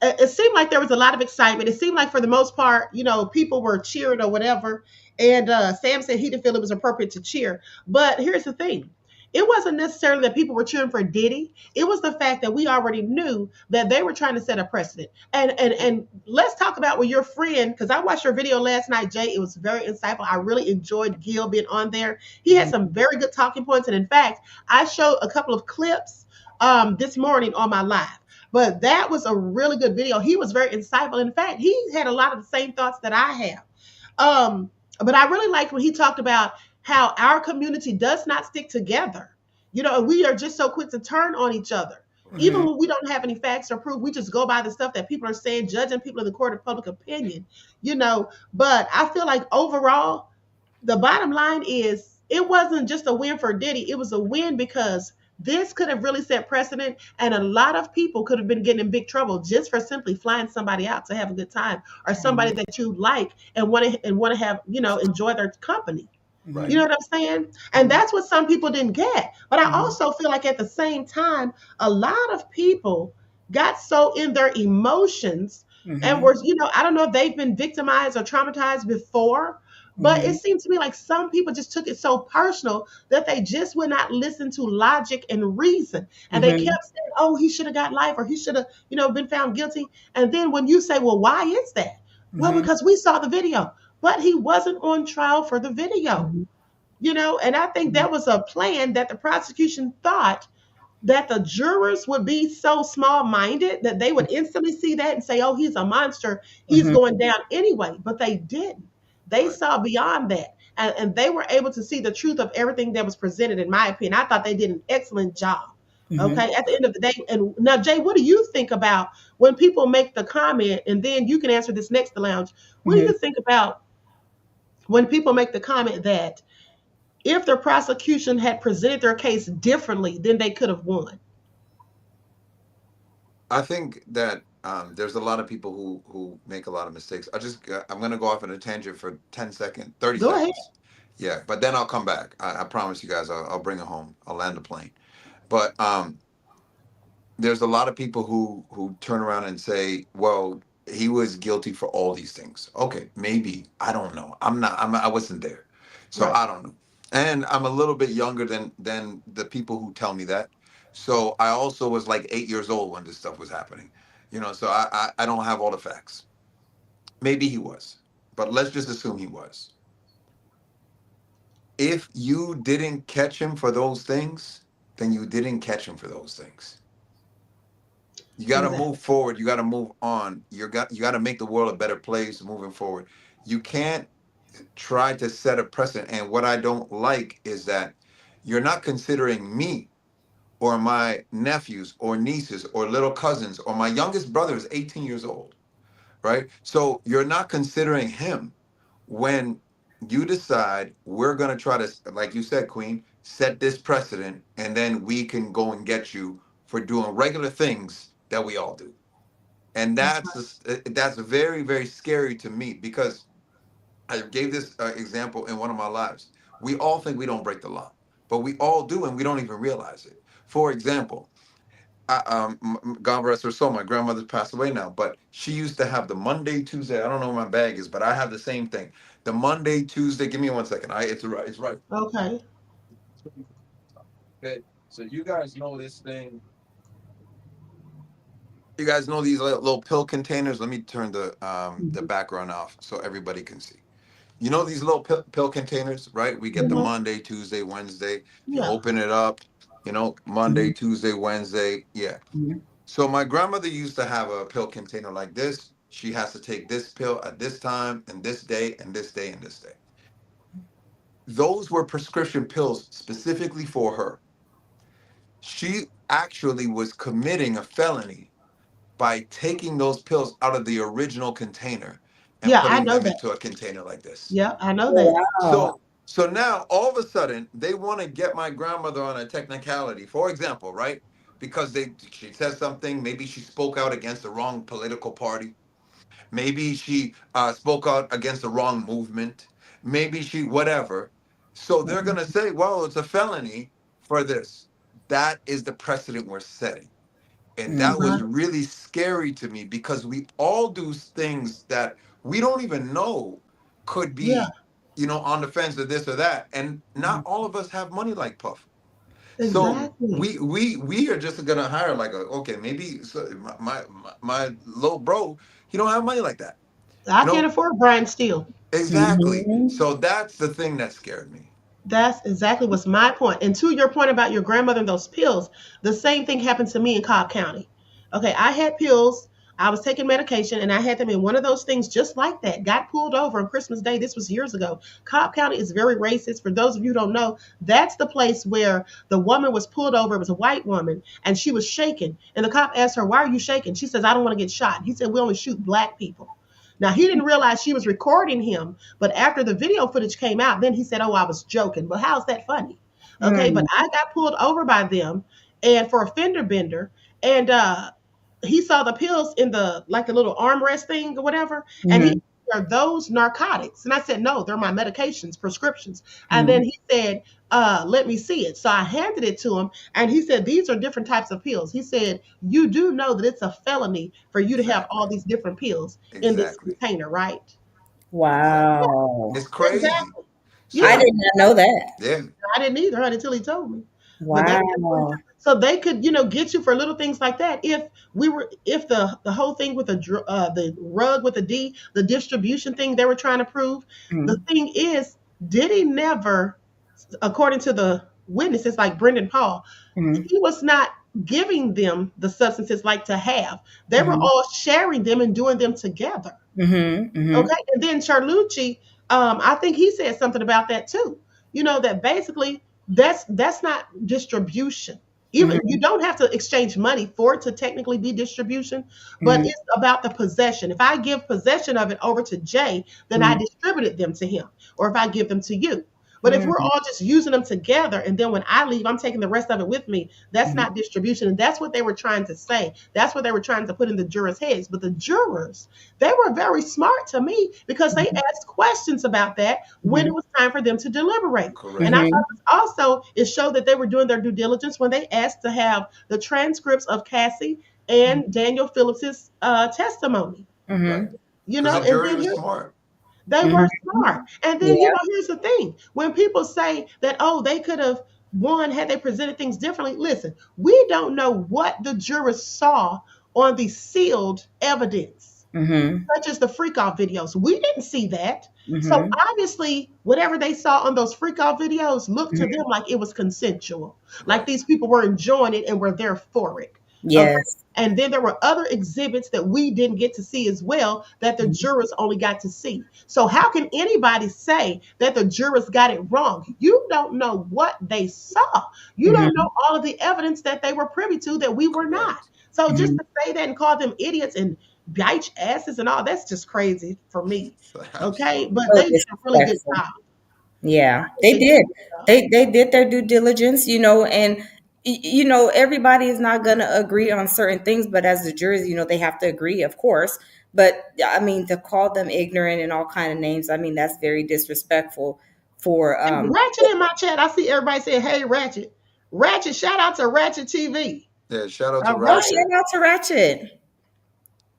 it seemed like there was a lot of excitement. It seemed like for the most part, people were cheering or whatever. And Sam said he didn't feel it was appropriate to cheer. But here's the thing. It wasn't necessarily that people were cheering for Diddy. It was the fact that we already knew that they were trying to set a precedent. And let's talk about with your friend, because I watched your video last night, Jay. It was very insightful. I really enjoyed Gil being on there. He had some very good talking points. And in fact, I showed a couple of clips this morning on my live. But that was a really good video. He was very insightful. In fact, he had a lot of the same thoughts that I have. But I really liked when he talked about how our community does not stick together. And we are just so quick to turn on each other. Even when we don't have any facts or proof, we just go by the stuff that people are saying, judging people in the court of public opinion. But I feel like overall, the bottom line is it wasn't just a win for Diddy. It was a win because this could have really set precedent, and a lot of people could have been getting in big trouble just for simply flying somebody out to have a good time, or somebody that you like and want to have enjoy their company. right. You know what I'm saying? And that's what some people didn't get. But I also feel like at the same time, a lot of people got so in their emotions and were, I don't know if they've been victimized or traumatized before, but it seemed to me like some people just took it so personal that they just would not listen to logic and reason. And they kept saying, oh, he should have got life, or he should have, been found guilty. And then when you say, well, why is that? Well, because we saw the video, but he wasn't on trial for the video. And I think that was a plan that the prosecution thought that the jurors would be so small minded that they would instantly see that and say, oh, he's a monster. He's going down anyway. But they didn't. They Right. saw beyond that. And they were able to see the truth of everything that was presented, in my opinion. I thought they did an excellent job. Okay. At the end of the day. And now, Jay, what do you think about when people make the comment? And then you can answer this next, the lounge. What do you think about when people make the comment that if the prosecution had presented their case differently, then they could have won? I think that there's a lot of people who make a lot of mistakes. I'm gonna go off on a tangent for 10 seconds, 30 Go ahead. seconds. Yeah, but then I'll come back. I promise you guys, I'll bring it home. I'll land the plane. But there's a lot of people who turn around and say, "Well, he was guilty for all these things." Okay, maybe, I don't know. I wasn't there, so Right. I don't know. And I'm a little bit younger than the people who tell me that. So I also was like 8 years old when this stuff was happening. So I don't have all the facts. Maybe he was, but let's just assume he was. If you didn't catch him for those things, then you didn't catch him for those things. You got to Exactly. move forward. You got to move on. You got to make the world a better place moving forward. You can't try to set a precedent. And what I don't like is that you're not considering me or my nephews or nieces or little cousins, or my youngest brother is 18 years old, right? So you're not considering him when you decide we're going to try to, like you said, Queen, set this precedent, and then we can go and get you for doing regular things that we all do. And That's that's very, very scary to me, because I gave this example in one of my lives. We all think we don't break the law, but we all do, and we don't even realize it. For example, God rest her soul, my grandmother passed away now, but she used to have the Monday, Tuesday. I don't know where my bag is, but I have the same thing. The Monday, Tuesday. Give me 1 second. It's right. It's right. right. Okay. Okay. So you guys know this thing. You guys know these little pill containers. Let me turn the background off so everybody can see. You know these little pill containers, right? We get the Mhm. Monday, Tuesday, Wednesday. You Yeah. open it up. Monday, Tuesday, Wednesday. Yeah. So my grandmother used to have a pill container like this, She has to take this pill at this time and this day and this day and this day. Those were prescription pills specifically for her. She actually was committing a felony by taking those pills out of the original container and Yeah, I putting know them that. into a container like this. Yeah, I know that. Wow. So now all of a sudden they want to get my grandmother on a technicality. For example, right? Because she says something, maybe she spoke out against the wrong political party. Maybe she spoke out against the wrong movement. Maybe she whatever. So they're gonna say, well, it's a felony for this. That is the precedent we're setting. And that was Right. really scary to me because we all do things that we don't even know could Yeah, be, on the fence of this or that. And not all of us have money like Puff. So exactly. we are just gonna hire like okay, maybe so my little bro, he don't have money like that. I You can't know? afford Brian Steele. Exactly. Mhm. So that's the thing that scared me. That's exactly what's my point. And to your point about your grandmother and those pills, the same thing happened to me in Cobb County. Okay, I had pills, I was taking medication, and I had them in one of those things just like that. Got pulled over on Christmas Day. This was years ago. Cobb County is very racist. For those of you who don't know, that's the place where the woman was pulled over. It was a white woman, and she was shaking. And the cop asked her, "Why are you shaking?" She says, "I don't want to get shot." He said, "We only shoot black people." Now, he didn't realize she was recording him, but after the video footage came out, then he said, "Oh, I was joking." But how's that funny? Okay, but Mm. I got pulled over by them and for a fender bender, and he saw the pills in the like a little armrest thing or whatever, and he Mhm. are those narcotics? And I said, "No, they're my medications, prescriptions." And Mhm. then he said, "Let me see it." So I handed it to him, and he said, "These are different types of pills." He said, "You do know that it's a felony for you to have all Exactly. these different pills in this Exactly. container, right?" Exactly. Wow. It's crazy. Exactly. I Yeah, So did not know that. yeah, I didn't either honey, until he told me. But that's what he Wow. told. So they could, get you for little things like that. If the whole thing with the rug with the D, the distribution thing they were trying to prove, the Mhm. thing is, Diddy never, according to the witnesses like Brendan Paul, Mhm. he was not giving them the substances like to have. They were Mhm. all sharing them and doing them together. Mhm. Mhm. Okay, and then Charlucci, I think he said something about that too. That basically that's not distribution. Even you Mhm. don't have to exchange money for it to technically be distribution, but Mhm. it's about the possession. If I give possession of it over to Jay, then I Mhm. distributed them to him, or if I give them to you. But if we're Mhm. all just using them together, and then when I leave, I'm taking the rest of it with me, that's Mhm. not distribution. And that's what they were trying to say. That's what they were trying to put in the jurors' heads. But the jurors, they were very smart to me because they Mhm. asked questions about that when it Mhm. was time for them to deliberate. And I correct. Mhm. thought this also it showed that they were doing their due diligence when they asked to have the transcripts of Cassie and Daniel Phillips's testimony. Right. Mhm. Because the And jury then was here smart. they were Mhm. smart. And then, Yeah. here's the thing. When people say that, oh, they could have won had they presented things differently, listen, we don't know what the jurors saw on the sealed evidence, Mhm. such as the freak off videos. We didn't see that. So Mhm. obviously, whatever they saw on those freak off videos looked to them Mhm. like it was consensual, like Right. these people were enjoying it and were there for it. Okay. Yes. And then there were other exhibits that we didn't get to see as well that the Mhm. jurors only got to see. So how can anybody say that the jurors got it wrong? You don't know what they saw. You don't know Mhm. all of the evidence that they were privy to that we were not. Correct. So just Mhm. to say that and call them idiots and bitch asses and all, that's just crazy for me. Okay. Absolutely. But So they did a really good disrespectful. job. Yeah, I think they they did a did. good job. They did their due diligence, and everybody is not going to agree on certain things, but as the jurors, they have to agree, of course. But I mean, to call them ignorant and all kind of names, I mean, that's very disrespectful for And Ratchet in my chat, I see everybody saying, "Hey, Ratchet." Ratchet, shout out to Ratchet TV. Yeah. Shout out to All oh, right. shout Ratchet. out to Ratchet.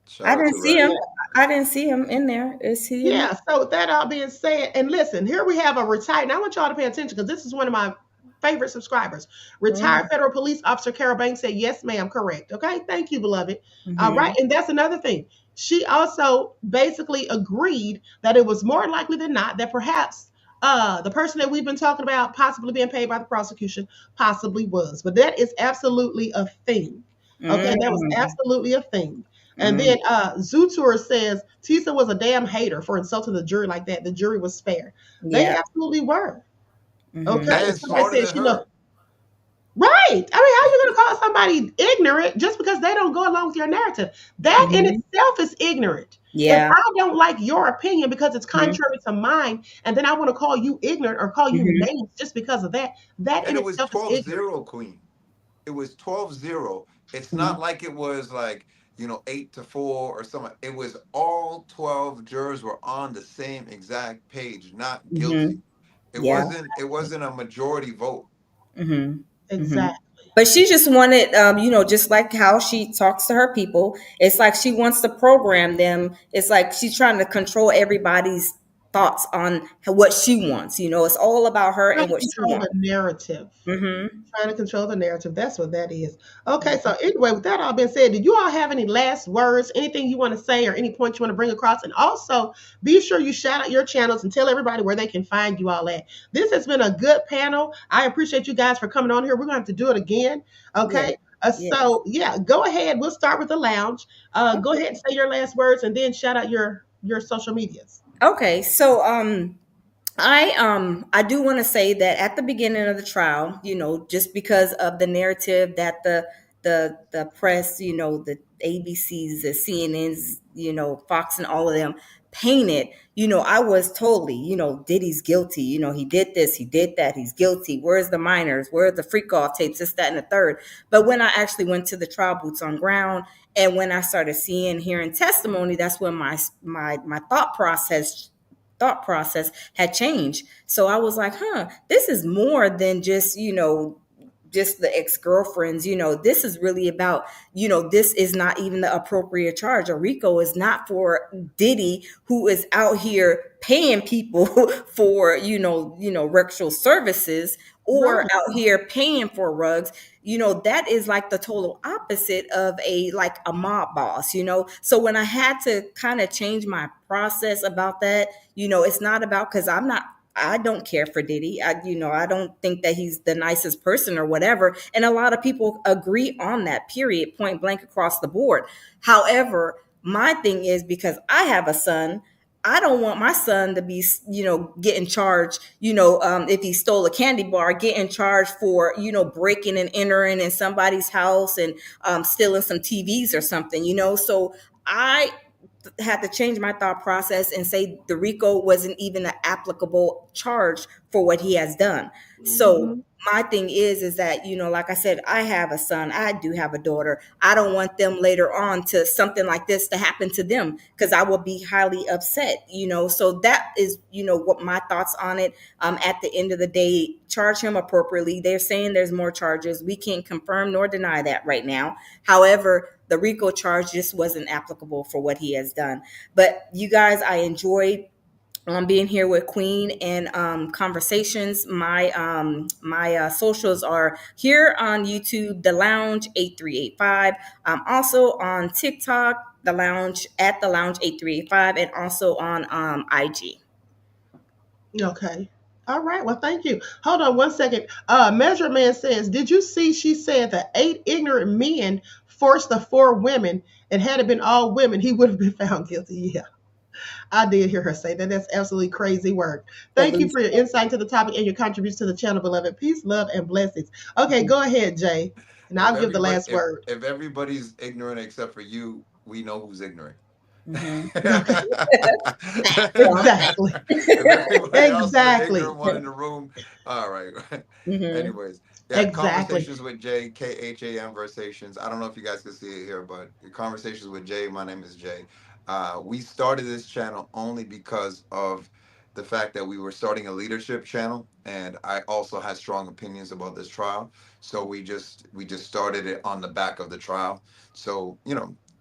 Shout I out didn't to see him. Ratchet. Yeah. I didn't see him in there. Is he in there? Yeah, so with that all being said, and listen, here we have a retired, and I want y'all to pay attention because this is one of my favorite subscribers. Retired Mm-hmm. federal police officer Carol Banks said, "Yes, ma'am, correct." Okay, thank you, beloved. All right, Mm-hmm. and that's another thing. She also basically agreed that it was more likely than not that perhaps the person that we've been talking about possibly being paid by the prosecution possibly was, but that is absolutely a thing. Okay, that was Mm-hmm. absolutely a thing. And then Zutur says Tisa was a damn hater for insulting the jury like that. The jury was fair. They Yeah. absolutely were. Mm-hmm. Okay. And Somebody smarter said than she know. her. Right. I mean, how are you going to call somebody ignorant just because they don't go along with your narrative? That in Mm-hmm. itself is ignorant. If Yeah. I don't like your opinion because it's Mm-hmm. contrary to mine, and then I want to call you ignorant or call you Mm-hmm. names just because of that, that And in it was itself is ignorant. 12-0, Queen. It was 12-0. It's Mm-hmm. not like it was like, 8-4 or something. It was all 12 jurors were on the same exact page, not Mm-hmm. guilty. It Yeah. wasn't it wasn't a majority vote. Mm-hmm. Mm-hmm. Exactly. But she just wanted, just like how she talks to her people, it's like she wants to program them. It's like she's trying to control everybody's thoughts on what she wants. It's all about her Trying and to what she control the wants. narrative. Mm-hmm. Trying to control the narrative. That's what that is. Okay, so anyway, with that all being said, did you all have any last words, anything you want to say, or any points you want to bring across? And also, be sure you shout out your channels and tell everybody where they can find you all at. This has been a good panel. I appreciate you guys for coming on here. We're going to have to do it again. Yeah. Okay. Yeah. So yeah, go ahead. We'll start with the lounge. Go ahead and say your last words, and then shout out your social medias. Okay. So I do want to say that at the beginning of the trial, just because of the narrative that the press, the ABCs, the CNNs, Fox and all of them painted, I was totally, Diddy's guilty. He did this, he did that, he's guilty. Where's the minors? Where are the freak off tapes? This, that, and the third. But when I actually went to the trial, boots on ground, and when I started seeing, hearing testimony, that's when my thought process had changed. So I was like, this is more than just the ex-girlfriends. This is really about, this is not even the appropriate charge. A RICO is not for Diddy, who is out here paying people for, rectal services, or Right. out here paying for rugs. That is like the total opposite of a mob boss. So when I had to kind of change my process about that, it's not about, because I don't care for Diddy. I don't think that he's the nicest person or whatever. And a lot of people agree on that, period, point blank across the board. However, my thing is, because I have a son, I don't want my son to be, getting charged, if he stole a candy bar, getting charged for, breaking and entering in somebody's house and stealing some TVs or something, So I had to change my thought process and say the RICO wasn't even an applicable charge for what he has done. So Mhm. my thing is that, like I said, I have a son, I do have a daughter. I don't want them later on to something like this to happen to them, because I will be highly upset. So that is, what my thoughts on it. At the end of the day, charge him appropriately. They're saying there's more charges. We can't confirm nor deny that right now. However, the RICO charge just wasn't applicable for what he has done. But you guys, I enjoyed being here with Queen and Conversations. My socials are here on YouTube, The Lounge 8385. Also on TikTok, The Lounge at The Lounge 8385, and also on IG. Okay. All right. Well, thank you. Hold on one second. Measure Man says, did you see she said that 8 ignorant men forced the 4 women, and had it been all women, he would have been found guilty? Yeah, I did hear her say that. That's absolutely crazy work. Thank you for your insight to the topic and your contribution to the channel, beloved. Peace, love, and blessings. Okay, go ahead, Jay, and If I'll give the everybody last if word. if everybody's ignorant except for you, we know who's ignorant. Mm-hmm. Okay. Yeah. Exactly. If everybody else is the Exactly. ignorant one in the room, all right. Mm-hmm. Anyways, yeah, Exactly. conversations with Jay, Khanversations. I don't know if you guys can see it here, but conversations with Jay. My name is Jay. We started this channel only because of the fact that we were starting a leadership channel, and I also had strong opinions about this trial. So we just started it on the back of the trial. So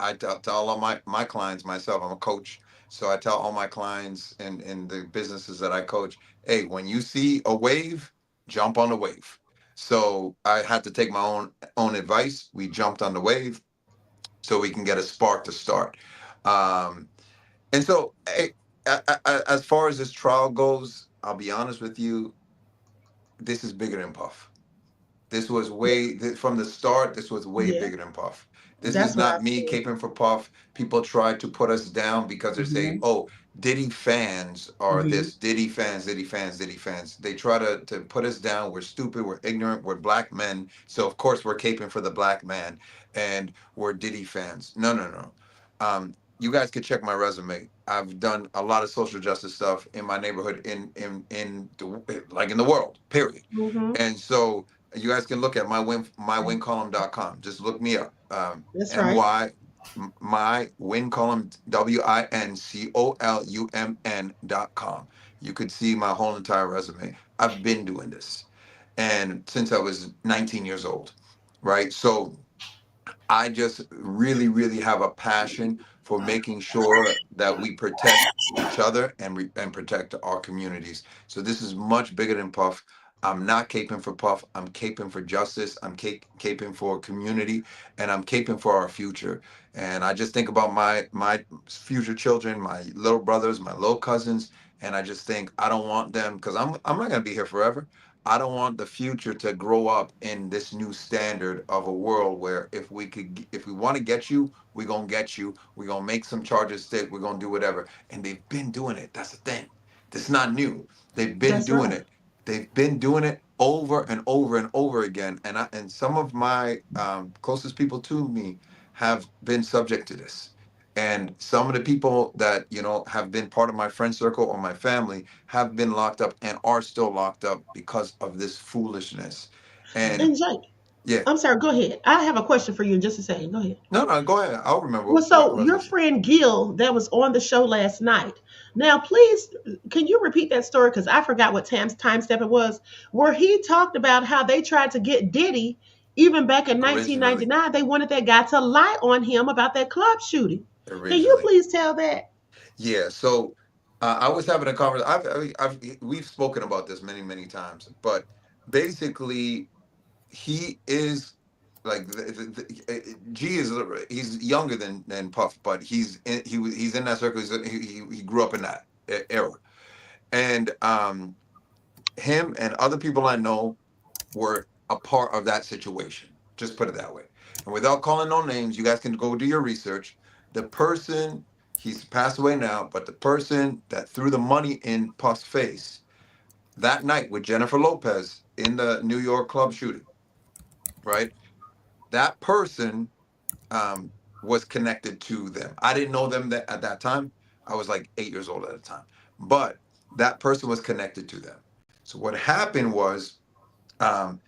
I tell all of my clients, myself, I'm a coach, so I tell all my clients and the businesses that I coach, hey, when you see a wave, jump on the wave. So I had to take my own advice. We jumped on the wave so we can get a spark to start. Um, and so, as far as this trial goes, I'll be honest with you, this is bigger than Puff. This was way from the start. This was way Yeah, bigger than Puff. This is that's what I not me said. caping for Puff. People try to put us down because they say, Mhm. "Oh, Diddy fans are Mhm. this. Diddy fans, Diddy fans, Diddy fans." They try to put us down. We're stupid. We're ignorant. We're black men. So of course we're caping for the black man, and we're Diddy fans. No, no, no. You guys could check my resume. I've done a lot of social justice stuff in my neighborhood, like in the world. Period. Hmm. And so you guys can look at mywincolumn.com. Just look me up. That's right. My my win column wincolumn.com. You could see my whole entire resume. I've been doing this, and since I was 19 years old, right? So I just really, really have a passion for making sure that we protect each other and protect our communities. So this is much bigger than Puff. I'm not caping for Puff. I'm caping for justice. I'm caping for community, and I'm caping for our future. And I just think about my future children, my little brothers, my little cousins, and I just think I don't want them because I'm not gonna be here forever. I don't want the future to grow up in this new standard of a world where if we want to get you, we're gonna get you. We're gonna make some charges stick. We're gonna do whatever. And they've been doing it. That's the thing. This is not new. They've been That's doing right. it. They've been doing it over and over and over again. And some of my closest people to me have been subject to this. And some of the people that have been part of my friend circle or my family have been locked up and are still locked up because of this foolishness. And And Jake, yeah, I'm sorry. Go ahead. I have a question for you in just a second. Go ahead. no, no, go ahead. I'll remember. Well, What so was your it? friend Gil that was on the show last night. Now, please, can you repeat that story? Because I forgot what time step it was, where he talked about how they tried to get Diddy even back in Originally, 1999. They wanted that guy to lie on him about that club shooting. Can you originally, please tell that? yeah. So I was having a conversation. We've spoken about this many, many times, but basically, he is like G is he's younger than Puff, but he's in that circle. He grew up in that era, and him and other people I know were a part of that situation. Just put it that way. And without calling no names, you guys can go do your research. The person, he's passed away now, but the person that threw the money in Puff's face that night with Jennifer Lopez in the New York club shooting, right? That person was connected to them. I didn't know them at that time. I was like 8 years old at the time, but that person was connected to them. So what happened was um,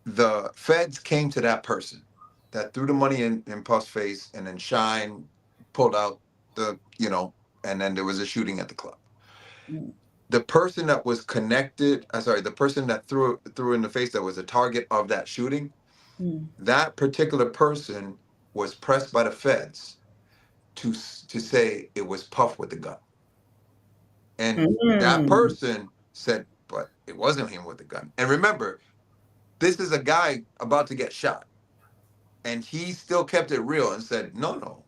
the feds came to that person that threw the money in Puff's face, and then Shine pulled out and then there was a shooting at the club. Mm. The person that was connected, sorry, the person that threw in the face that was the target of that shooting, Mm. that particular person was pressed by the feds to say it was Puff with the gun. And that Mm. person said, but it wasn't him with the gun. And remember, this is a guy about to get shot. And he still kept it real and said, no, no,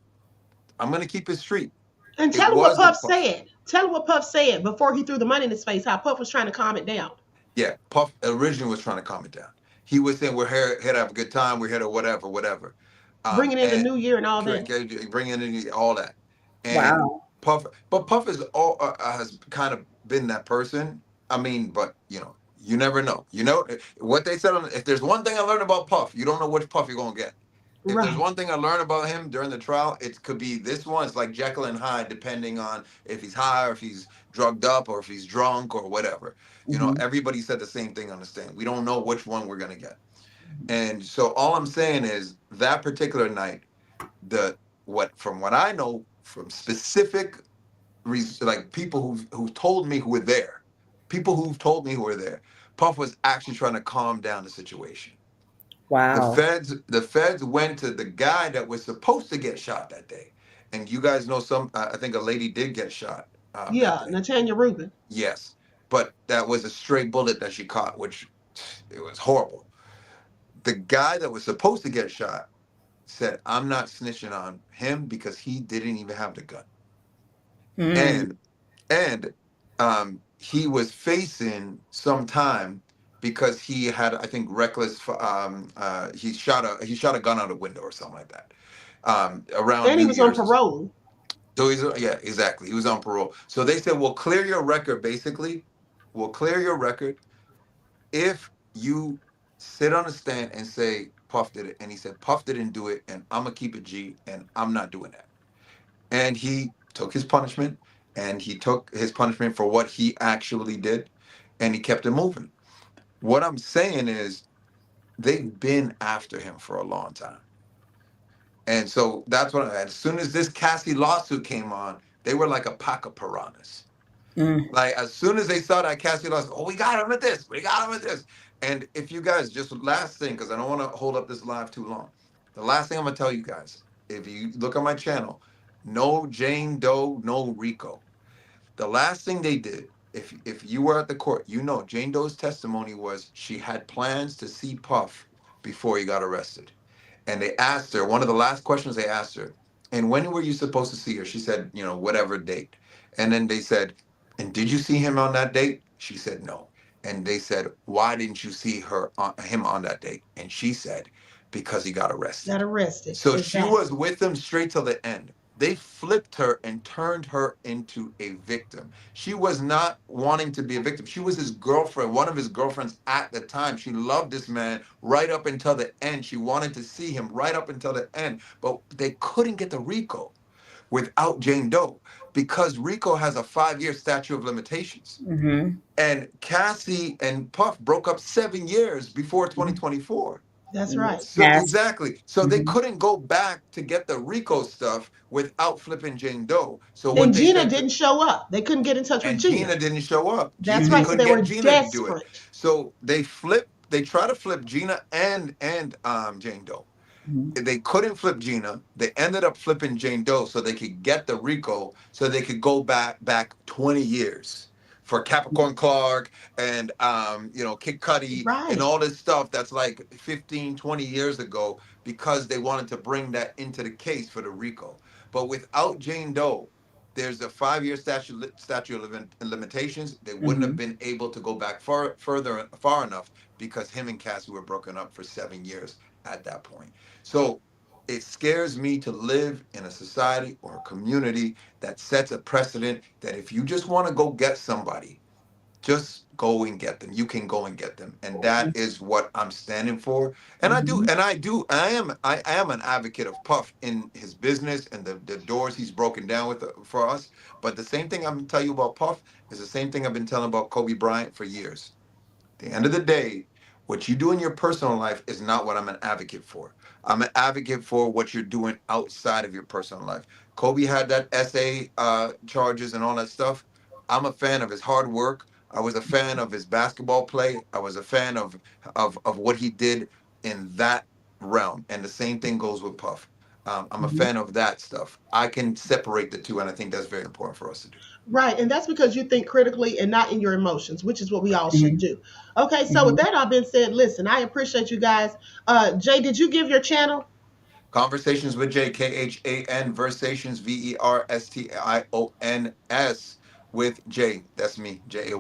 I'm going to keep it street. And It tell him what Puff wasn't Puff. said. Tell him what Puff said before he threw the money in his face, how Puff was trying to calm it down, Yeah, Puff originally was trying to calm it down. He was saying, we're here to have a good time. We're here to whatever, whatever. bringing in the And new year and all that. bringing in all that. And Wow. Puff has kind of been that person. I mean, but you never know. You know what they said if there's one thing I learned about Puff, you don't know which Puff you're gonna get. If there's Right. one thing I learned about him during the trial, it could be this one. It's like Jekyll and Hyde, depending on if he's high or if he's drugged up or if he's drunk or whatever. Hmm. Everybody said the same thing on the stand. We don't know which one we're gonna get. And so all I'm saying is that particular night, from what I know from specific like people who told me who were there, people who've told me who were there, Puff was actually trying to calm down the situation. The Wow. feds went to the guy that was supposed to get shot that day, and you guys know I think a lady did get shot that Yeah, day. Natanya Rubin. Yes, but that was a stray bullet that she caught, which it was horrible. The guy that was supposed to get shot said, "I'm not snitching on him because he didn't even have the gun," Mm. and and he was facing some time because he had, I think, reckless. He shot a gun out a window or something like that around And he New was on Year's. parole. So he's, yeah, exactly. He was on parole. So they said, "We'll clear your record." Basically, we'll clear your record if you sit on a stand and say Puff did it. And he said Puff didn't do it, and I'm gonna keep it G, and I'm not doing that. And he took his punishment, and he took his punishment for what he actually did, and he kept it moving. What I'm saying is they've been after him for a long time. And so that's what, as soon as this Cassie lawsuit came on, they were like a pack of piranhas. Mm. Like as soon as they saw that Cassie lawsuit, oh, we got him at this, we got him at this. And if you guys, just last thing, because I don't want to hold up this live too long. The last thing I'm gonna tell you guys, if you look on my channel, no Jane Doe, no Rico. The last thing they did, if you were at the court, you know Jane Doe's testimony was she had plans to see Puff before he got arrested. And they asked her, one of the last questions they asked her, and when were you supposed to see her? She said, whatever date. And then they said, and did you see him on that date? She said no. And they said, why didn't you see him on that date? And she said, because he got Got arrested. arrested. So she was Exactly. with him straight till the end. They flipped her and turned her into a victim. She was not wanting to be a victim. She was his girlfriend, one of his girlfriends at the time. She loved this man right up until the end. She wanted to see him right up until the end. But they couldn't get the RICO without Jane Doe because RICO has a 5-year statute of limitations. Mm-hmm. And Cassie and Puff broke up 7 years before 2024. That's right. So exactly. So they Mhm. couldn't go back to get the RICO stuff without flipping Jane Doe. So what And they Gina said to, didn't show up. They couldn't get in touch with and Gina. Gina didn't show up. That's They right. So couldn't they get were Gina to do it. desperate. So they try to flip Gina and Jane Doe. Mhm. They couldn't flip Gina. They ended up flipping Jane Doe so they could get the RICO, so they could go back 20 years for Capricorn Clark and Kid Cudi and Right. all this stuff that's like 15, 20 years ago because they wanted to bring that into the case for the RICO. But without Jane Doe, there's a 5-year statute of limitations. They wouldn't have Mhm. been able to go back far enough because him and Cassie were broken up for 7 years at that point. So it scares me to live in a society or a community that sets a precedent that if you just want to go get somebody, just go and get them. You can go and get them. And that is what I'm standing for. And Mhm. I am an advocate of Puff in his business and the doors he's broken down with for us. But the same thing I'm gonna tell you about Puff is the same thing I've been telling about Kobe Bryant for years. At the end of the day, what you do in your personal life is not what I'm an advocate for. I'm an advocate for what you're doing outside of your personal life. Kobe had that essay charges and all that stuff. I'm a fan of his hard work. I was a fan of his basketball play. I was a fan of what he did in that realm. And the same thing goes with Puff. I'm a Mhm. fan of that stuff. I can separate the two, and I think that's very important for us to do. Right. And that's because you think critically and not in your emotions, which is what we all should Mhm. do. Okay. So with Mhm. that all being said, listen, I appreciate you guys. Jay, did you give your channel? Conversations with Jay, Khan, Versations, Versions with Jay. That's me, Jay.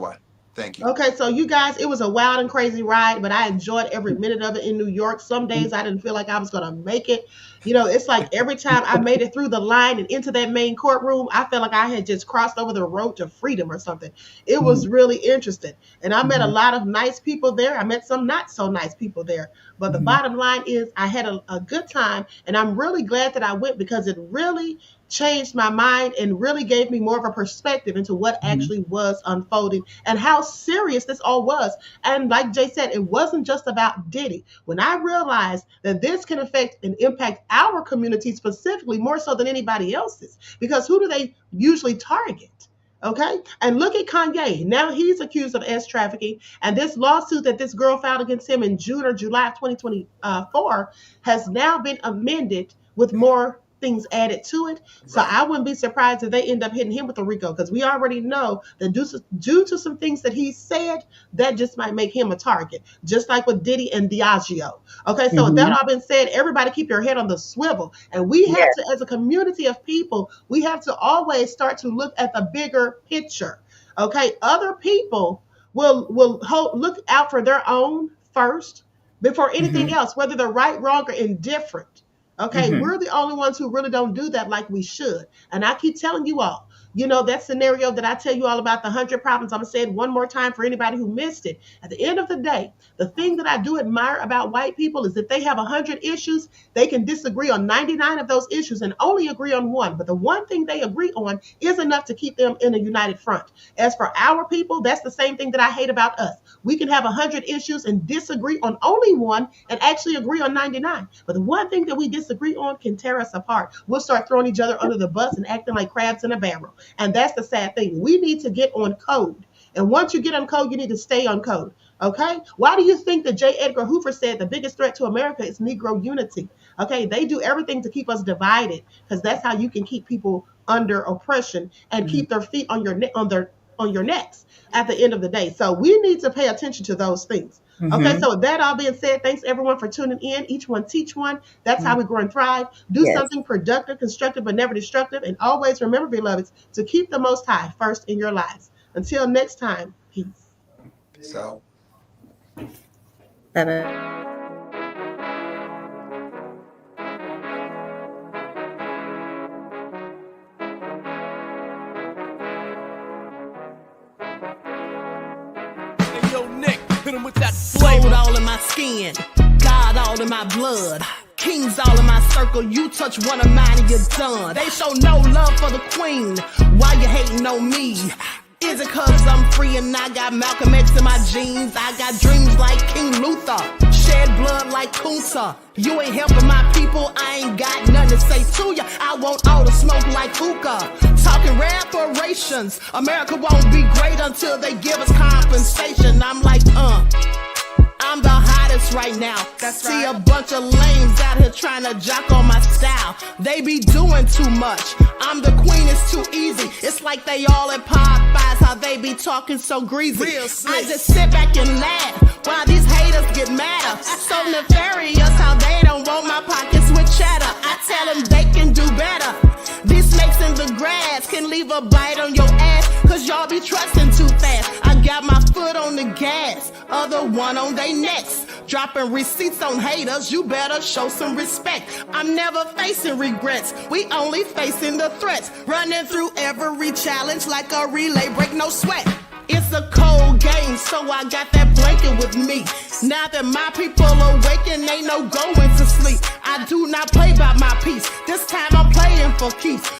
Thank you. Okay, so you guys, it was a wild and crazy ride, but I enjoyed every minute of it in New York. Some days I didn't feel like I was going to make it. It's like every time I made it through the line and into that main courtroom, I felt like I had just crossed over the road to freedom or something. It was Mhm. really interesting. And I met a Mhm. lot of nice people there. I met some not so nice people there. But the Mhm. bottom line is, I had a good time. And I'm really glad that I went because it really changed my mind and really gave me more of a perspective into what Mhm. actually was unfolding and how serious this all was. And like Jay said, it wasn't just about Diddy. When I realized that this can affect and impact our community specifically more so than anybody else's, because who do they usually target? Okay. And look at Kanye. Now he's accused of S trafficking. And this lawsuit that this girl filed against him in June or July of 2024 has now been amended with more things added to it. So Right. I wouldn't be surprised if they end up hitting him with a RICO because we already know that due to some things that he said, that just might make him a target, just like with Diddy and Diageo. Okay, so with that Mhm. all being said, everybody keep your head on the swivel. And we have Yes. to, as a community of people, we have to always start to look at the bigger picture. Okay, other people look out for their own first before anything Mm-hmm. else, whether they're right, wrong, or indifferent. Okay, Mm-hmm. we're the only ones who really don't do that like we should. And I keep telling you all, that scenario that I tell you all about, the 100 problems, I'm going to say it one more time for anybody who missed it. At the end of the day, the thing that I do admire about white people is that they have 100 issues, they can disagree on 99 of those issues and only agree on one. But the one thing they agree on is enough to keep them in a united front. As for our people, that's the same thing that I hate about us. We can have 100 issues and disagree on only one and actually agree on 99. But the one thing that we disagree on can tear us apart. We'll start throwing each other under the bus and acting like crabs in a barrel. And that's the sad thing. We need to get on code. And once you get on code, you need to stay on code. Okay? Why do you think that J. Edgar Hoover said the biggest threat to America is Negro unity? Okay, they do everything to keep us divided because that's how you can keep people under oppression and keep their feet on your necks at the end of the day. So we need to pay attention to those things. Mm-hmm. Okay, so with that all being said, thanks everyone for tuning in. Each one teach one. That's how we grow and thrive. Do Yes. something productive, constructive, but never destructive. And always remember, beloveds, to keep the Most High first in your lives. Until next time, peace. Peace out. Bye-bye. Hey, yo, Nick, hit him with that flavor. Gold all in my skin, God all in my blood. Kings all in my circle, you touch one of mine and you're done. They show no love for the queen, why you hating on me? Is it cause I'm free and I got Malcolm X in my jeans? I got dreams like King Luther, shed blood like Kunsa. You ain't helping my people, I ain't got nothing to say to ya. I want all the smoke like hookah. Talking reparations, America won't be great until they give us compensation. I'm like, I'm the hottest right now. That's See right. A bunch of lames out here trying to jock on my style. They be doing too much. I'm the queen, it's too easy. It's like they all at Popeyes, how they be talking so greasy. I just sit back and laugh while these haters get madder. So nefarious how they don't want my pockets with cheddar. I tell them they can do better. These snakes in the grass can leave a bite on your ass, cause y'all be trusting too fast. I got my foot on the gas, other one on they necks. Dropping receipts on haters, you better show some respect. I'm never facing regrets, we only facing the threats. Running through every challenge like a relay, break no sweat. It's a cold game, so I got that blanket with me. Now that my people awaken, ain't no going to sleep. I do not play by my peace, this time I'm playing for keeps.